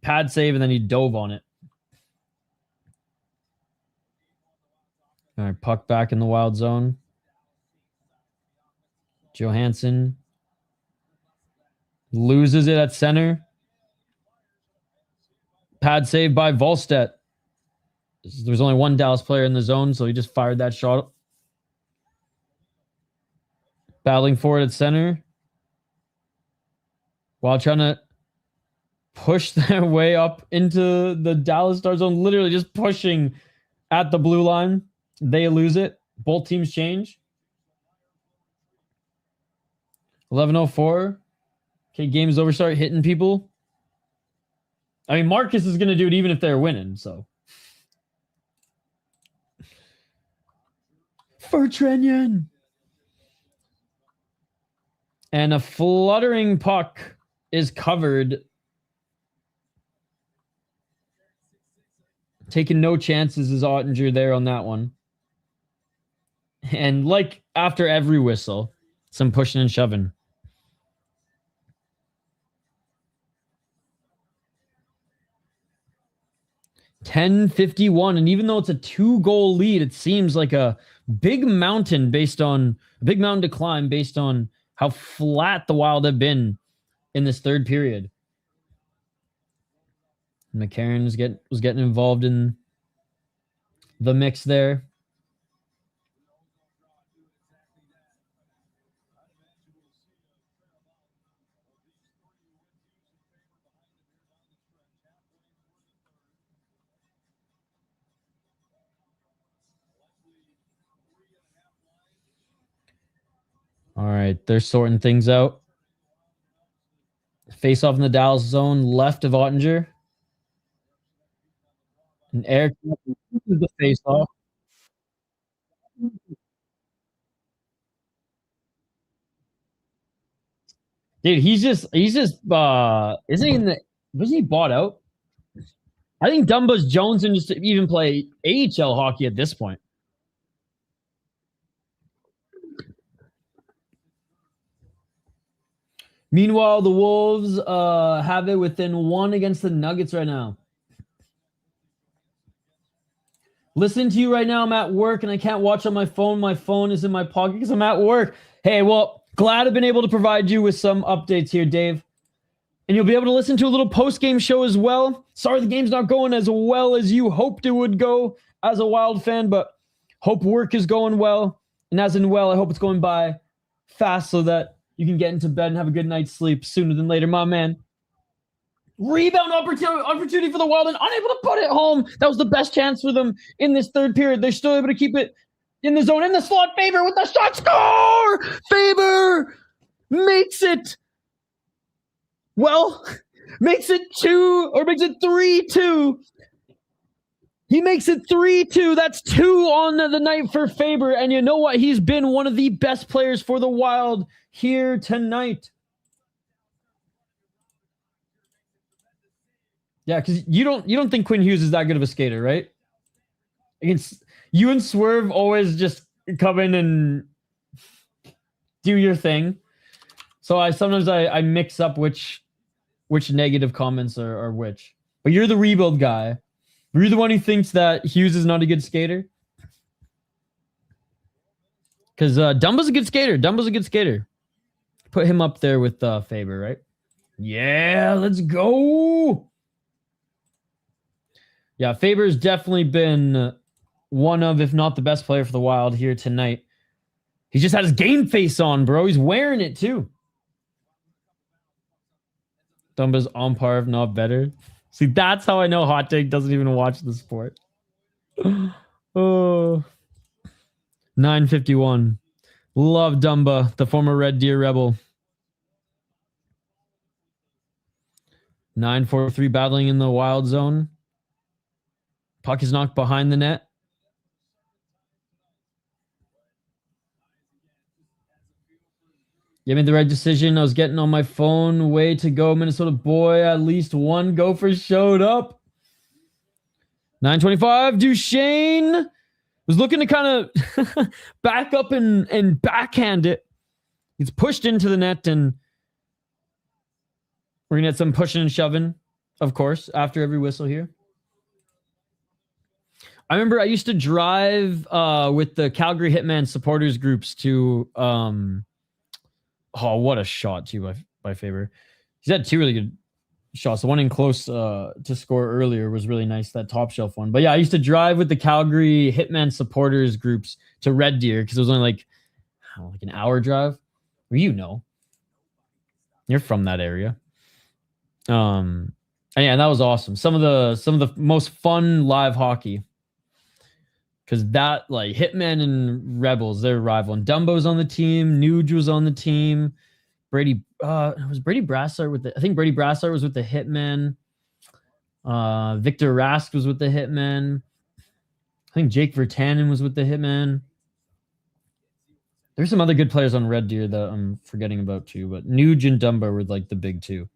S2: pad save, and then he dove on it. All right, puck back in the Wild zone. Johansson loses it at center. Pad save by Volstedt. There's only 1 Dallas player in the zone, so he just fired that shot. Battling for it at center, while trying to push their way up into the Dallas Star zone, literally just pushing at the blue line. They lose it. Both teams change. 11:04. Okay, game's over. Start hitting people. I mean, Marcus is going to do it even if they're winning, so. For Trenyan. And a fluttering puck is covered. Taking no chances is Ottinger there on that one. And like after every whistle, some pushing and shoving. $10:51, and even though it's a 2-goal lead, it seems like a big mountain to climb based on how flat the Wild have been in this third period. McCarron was getting involved in the mix there. All right, they're sorting things out. Face off in the Dallas zone, left of Ottinger. And Eric is the face off. Dude, he's just isn't he wasn't he bought out? I think Dumba's Jones and just even play AHL hockey at this point. Meanwhile, the Wolves have it within 1 against the Nuggets right now. Listening to you right now, I'm at work and I can't watch on my phone. My phone is in my pocket because I'm at work. Hey, well, glad I've been able to provide you with some updates here, Dave. And you'll be able to listen to a little post-game show as well. Sorry the game's not going as well as you hoped it would go as a Wild fan, but hope work is going well. And as in well, I hope it's going by fast so that you can get into bed and have a good night's sleep sooner than later, my man. Rebound opportunity for the Wild and unable to put it home. That was the best chance for them in this third period. They're still able to keep it in the zone, in the slot. Faber with the shot. Score! Faber makes it. Well, makes it 3-2. He makes it 3-2. That's 2 on the night for Faber. And you know what? He's been one of the best players for the Wild here tonight. Yeah, because you don't think Quinn Hughes is that good of a skater, right? Against you and Swerve always just come in and do your thing. So I sometimes mix up which negative comments are which. But you're the rebuild guy. You're the one who thinks that Hughes is not a good skater. Because Dumba's a good skater. Put him up there with Faber, right? Yeah, let's go. Yeah, Faber's definitely been one of, if not the best player for the Wild here tonight. He just had his game face on, bro. He's wearing it too. Dumba's on par, if not better. See, that's how I know Hot Take doesn't even watch the sport. Oh, 951. Love Dumba, the former Red Deer Rebel. 943 battling in the wild zone. Puck is knocked behind the net. You made the right decision. I was getting on my phone. Way to go, Minnesota boy. At least one gopher showed up. 925. Duchesne was looking to kind of back up and backhand it. He's pushed into the net, and we're going to get some pushing and shoving, of course, after every whistle here. I remember I used to drive with the Calgary Hitman supporters groups to... oh, what a shot, too, by Faber. He's had two really good shots. The one in close to score earlier was really nice, that top shelf one. But yeah, I used to drive with the Calgary Hitman supporters groups to Red Deer because it was only like an hour drive. Well, you know. You're from that area. And yeah, that was awesome. Some of the most fun live hockey. Because that, like, Hitman and Rebels, they're rival. And Dumbo's on the team. Nuge was on the team. Brady, was Brady Brassard with the... I think Brady Brassard was with the Hitman. Victor Rask was with the Hitman. I think Jake Virtanen was with the Hitman. There's some other good players on Red Deer that I'm forgetting about, too. But Nuge and Dumbo were, like, the big two.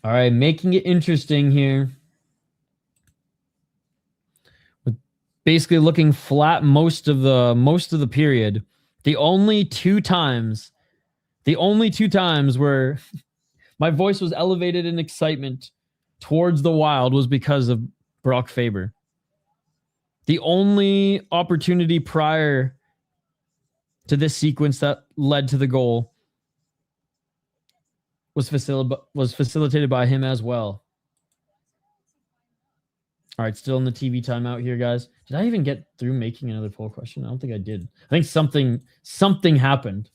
S2: All right, making it interesting here. With basically looking flat most of the period. The only two times where my voice was elevated in excitement towards the Wild was because of Brock Faber. The only opportunity prior to this sequence that led to the goal was facilitated by him as well. All right, still in the TV timeout here, guys. Did I even get through making another poll question? I don't think I did. I think something happened.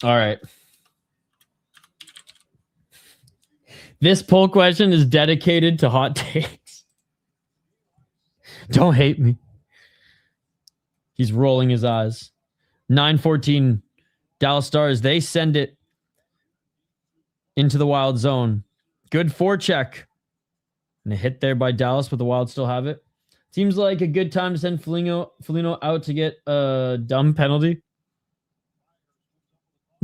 S2: All right. This poll question is dedicated to hot takes. Don't hate me. He's rolling his eyes. 9-14 Dallas Stars. They send it into the Wild zone. Good forecheck. And a hit there by Dallas, but the Wild still have it. Seems like a good time to send Foligno out to get a dumb penalty.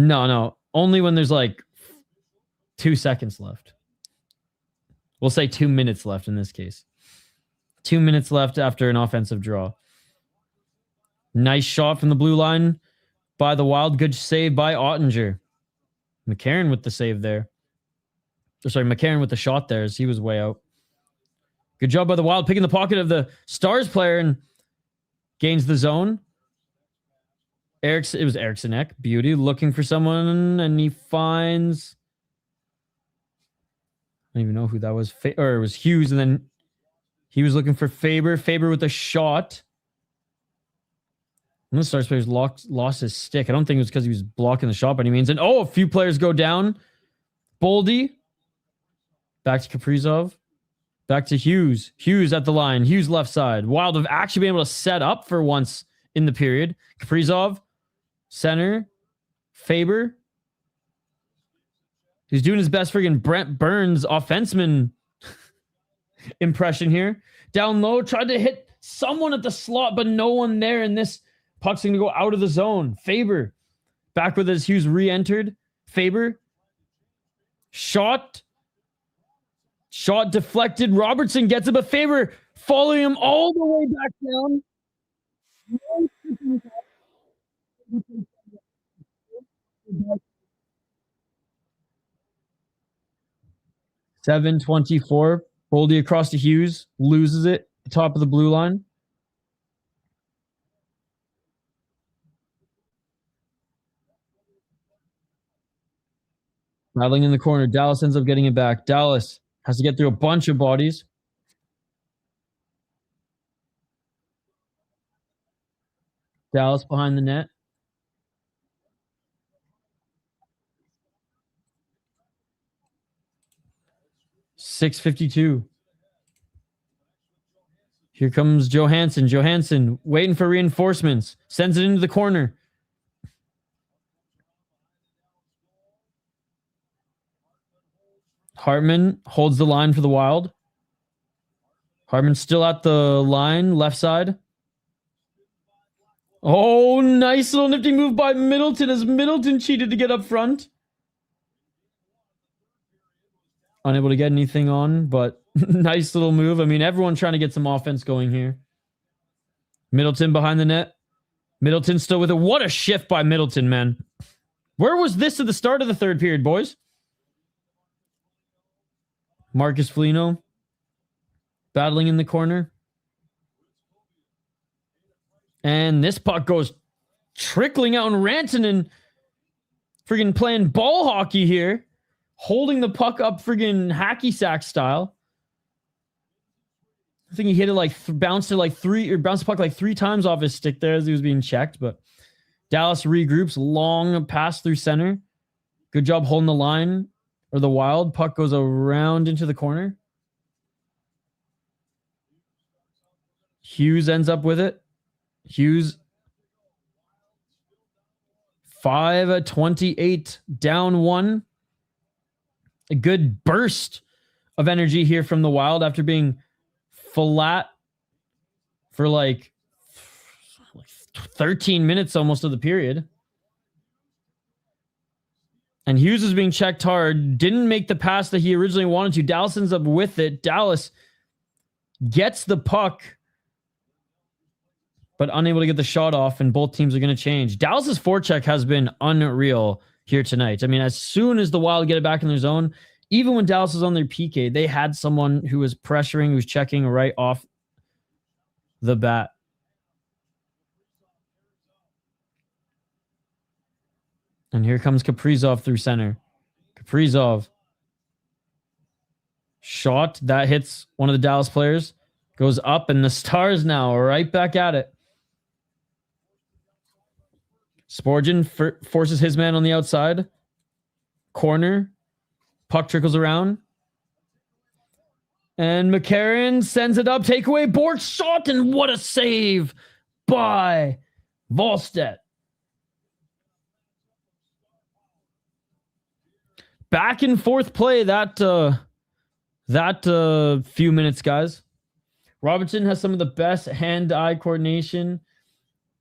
S2: No. Only when there's like 2 seconds left. We'll say 2 minutes left in this case. 2 minutes left after an offensive draw. Nice shot from the blue line by the Wild. Good save by Ottinger. McCarron with the save there. McCarron with the shot there as he was way out. Good job by the Wild picking the pocket of the Stars player and gains the zone. It was Eriksson Ek. Beauty looking for someone, and he finds... I don't even know who that was. Or it was Hughes, and then he was looking for Faber. Faber with a shot. One of the Stars players lost his stick. I don't think it was because he was blocking the shot by any means. And a few players go down. Boldy. Back to Kaprizov. Back to Hughes. Hughes at the line. Hughes left side. Wild have actually been able to set up for once in the period. Kaprizov. Center. Faber. He's doing his best friggin' Brent Burns offenseman impression here. Down low. Tried to hit someone at the slot, but no one there. And this puck's going to go out of the zone. Faber. Back with as Hughes re-entered. Faber. Shot deflected. Robertson gets it, but Faber following him all the way back down. .724. Boldy across to Hughes. Loses it. Top of the blue line. Rattling in the corner. Dallas ends up getting it back. Dallas has to get through a bunch of bodies. Dallas behind the net. .652. Here comes Johansson. Johansson waiting for reinforcements. Sends it into the corner. Hartman holds the line for the Wild. Hartman still at the line, left side. Oh, nice little nifty move by Middleton as Middleton cheated to get up front. Unable to get anything on, but nice little move. I mean, everyone trying to get some offense going here. Middleton behind the net. Middleton still with it. What a shift by Middleton, man. Where was this at the start of the third period, boys? Marcus Foligno battling in the corner. And this puck goes trickling out, and Rantanen friggin' playing ball hockey here. Holding the puck up friggin' hacky sack style. I think he hit it like bounced the puck like 3 times off his stick there as he was being checked. But Dallas regroups, long pass through center. Good job holding the line or the Wild. Puck goes around into the corner. Hughes ends up with it. Hughes 5-28 down 1. A good burst of energy here from the Wild after being flat for like 13 minutes almost of the period. And Hughes is being checked hard. Didn't make the pass that he originally wanted to. Dallas ends up with it. Dallas gets the puck, but unable to get the shot off, and both teams are going to change. Dallas's forecheck has been unreal here tonight. I mean, as soon as the Wild get it back in their zone, even when Dallas was on their PK, they had someone who was pressuring, who was checking right off the bat. And here comes Kaprizov through center. Kaprizov. Shot. That hits one of the Dallas players. Goes up, and the Stars now are right back at it. Spurgeon forces his man on the outside. Corner. Puck trickles around. And McCarron sends it up. Takeaway. Bork shot, and what a save by Volstedt. Back and forth play that few minutes, guys. Robertson has some of the best hand-eye coordination,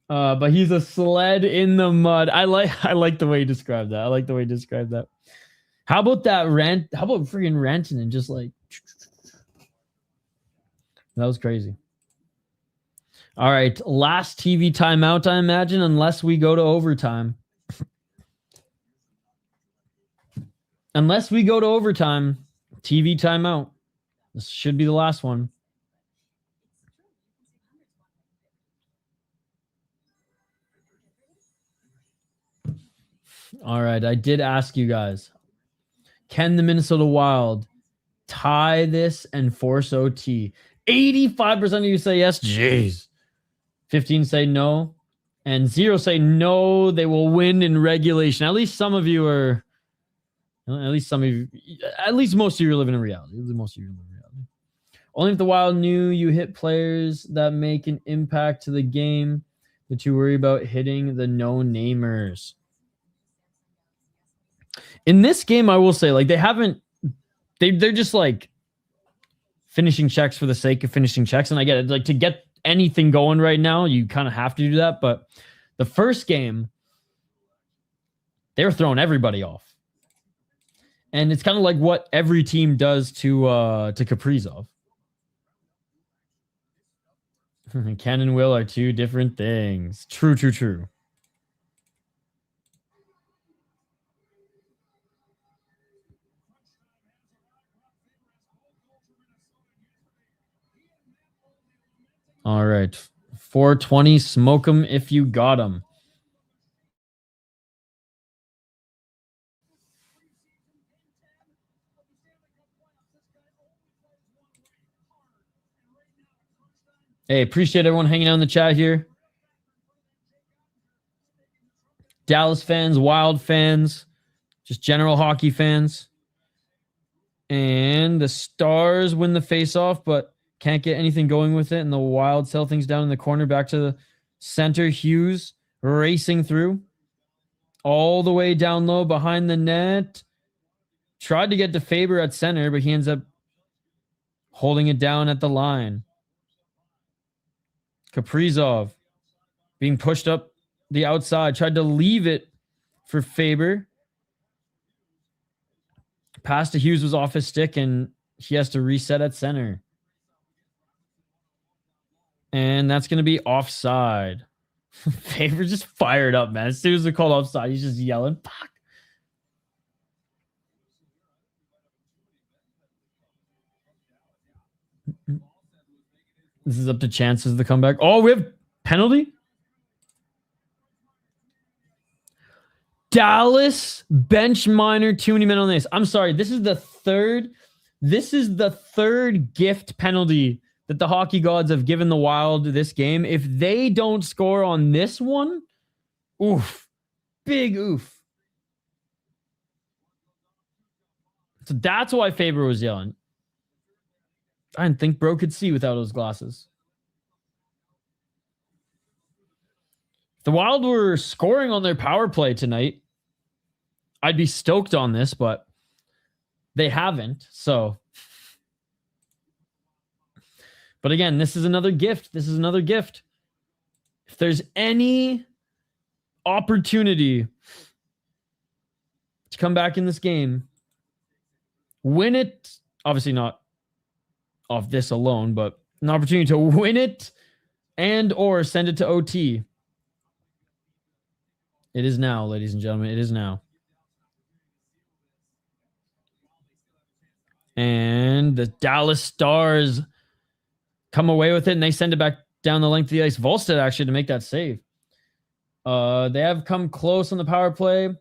S2: but he's a sled in the mud. I like the way he described that. How about that rant? How about freaking Rantanen? Just like that was crazy. All right, last TV timeout, I imagine, unless we go to overtime. TV timeout. This should be the last one. All right, I did ask you guys, can the Minnesota Wild tie this and force OT? 85% of you say yes. Jeez. 15 say no. And 0 say no, they will win in regulation. At least some of you are... At least most of you are living in reality. Only if the Wild knew you hit players that make an impact to the game that you worry about hitting the no-namers. In this game, I will say, like, they're just like finishing checks for the sake of finishing checks. And I get it. Like, to get anything going right now, you kind of have to do that. But the first game, they were throwing everybody off. And it's kind of like what every team does to Kaprizov. Ken and Will are two different things. True, true, true. All right. 420, smoke 'em if you got 'em. Hey, appreciate everyone hanging out in the chat here. Dallas fans, Wild fans, just general hockey fans. And the Stars win the faceoff, but can't get anything going with it. And the Wild sell things down in the corner, back to the center. Hughes racing through. All the way down low behind the net. Tried to get to Faber at center, but he ends up holding it down at the line. Kaprizov being pushed up the outside. Tried to leave it for Faber. Pass to Hughes was off his stick, and he has to reset at center. And that's going to be offside. Faber just fired up, man. As soon as they called offside, he's just yelling, fuck. This is up to chances of the comeback. Oh, we have penalty? Dallas bench minor, too many men on this. I'm sorry. This is the third gift penalty that the hockey gods have given the Wild this game. If they don't score on this one, oof. Big oof. So that's why Faber was yelling. I didn't think bro could see without those glasses. If the Wild were scoring on their power play tonight, I'd be stoked on this, but they haven't. So, but again, this is another gift. This is another gift. If there's any opportunity to come back in this game, win it. Obviously not off this alone, but an opportunity to win it and or send it to OT. It is now, ladies and gentlemen. It is now. And the Dallas Stars come away with it, and they send it back down the length of the ice. Volstead actually to make that save. They have come close on the power play, but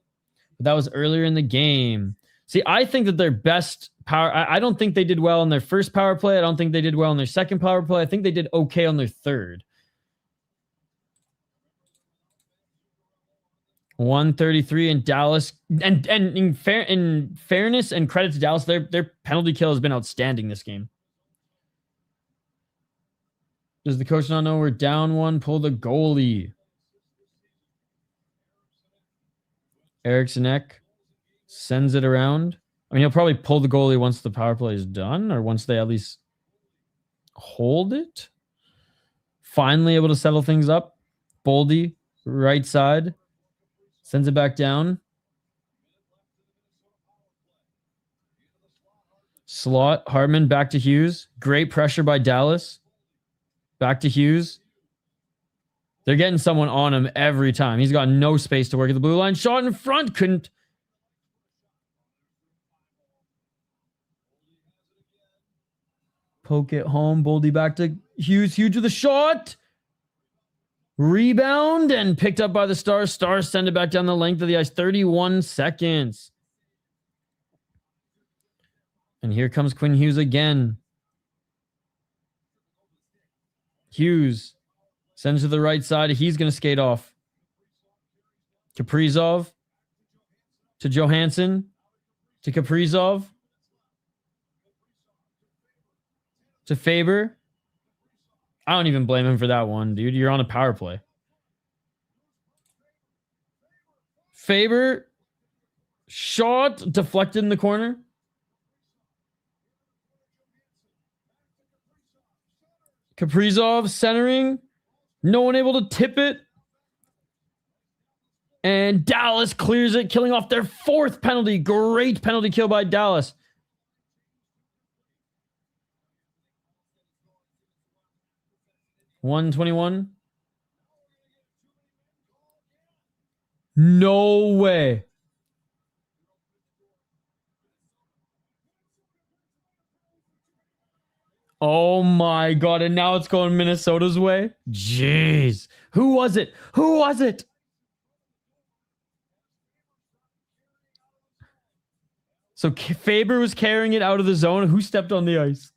S2: that was earlier in the game. See, I think that their best power... I don't think they did well on their first power play. I don't think they did well on their second power play. I think they did okay on their third. 133 in Dallas. And in fairness and credit to Dallas, their penalty kill has been outstanding this game. Does the coach not know we're down one? Pull the goalie. Eriksson Ek sends it around. I mean, he'll probably pull the goalie once the power play is done, or once they at least hold it. Finally able to settle things up. Boldy, right side. Sends it back down. Slot. Hartman back to Hughes. Great pressure by Dallas. Back to Hughes. They're getting someone on him every time. He's got no space to work at the blue line. Shot in front. Couldn't. Poke it home. Boldy back to Hughes. Hughes with a shot. Rebound and picked up by the Stars. Stars send it back down the length of the ice. 31 seconds. And here comes Quinn Hughes again. Hughes sends to the right side. He's going to skate off. Kaprizov to Johansson to Kaprizov to Faber. I don't even blame him for that one, dude. You're on a power play. Faber, shot, deflected in the corner. Kaprizov centering. No one able to tip it. And Dallas clears it, killing off their fourth penalty. Great penalty kill by Dallas. 121. No way. Oh my God. And now it's going Minnesota's way. Jeez. Who was it? Who was it? So Faber was carrying it out of the zone. Who stepped on the ice?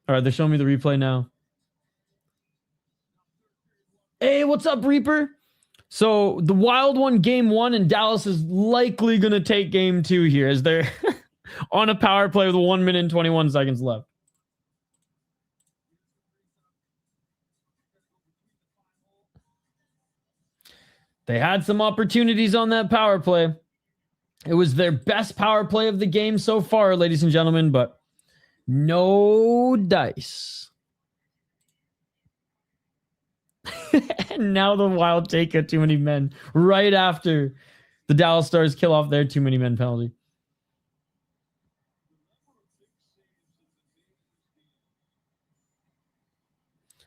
S2: All right, they're showing me the replay now. Hey, what's up, Reaper? So the Wild won game 1, and Dallas is likely going to take game 2 here as they're on a power play with 1 minute and 21 seconds left. They had some opportunities on that power play. It was their best power play of the game so far, ladies and gentlemen, but no dice. And now the Wild take too many men right after the Dallas Stars kill off their too many men penalty.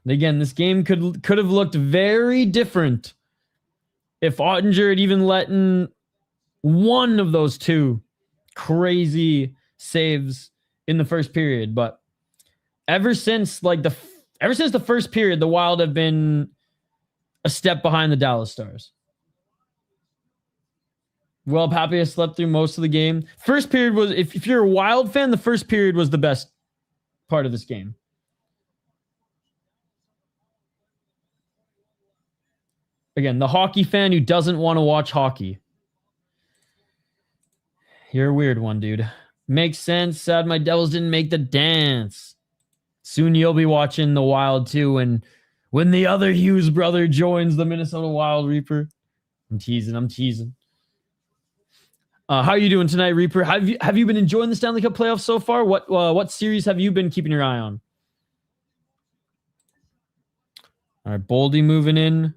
S2: And again, this game could have looked very different if Ottinger had even let in one of those two crazy saves in the first period. But ever since the first period, the Wild have been a step behind the Dallas Stars. Well, Pappy has slept through most of the game. First period was, if you're a Wild fan, the first period was the best part of this game. Again, the hockey fan who doesn't want to watch hockey. You're a weird one, dude. Makes sense. Sad my Devils didn't make the dance. Soon you'll be watching the Wild too, and when the other Hughes brother joins the Minnesota Wild, Reaper. I'm teasing. How are you doing tonight, Reaper? Have you been enjoying the Stanley Cup playoffs so far? What series have you been keeping your eye on? All right, Boldy moving in.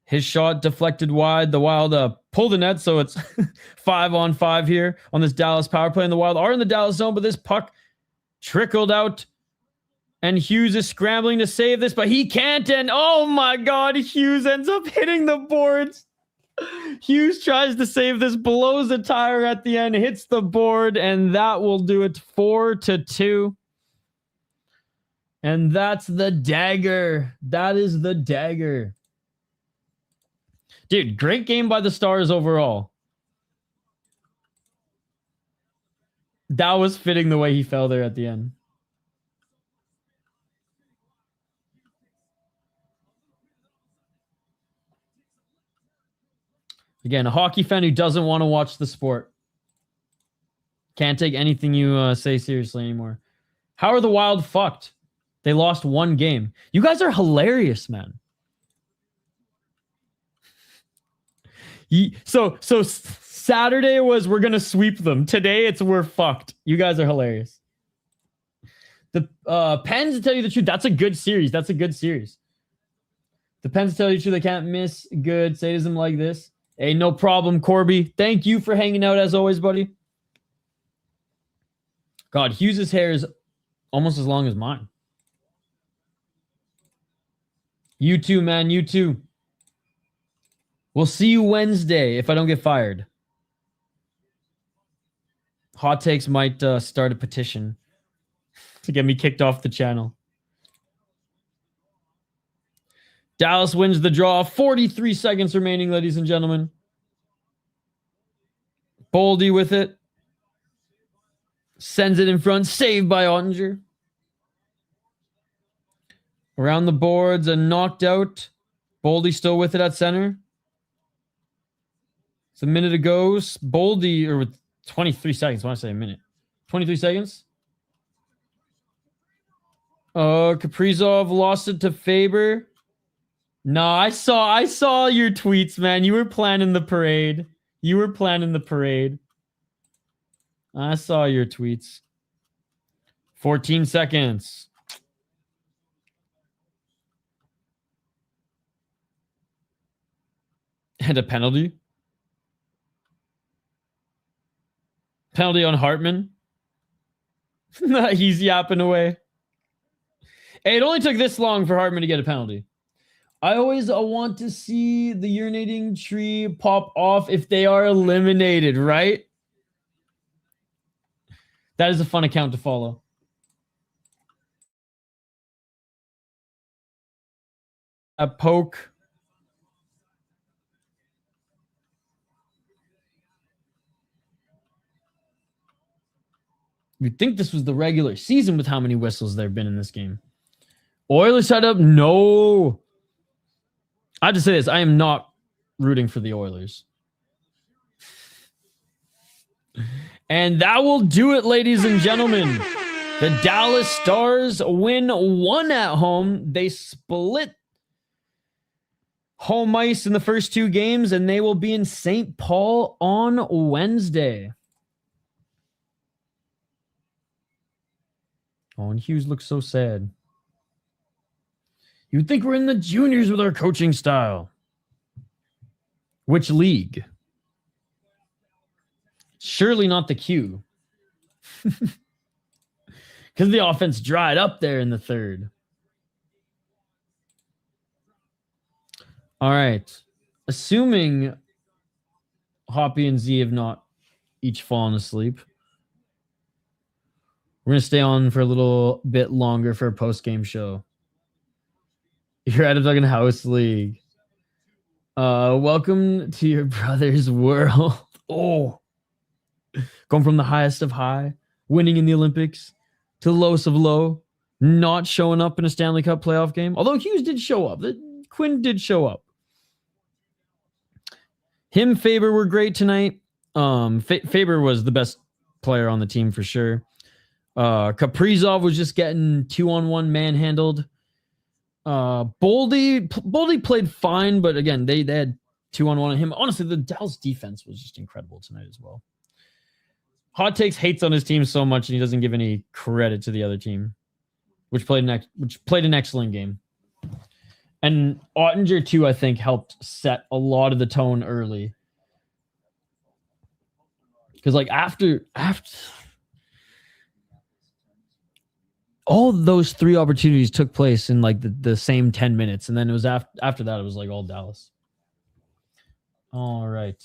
S2: His shot deflected wide. The Wild pulled the net, so it's 5-on-5 here on this Dallas power play. And the Wild are in the Dallas zone, but this puck trickled out. And Hughes is scrambling to save this, but he can't. And oh my God, Hughes ends up hitting the boards. Hughes tries to save this, blows a tire at the end, hits the board, and that will do it 4-2. And that's the dagger. That is the dagger. Dude, great game by the Stars overall. That was fitting the way he fell there at the end. Again, a hockey fan who doesn't want to watch the sport. Can't take anything you say seriously anymore. How are the Wild fucked? They lost one game. You guys are hilarious, man. So Saturday was we're gonna sweep them. Today it's we're fucked. You guys are hilarious. The Pens, to tell you the truth, that's a good series. The Pens, to tell you the truth, they can't miss good sadism like this. Hey, no problem, Corby. Thank you for hanging out as always, buddy. God, Hughes' hair is almost as long as mine. You too, man. You too. We'll see you Wednesday if I don't get fired. Hot Takes might start a petition to get me kicked off the channel. Dallas wins the draw. 43 seconds remaining, ladies and gentlemen. Boldy with it. Sends it in front. Saved by Ottinger. Around the boards and knocked out. Boldy still with it at center. It's a minute ago. Boldy, or with 23 seconds. I want to say a minute. 23 seconds. Kaprizov lost it to Faber. No, I saw your tweets, man. You were planning the parade. I saw your tweets. 14 seconds. And a penalty. Penalty on Hartman. He's yapping away. Hey, it only took this long for Hartman to get a penalty. I always want to see the urinating tree pop off if they are eliminated, right? That is a fun account to follow. A poke. You'd think this was the regular season with how many whistles there have been in this game. Oilers setup? No. I have to say this. I am not rooting for the Oilers. And that will do it, ladies and gentlemen. The Dallas Stars win 1 at home. They split home ice in the first 2 games, and they will be in St. Paul on Wednesday. Oh, and Hughes looks so sad. You'd think we're in the juniors with our coaching style. Which league? Surely not the Q. Because the offense dried up there in the third. All right. Assuming Hoppy and Z have not each fallen asleep, we're going to stay on for a little bit longer for a post-game show. You're out of fucking house league. Welcome to your brother's world. Oh. Going from the highest of high, winning in the Olympics, to the lowest of low, not showing up in a Stanley Cup playoff game. Although Hughes did show up. Quinn did show up. Him, Faber were great tonight. Faber was the best player on the team for sure. Kaprizov was just getting 2-on-1 manhandled. Boldy played fine, but again, they had 2-on-1 on him. Honestly, the Dallas defense was just incredible tonight as well. Hot Takes hates on his team so much, and he doesn't give any credit to the other team, which played an excellent game. And Ottinger too, I think, helped set a lot of the tone early. Because like after all those 3 opportunities took place in like the same 10 minutes. And then it was after that, it was like all Dallas. All right.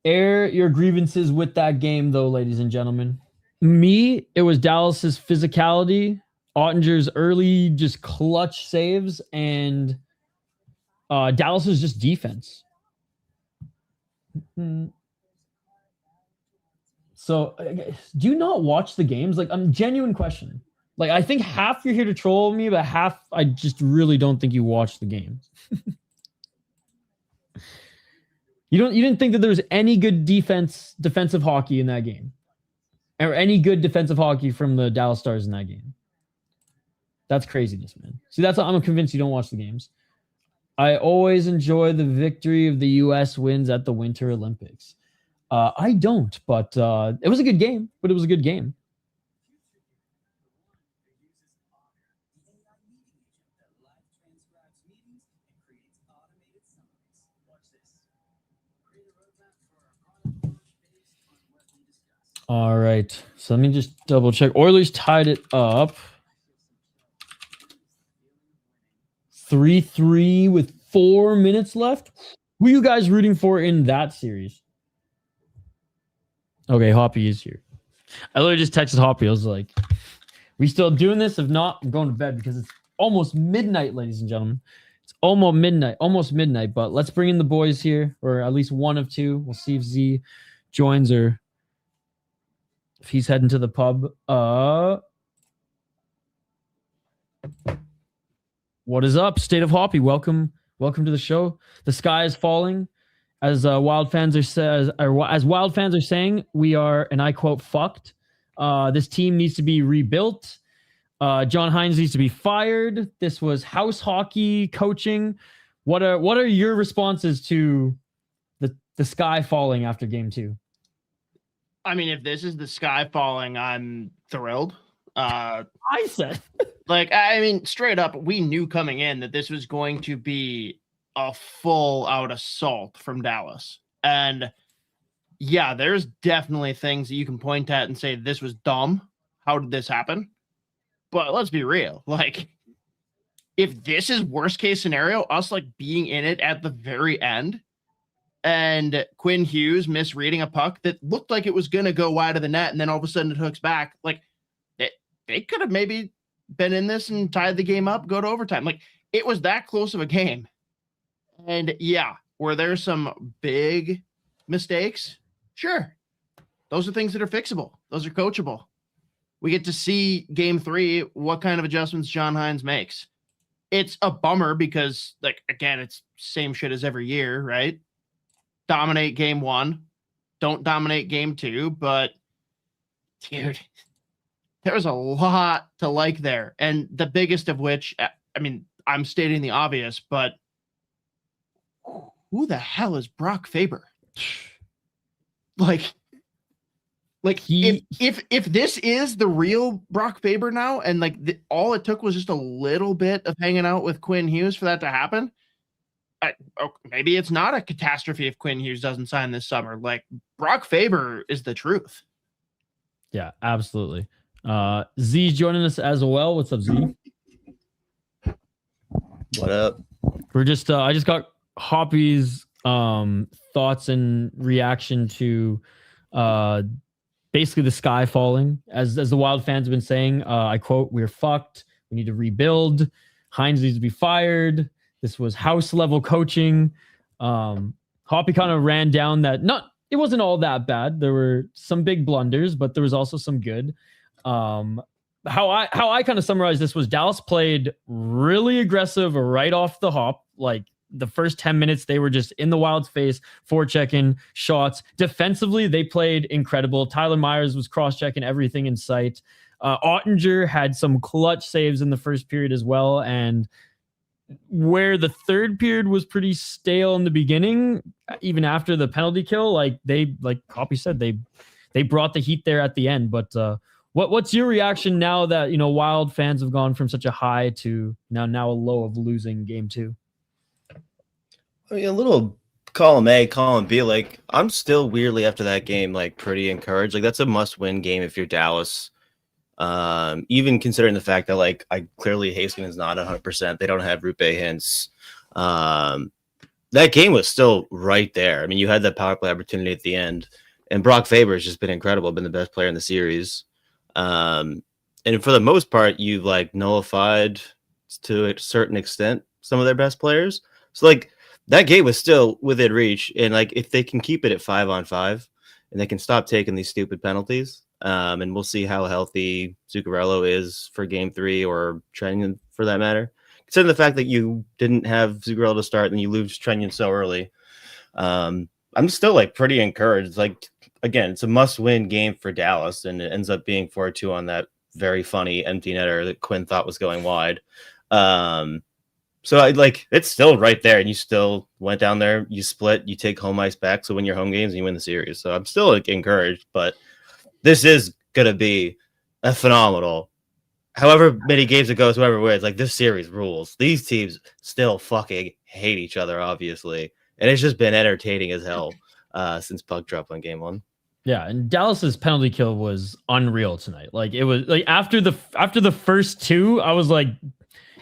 S2: Air your grievances with that game, though, ladies and gentlemen. Me, it was Dallas's physicality, Ottinger's early just clutch saves, and Dallas's just defense. So, do you not watch the games? Like, genuine question. Like, I think half you're here to troll me, but half I just really don't think you watch the games. You didn't think that there was any good defensive hockey in that game, or any good defensive hockey from the Dallas Stars in that game. That's craziness, man. See, I'm convinced you don't watch the games. I always enjoy the victory of the U.S. wins at the Winter Olympics. I don't, but it was a good game. But it was a good game. All right. So let me just double check. Oilers tied it up 3-3 with 4 minutes left. Who are you guys rooting for in that series? Okay, Hoppy is here. I literally just texted Hoppy. I was like, we still doing this? If not, I'm going to bed because it's almost midnight, ladies and gentlemen. It's almost midnight, but let's bring in the boys here, or at least one of 2. We'll see if Z joins or if he's heading to the pub. What is up, State of Hoppy? Welcome to the show. The sky is falling. As Wild fans are saying, we are, and I quote, fucked. This team needs to be rebuilt. John Hines needs to be fired. This was house hockey coaching. What are your responses to the sky falling after game 2?
S7: I mean, if this is the sky falling, I'm thrilled.
S2: I said,
S7: like, I mean, straight up, we knew coming in that this was going to be
S1: a full out assault from Dallas. And yeah, there's definitely things that you can point at and say, this was dumb. How did this happen? But let's be real. Like, if this is worst case scenario, us like being in it at the very end and Quinn Hughes misreading a puck that looked like it was going to go wide of the net, and then all of a sudden it hooks back, like they could have maybe been in this and tied the game up, go to overtime. Like, it was that close of a game. And yeah, were there some big mistakes? Sure. Those are things that are fixable. Those are coachable. We get to see game 3, what kind of adjustments John Hines makes. It's a bummer because, like, again, it's same shit as every year, right? Dominate game 1. Don't dominate game 2. But, dude, there was a lot to like there. And the biggest of which, I mean, I'm stating the obvious, but who the hell is Brock Faber? Like if this is the real Brock Faber now, and like all it took was just a little bit of hanging out with Quinn Hughes for that to happen, maybe it's not a catastrophe if Quinn Hughes doesn't sign this summer. Like, Brock Faber is the truth.
S2: Yeah, absolutely. Z joining us as well. What's up, Z?
S8: What up?
S2: We're just I just got Hoppy's thoughts and reaction to basically the sky falling. As the Wild fans have been saying, I quote, "We're fucked. We need to rebuild. Hines needs to be fired. This was house level coaching." Hoppy kind of ran down that it wasn't all that bad. There were some big blunders, but there was also some good. How I kind of summarized this was Dallas played really aggressive right off the hop. Like, the first 10 minutes, they were just in the Wild's face, forechecking shots. Defensively, they played incredible. Tyler Myers was cross-checking everything in sight. Ottinger had some clutch saves in the first period as well. And where the third period was pretty stale in the beginning, even after the penalty kill, like Hoppy said, they brought the heat there at the end. But what's your reaction now that, you know, Wild fans have gone from such a high to now a low of losing game 2?
S8: I mean, a little column A, column B. Like, I'm still weirdly after that game, like, pretty encouraged. Like, that's a must-win game if you're Dallas. Even considering the fact that, like, clearly Haskin is not 100%. They don't have Rupe Hintz. That game was still right there. I mean, you had that power play opportunity at the end, and Brock Faber has just been incredible, been the best player in the series. And for the most part, you've, like, nullified to a certain extent some of their best players. So, like, that game was still within reach, and like, if they can keep it at 5-on-5 and they can stop taking these stupid penalties, and we'll see how healthy Zuccarello is for game 3 or Trenyon for that matter. Considering the fact that you didn't have Zuccarello to start and you lose Trenyon so early, I'm still like pretty encouraged. Like, again, it's a must-win game for Dallas, and it ends up being 4-2 on that very funny empty netter that Quinn thought was going wide. So it's still right there, and you still went down there, you split, you take home ice back, so win your home games and you win the series. So I'm still like encouraged, but this is gonna be a phenomenal. However many games it goes, whoever wins, like, this series rules. These teams still fucking hate each other, obviously, and it's just been entertaining as hell since puck drop on game 1.
S2: Yeah, and Dallas's penalty kill was unreal tonight. Like, it was like after the first 2, I was like,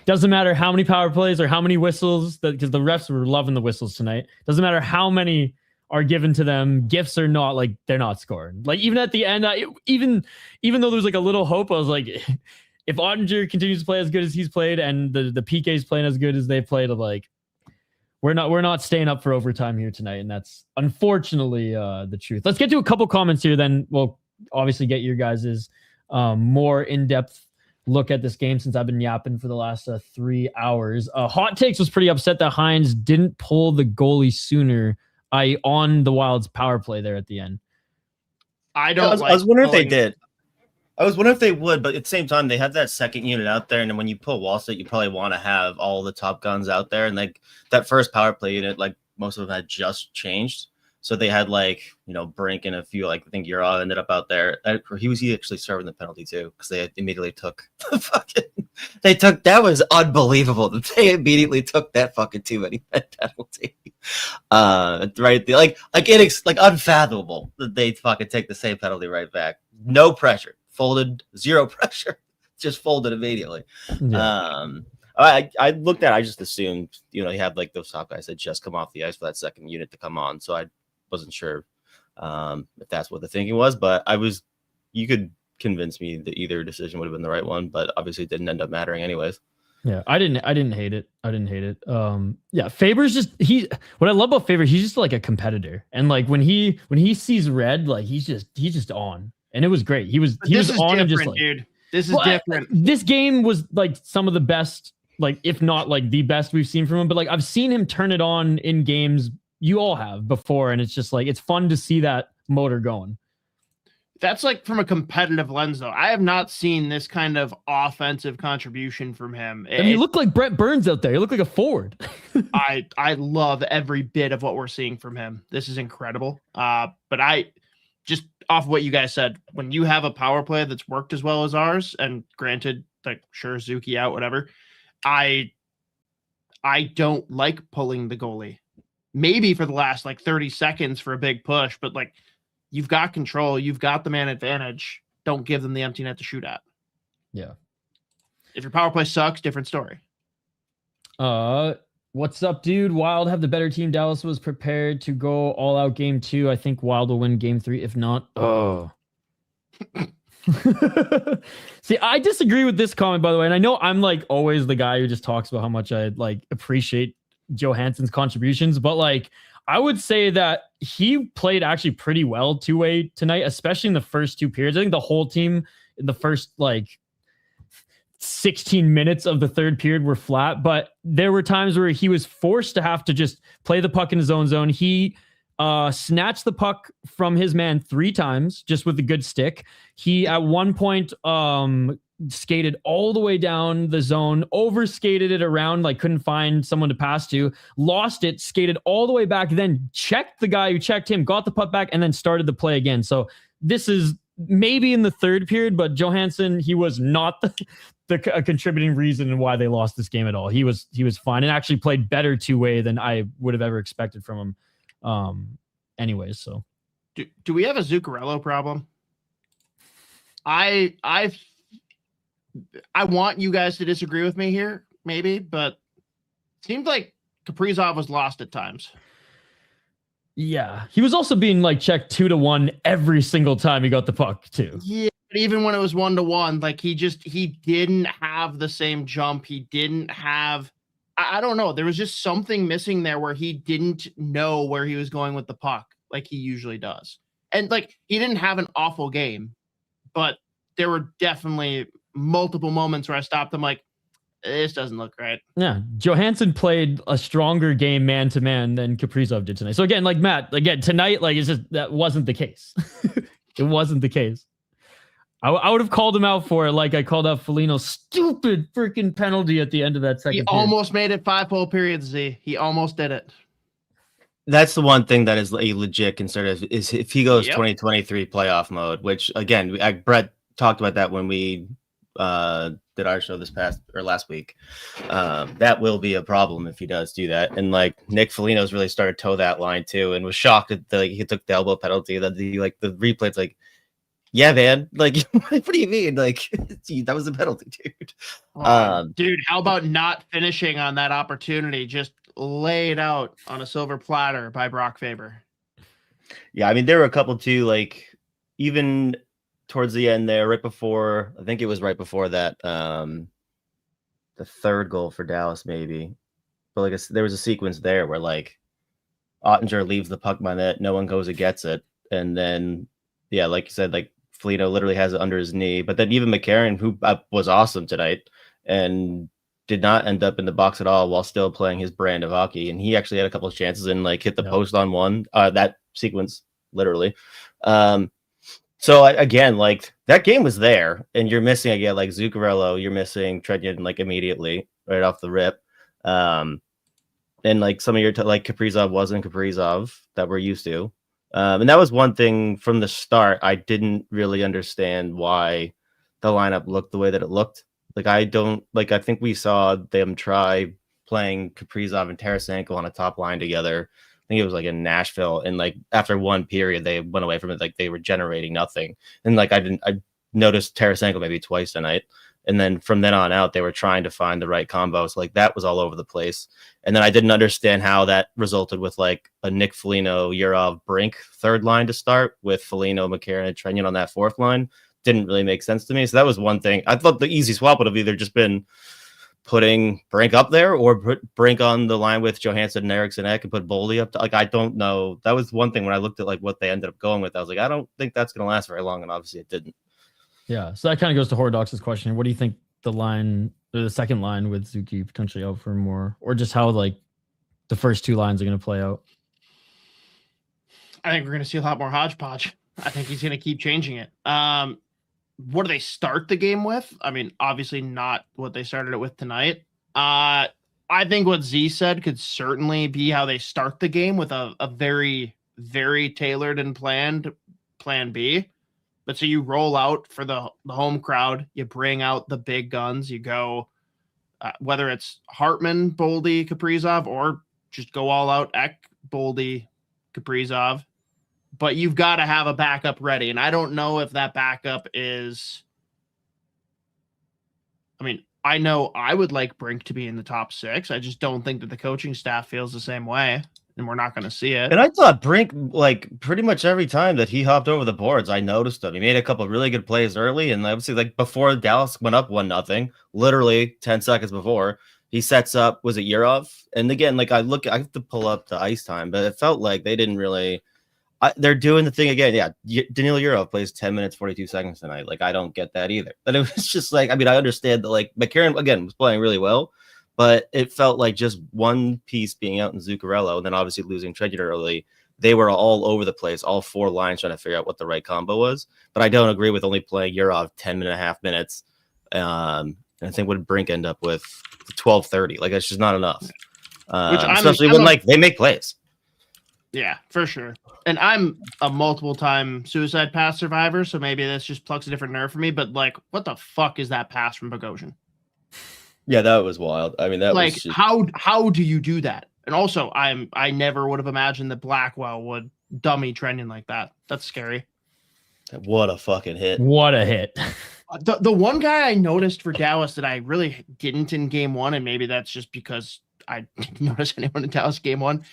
S2: doesn't matter how many power plays or how many whistles, because the refs were loving the whistles tonight. Doesn't matter how many are given to them, gifts or not, like, they're not scoring. Like, even at the end, even though there's like a little hope, I was like, if Ottinger continues to play as good as he's played and the PK's playing as good as they've played, like, we're not staying up for overtime here tonight, and that's unfortunately the truth. Let's get to a couple comments here, then we'll obviously get your guys's more in-depth look at this game, since I've been yapping for the last 3 hours. Hot Takes was pretty upset that Hines didn't pull the goalie sooner, on the Wild's power play there at the end.
S8: I was wondering if they did. I was wondering if they would, but at the same time, they have that second unit out there, and then when you pull Wallstedt, you probably want to have all the top guns out there, and like that first power play unit, like most of them had just changed. So they had like, Brink and a few, like I think Ura ended up out there. He actually serving the penalty too, because they immediately took the fucking that was unbelievable that they immediately took that fucking too many penalty. Right. Like unfathomable that they fucking take the same penalty right back. No pressure. Folded, zero pressure. Just folded immediately.
S2: Yeah.
S8: I looked at it, I just assumed, you had like those top guys that just come off the ice for that second unit to come on. So I wasn't sure if that's what the thinking was, but you could convince me that either decision would have been the right one, but obviously it didn't end up mattering anyways.
S2: Yeah, I didn't hate it. Yeah, Faber's what I love about Faber, he's just like a competitor. And like when he sees red, like he's just on. And it was great. He was on and just like,
S1: dude. This is different.
S2: This game was like some of the best, like if not like the best we've seen from him, but like I've seen him turn it on in games you all have before, and it's just like it's fun to see that motor going.
S1: That's like from a competitive lens, though. I have not seen this kind of offensive contribution from him.
S2: And you look like Brett Burns out there. You look like a forward.
S1: I love every bit of what we're seeing from him. This is incredible. But I just off what you guys said, when you have a power play that's worked as well as ours, and granted, like sure, Zuki out, whatever. I don't like pulling the goalie. Maybe for the last like 30 seconds for a big push, but like you've got control, you've got the man advantage. Don't give them the empty net to shoot at.
S2: Yeah.
S1: If your power play sucks, different story.
S2: What's up, dude? Wild have the better team. Dallas was prepared to go all out game 2. I think Wild will win game 3. If not, See, I disagree with this comment, by the way. And I know I'm like always the guy who just talks about how much I like appreciate Johansson's contributions, but like I would say that he played actually pretty well two-way tonight, especially in the first 2 periods. I think the whole team in the first like 16 minutes of the third period were flat, but there were times where he was forced to have to just play the puck in his own zone. He snatched the puck from his man 3 times just with a good stick. He at one point skated all the way down the zone, overskated it around, like couldn't find someone to pass to, lost it, skated all the way back, then checked the guy who checked him, got the puck back, and then started the play again. So this is maybe in the third period, but Johansson, he was not the contributing reason in why they lost this game at all. He was fine and actually played better two-way than I would have ever expected from him. Anyways, so
S1: do we have a Zuccarello problem? I want you guys to disagree with me here, maybe, but it seemed like Kaprizov was lost at times.
S2: Yeah, he was also being like checked 2-1 every single time he got the puck too.
S1: Yeah, but even when it was 1-1, like he didn't have the same jump. He didn't have, I don't know. There was just something missing there where he didn't know where he was going with the puck like he usually does. And like he didn't have an awful game, but there were definitely multiple moments where I stopped him like, this doesn't look right.
S2: Yeah, Johansson played a stronger game man-to-man than Kaprizov did tonight. So again, like Matt, tonight, like it's just that wasn't the case. It wasn't the case. I would have called him out for it like I called out Foligno's stupid freaking penalty at the end of that second
S1: He
S2: period.
S1: almost made it 5 whole periods, Z. He almost did it.
S8: That's the one thing that is a legit concern is if he goes
S1: Yep.
S8: 2023 playoff mode, which again, Brett talked about that when we did our show last week. That will be a problem if he does do that. And like Nick Foligno's really started to toe that line too, and was shocked that he took the elbow penalty. That the replay, it's like, yeah, man, like what do you mean? Like that was a penalty, dude.
S1: Dude, how about not finishing on that opportunity? Just lay it out on a silver platter by Brock Faber.
S8: Yeah, I mean there were a couple too, like even towards the end there, right before that, the third goal for Dallas, maybe. But like there was a sequence there where like Ottinger leaves the puck by net, no one goes and gets it, and then yeah, like you said, like Foligno literally has it under his knee. But then even McCarron, who was awesome tonight, and did not end up in the box at all while still playing his brand of hockey, and he actually had a couple of chances and like hit the post on one. That sequence literally. So again, like that game was there, and you're missing again, like Zuccarello, you're missing Trenton like immediately right off the rip. and like some of your like Kaprizov wasn't Kaprizov that we're used to. And that was one thing from the start. I didn't really understand why the lineup looked the way that it looked. Like I think we saw them try playing Kaprizov and Tarasenko on a top line together. I think it was like in Nashville, and like after one period they went away from it. Like they were generating nothing. And like I noticed Tarasenko maybe twice tonight. And then from then on out, they were trying to find the right combo. So like that was all over the place. And then I didn't understand how that resulted with like a Nick Foligno, Yurov, Brink third line to start with Foligno, McCarron, and Trenyon on that fourth line. Didn't really make sense to me. So that was one thing. I thought the easy swap would have either just been putting Brink up there or put Brink on the line with Johansson and Eriksson Ek and put Boldy up. Like, I don't know. That was one thing when I looked at like what they ended up going with. I was like, I don't think that's going to last very long. And obviously it didn't. Yeah.
S2: So that kind of goes to Hordox's question. What do you think the line or the second line with Zuki potentially out for more, or just how like the first two lines are going to play out?
S1: I think we're going to see a lot more hodgepodge. I think he's going to keep changing it. What do they start the game with? I mean, obviously not what they started it with tonight. I think what Z said could certainly be how they start the game with a very, very tailored and planned plan B. But so you roll out for the home crowd, you bring out the big guns, you go, whether it's Hartman, Boldy, Kaprizov, or just go all out Ek, Boldy, Kaprizov. But you've got to have a backup ready. And I don't know if that backup is, I mean, I know I would like Brink to be in the top 6. I just don't think that the coaching staff feels the same way. And we're not going to see it.
S8: And I thought Brink, like pretty much every time that he hopped over the boards, I noticed him. He made a couple of really good plays early. And obviously, like before Dallas went up 1-0, literally 10 seconds before, he sets up, was it Yurov? And again, like I have to pull up the ice time, but it felt like they didn't really. They're doing the thing again. Yeah, Daniil Yurov plays 10 minutes, 42 seconds tonight. Like, I don't get that either. But it was just like, I mean, I understand that, like, McCarron, again, was playing really well, but it felt like just one piece being out in Zuccarello, and then obviously losing Trenton early. They were all over the place, all 4 lines trying to figure out what the right combo was. But I don't agree with only playing Yurov 10.5 minutes. And I think would Brink end up with 12:30. Like, it's just not enough. Especially when, like, they make plays.
S1: Yeah, for sure. And I'm a multiple-time suicide pass survivor, so maybe this just plucks a different nerve for me. But like, what the fuck is that pass from Bogosian?
S8: Yeah, that was wild. I mean, that
S1: like
S8: was just...
S1: how do you do that? And also, I never would have imagined that Blackwell would dummy Trenton like that. That's scary.
S8: What a fucking hit!
S2: What a hit!
S1: The one guy I noticed for Dallas that I really didn't in game 1, and maybe that's just because I didn't notice anyone in Dallas game 1.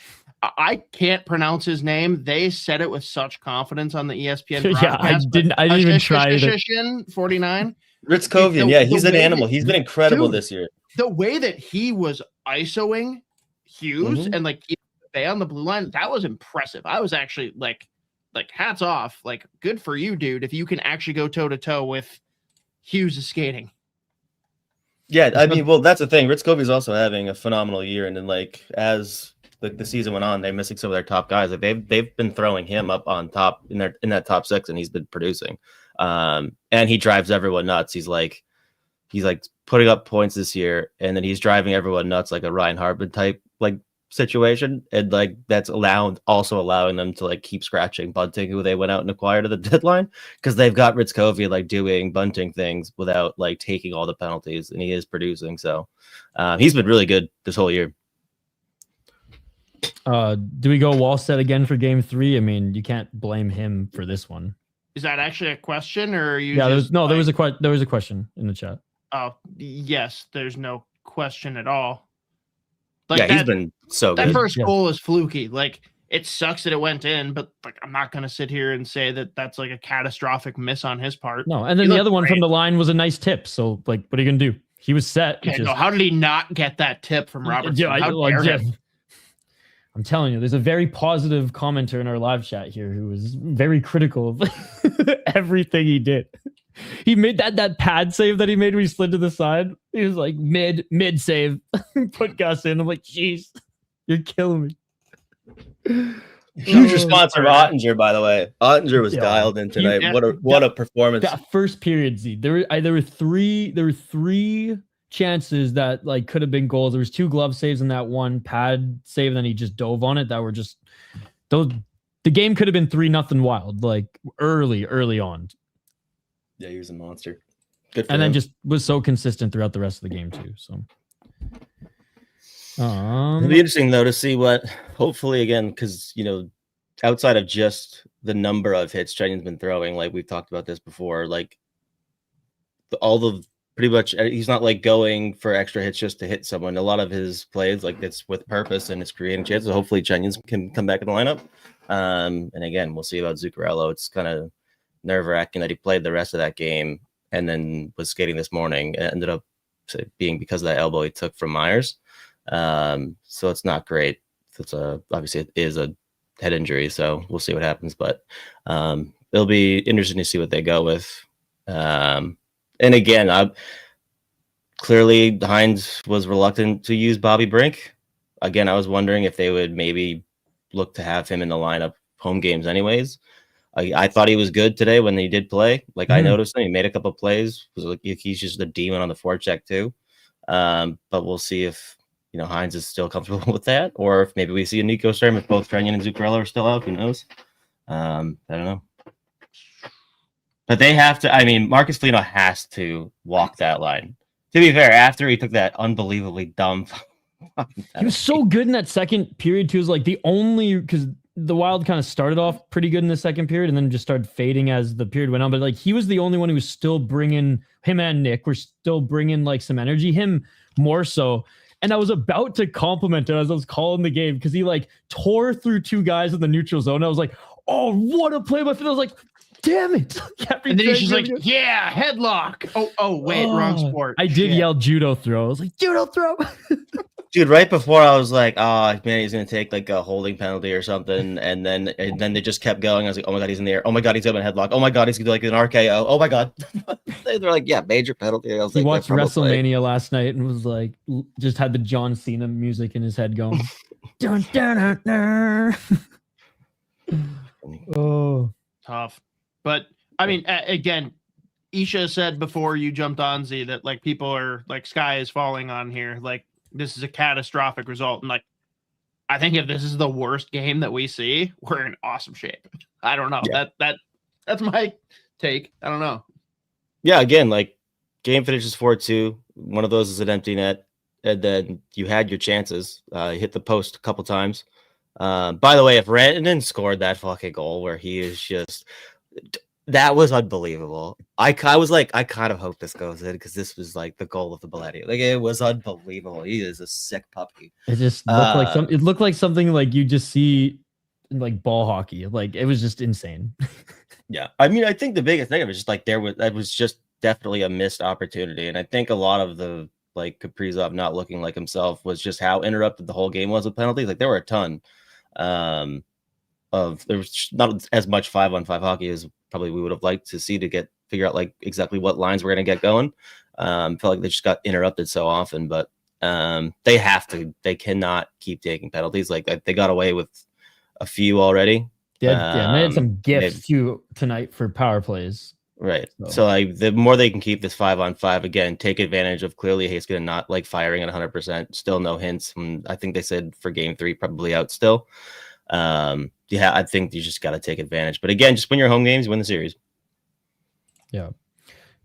S1: I can't pronounce his name. They said it with such confidence on the ESPN broadcast.
S2: Yeah, I didn't even try to.
S8: 49. Ritzkovian, yeah, he's an animal. He's been incredible this year.
S1: The way that he was ISOing Hughes and like Bay on the blue line, that was impressive. I was actually like hats off. Like, good for you, dude, if you can actually go toe to toe with Hughes' skating.
S8: Yeah, I mean, well, that's the thing. Ritzkovian's also having a phenomenal year, and then like as the season went on, they're missing some of their top guys. Like they've been throwing him up on top in that top 6, and he's been producing. And he drives everyone nuts. He's like putting up points this year, and then he's driving everyone nuts like a Ryan Hartman type like situation, and like that's also allowing them to like keep scratching Bunting, who they went out and acquired at the deadline, because they've got Ritzkovian like doing Bunting things without like taking all the penalties, and he is producing. So he's been really good this whole year.
S2: Do we go Wallstedt again for game 3? I mean, you can't blame him for this one.
S1: Is that actually a question, or are you?
S2: Yeah, there was a question in the chat.
S1: Oh yes, there's no question at all. Like,
S8: yeah, he's been so good.
S1: That first goal is fluky. Like, it sucks that it went in, but like, I'm not gonna sit here and say that that's like a catastrophic miss on his part.
S2: No, and then the other one from the line was a nice tip. So like, what are you gonna do? He was set.
S1: Okay, no, how did he not get that tip from Robertson?
S2: I'm telling you, there's a very positive commenter in our live chat here who was very critical of everything he did. He made that pad save that he made when he slid to the side. He was like mid save, put Gus in. I'm like, jeez, you're killing me.
S8: Huge response from Ottinger, by the way. Ottinger was dialed in tonight. What a performance!
S2: That first period, Z. There were three chances that like could have been goals. There was 2 glove saves and that one pad save, and then he just dove on it. That were just those. The game could have been 3-0 Wild, like early on.
S8: Yeah, he was a monster. Good for
S2: And then
S8: him.
S2: just was so consistent throughout the rest of the game too. So
S8: It'll be interesting though to see what, hopefully again, because outside of just the number of hits Chenyan's been throwing, like we've talked about this before, like all the pretty much he's not like going for extra hits just to hit someone. A lot of his plays, like it's with purpose and it's creating chances. So hopefully Chenyan's can come back in the lineup. And again, we'll see about Zuccarello. It's kind of nerve-wracking that he played the rest of that game and then was skating this morning. It ended up being because of that elbow he took from Myers. So it's not great. It's obviously it is a head injury, so we'll see what happens. But it'll be interesting to see what they go with. And again, clearly Hines was reluctant to use Bobby Brink. Again, I was wondering if they would maybe look to have him in the lineup home games anyways. I thought he was good today when he did play. Like I noticed him, he made a couple of plays. It was like he's just a demon on the forecheck too. But we'll see if Hines is still comfortable with that, or if maybe we see a Nico Sturm if both Trenyan and Zuccarello are still out. Who knows? I don't know. But they have to. I mean, Marcus Foligno has to walk that line. To be fair, after he took that unbelievably dumb.
S2: He was so good in that second period too. It was like the only, because the Wild kind of started off pretty good in the second period and then just started fading as the period went on. But like he was the only one who was still bringing, him and Nick were still bringing like some energy. Him more so. And I was about to compliment him as I was calling the game because he like tore through 2 guys in the neutral zone. I was like, oh, what a play by Phil. I was like, damn it.
S1: And then he's just like, yeah, headlock. Oh, wait, wrong sport.
S2: I did yell judo throw. I was like, judo throw.
S8: Dude, right before I was like, oh man, he's gonna take like a holding penalty or something, and then they just kept going. I was like, oh my god, he's in the air. Oh my god, he's got a headlock. Oh my god, he's gonna do like an RKO. Oh my god. They're like, yeah, major penalty. I was
S2: He
S8: like,
S2: watched WrestleMania last night and was like, just had the John Cena music in his head going. Dun, dun, dun, dun. Oh,
S1: Tough. But I mean, again, Isha said before you jumped on Z that like people are like sky is falling on here. Like this is a catastrophic result. And like, I think if this is the worst game that we see, we're in awesome shape. I don't know.
S8: Yeah.
S1: That's my take. I don't know.
S8: Yeah, again, like game finishes 4-2. One of those is an empty net, and then you had your chances. Hit the post a couple times. By the way, if Rantanen scored that fucking goal where he is just, that was unbelievable. I was like, I kind of hope this goes in because this was like the goal of the millennium. Like it was unbelievable. He is a sick puppy.
S2: it just looked like it looked like something like you just see in like ball hockey. Like it was just insane.
S8: Yeah, I mean, I think the biggest thing was just like that was just definitely a missed opportunity, and I think a lot of the like Kaprizov not looking like himself was just how interrupted the whole game was with penalties. Like there were a ton of there was not as much 5-on-5 hockey as probably we would have liked to see to figure out like exactly what lines we're gonna get going. Felt like they just got interrupted so often, but they cannot keep taking penalties. Like they got away with a few already.
S2: Yeah, and they had some gifts too tonight for power plays.
S8: Right. So like the more they can keep this 5-on-5, again, take advantage of clearly Heiskanen not like firing at 100%. Still no hints. I think they said for game 3 probably out still. Yeah, I think you just got to take advantage. But again, just win your home games, win the series.
S2: Yeah.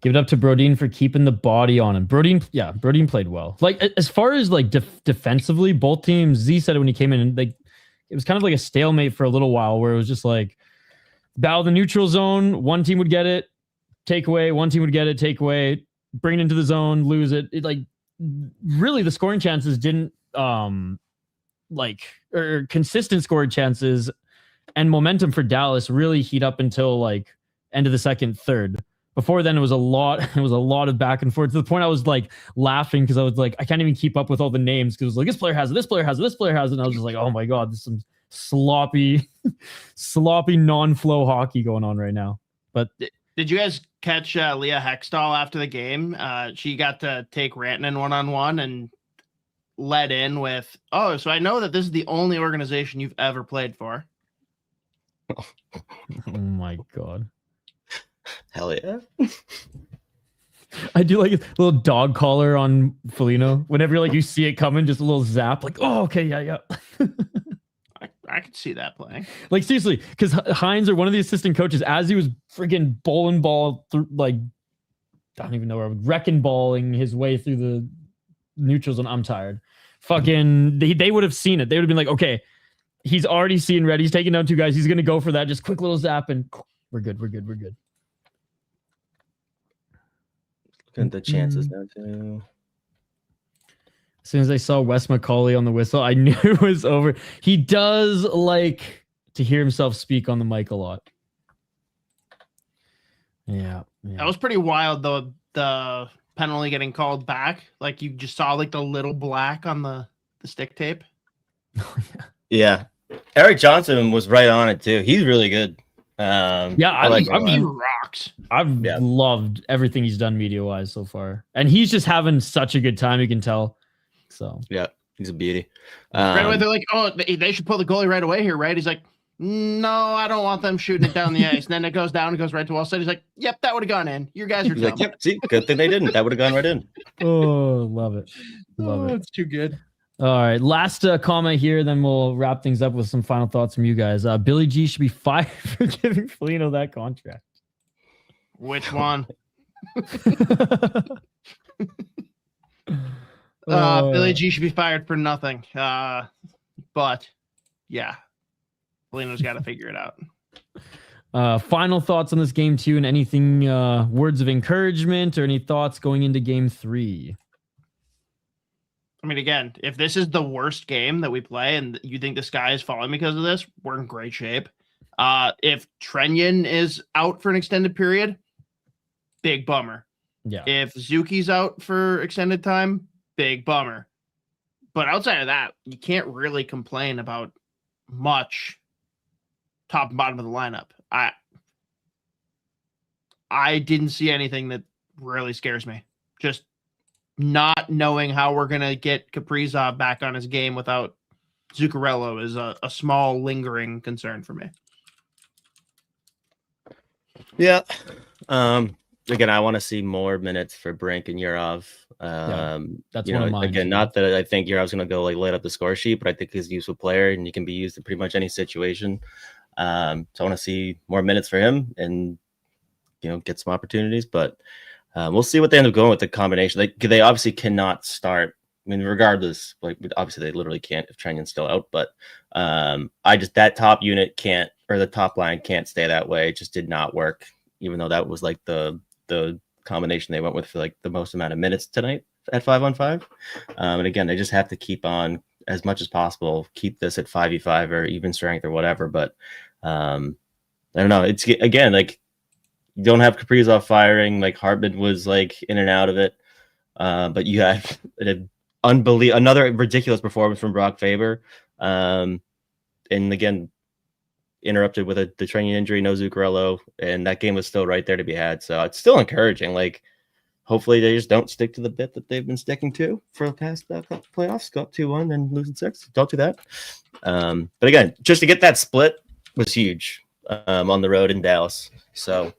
S2: Give it up to Brodin for keeping the body on him. Brodin played well. Like as far as like defensively, both teams, Z said it when he came in, and like it was kind of like a stalemate for a little while where it was just like battle the neutral zone. One team would get it, take away. One team would get it, take away, bring it into the zone, lose it. It like really the scoring chances didn't or consistent scoring chances and momentum for Dallas really heat up until like end of the second, third. Before then, it was a lot of back and forth to the point I was like laughing because I was like, I can't even keep up with all the names because it was like, this player has it, this player has it, this player has it. And I was just like, oh my God, there's some sloppy non-flow hockey going on right now. But
S1: Did you guys catch Leah Hextall after the game? She got to take Rantanen one-on-one and led in with, oh, so I know that this is the only organization you've ever played for.
S2: oh my God.
S8: Hell yeah.
S2: I do like a little dog collar on Foligno. Whenever like you see it coming, just a little zap, like, oh, okay, yeah.
S7: I could see that playing.
S2: Like seriously, because Hines or one of the assistant coaches, as he was freaking bowling ball through, like, I don't even know where, wrecking balling his way through the neutral zone. I'm tired. Fucking, they would have seen it. They would have been like, okay, he's already seeing red. He's taking down 2 guys. He's gonna go for that. Just quick little zap, and we're good.
S8: Looking at the chances now too.
S2: As soon as I saw Wes Macaulay on the whistle, I knew it was over. He does like to hear himself speak on the mic a lot. Yeah.
S7: That was pretty wild, though. The penalty getting called back, like you just saw like the little black on the stick tape.
S8: Yeah, Eric Johnson was right on it too. He's really good.
S2: I
S7: He rocks.
S2: I've loved everything he's done media wise so far, and he's just having such a good time. You can tell. So
S8: yeah, he's a beauty.
S7: Right away, they're like, "Oh, they should pull the goalie right away here, right?" He's like, "No, I don't want them shooting it down the ice." And then it goes down, it goes right to wall side. He's like, "Yep, that would have gone in. You guys are
S8: He's
S7: dumb."
S8: like, "Yep, see, good thing they didn't. That would have gone right in."
S2: Oh, love it.
S7: It's too good.
S2: All right, last comment here, then we'll wrap things up with some final thoughts from you guys. Billy G should be fired for giving Foligno that contract.
S7: Which one? Billy G should be fired for nothing. But yeah, Foligno's got to figure it out.
S2: Final thoughts on this game too, and anything, words of encouragement or any thoughts going into game 3?
S7: I mean, again, if this is the worst game that we play and you think the sky is falling because of this, we're in great shape. If Trenyan is out for an extended period, big bummer.
S2: Yeah.
S7: If Zuki's out for extended time, big bummer. But outside of that, you can't really complain about much top and bottom of the lineup. I didn't see anything that really scares me. Just not knowing how we're going to get Kaprizov back on his game without Zuccarello is a small lingering concern for me.
S8: Yeah. Again, I want to see more minutes for Brink and Yurov.
S2: That's one of mine.
S8: Again, not that I think Yurov's going to go like light up the score sheet, but I think he's a useful player and he can be used in pretty much any situation. So I want to see more minutes for him and get some opportunities. But we'll see what they end up going with the combination. They obviously cannot start. I mean, regardless, like obviously they literally can't if Trenyan's still out. But that top unit can't, or the top line can't stay that way. It just did not work, even though that was like the combination they went with for like the most amount of minutes tonight at 5-on-5. And again, they just have to keep on as much as possible, keep this at 5v5 or even strength or whatever. But I don't know. It's again, like you don't have Kaprizov firing, like Hartman was like in and out of it. But you have another ridiculous performance from Brock Faber. And again, interrupted with the Trenyan injury, no Zuccarello, and that game was still right there to be had. So it's still encouraging. Like, hopefully they just don't stick to the bit that they've been sticking to for the past couple playoffs. Go up 2-1 and lose in 6. Don't do that. But again, just to get that split was huge on the road in Dallas. So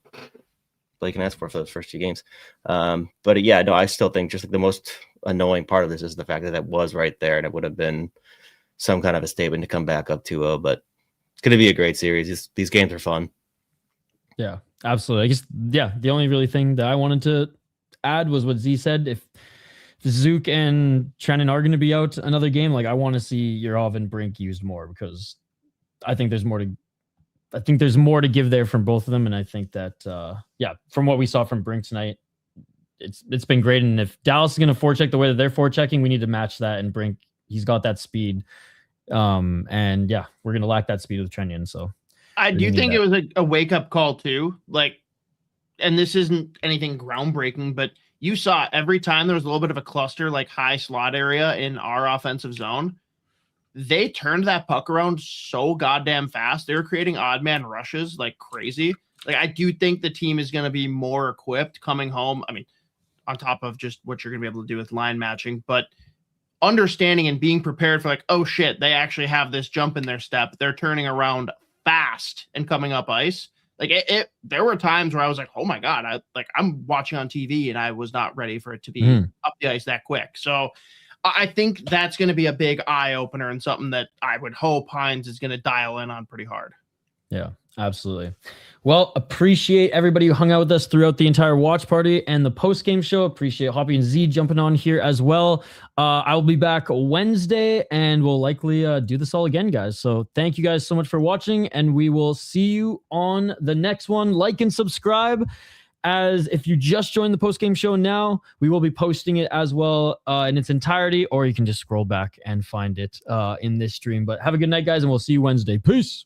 S8: they can ask for those first 2 games. But yeah, no, I still think just like the most annoying part of this is the fact that was right there, and it would have been some kind of a statement to come back up 2-0. But it's going to be a great series. These games are fun.
S2: Yeah, absolutely. I guess, the only really thing that I wanted to add was what Z said. If Zook and Trennan are going to be out another game, like I want to see Yurov and Brink used more, because I think there's more to give there from both of them. And I think that, from what we saw from Brink tonight, it's been great. And if Dallas is going to forecheck the way that they're forechecking, we need to match that. And Brink, he's got that speed. We're going to lack that speed with Trenyan. So
S7: I do think it was a wake up call too. Like, and this isn't anything groundbreaking, but you saw every time there was a little bit of a cluster, like high slot area in our offensive zone, they turned that puck around so goddamn fast. They were creating odd man rushes like crazy. Like, I do think the team is going to be more equipped coming home. I mean, on top of just what you're going to be able to do with line matching, but understanding and being prepared for like, oh shit, they actually have this jump in their step. They're turning around fast and coming up ice.
S1: Like there were times where I was like, oh my God, I'm watching on TV and I was not ready for it to be up the ice that quick. So I think that's going to be a big eye opener and something that I would hope Hines is going to dial in on pretty hard.
S2: Yeah, absolutely. Well, appreciate everybody who hung out with us throughout the entire watch party and the post-game show. Appreciate Hoppy and Z jumping on here as well. I'll be back Wednesday and we'll likely do this all again, guys. So thank you guys so much for watching and we will see you on the next one. Like and subscribe. As if you just joined the post-game show now, we will be posting it as well in its entirety, or you can just scroll back and find it in this stream. But have a good night, guys, and we'll see you Wednesday. Peace.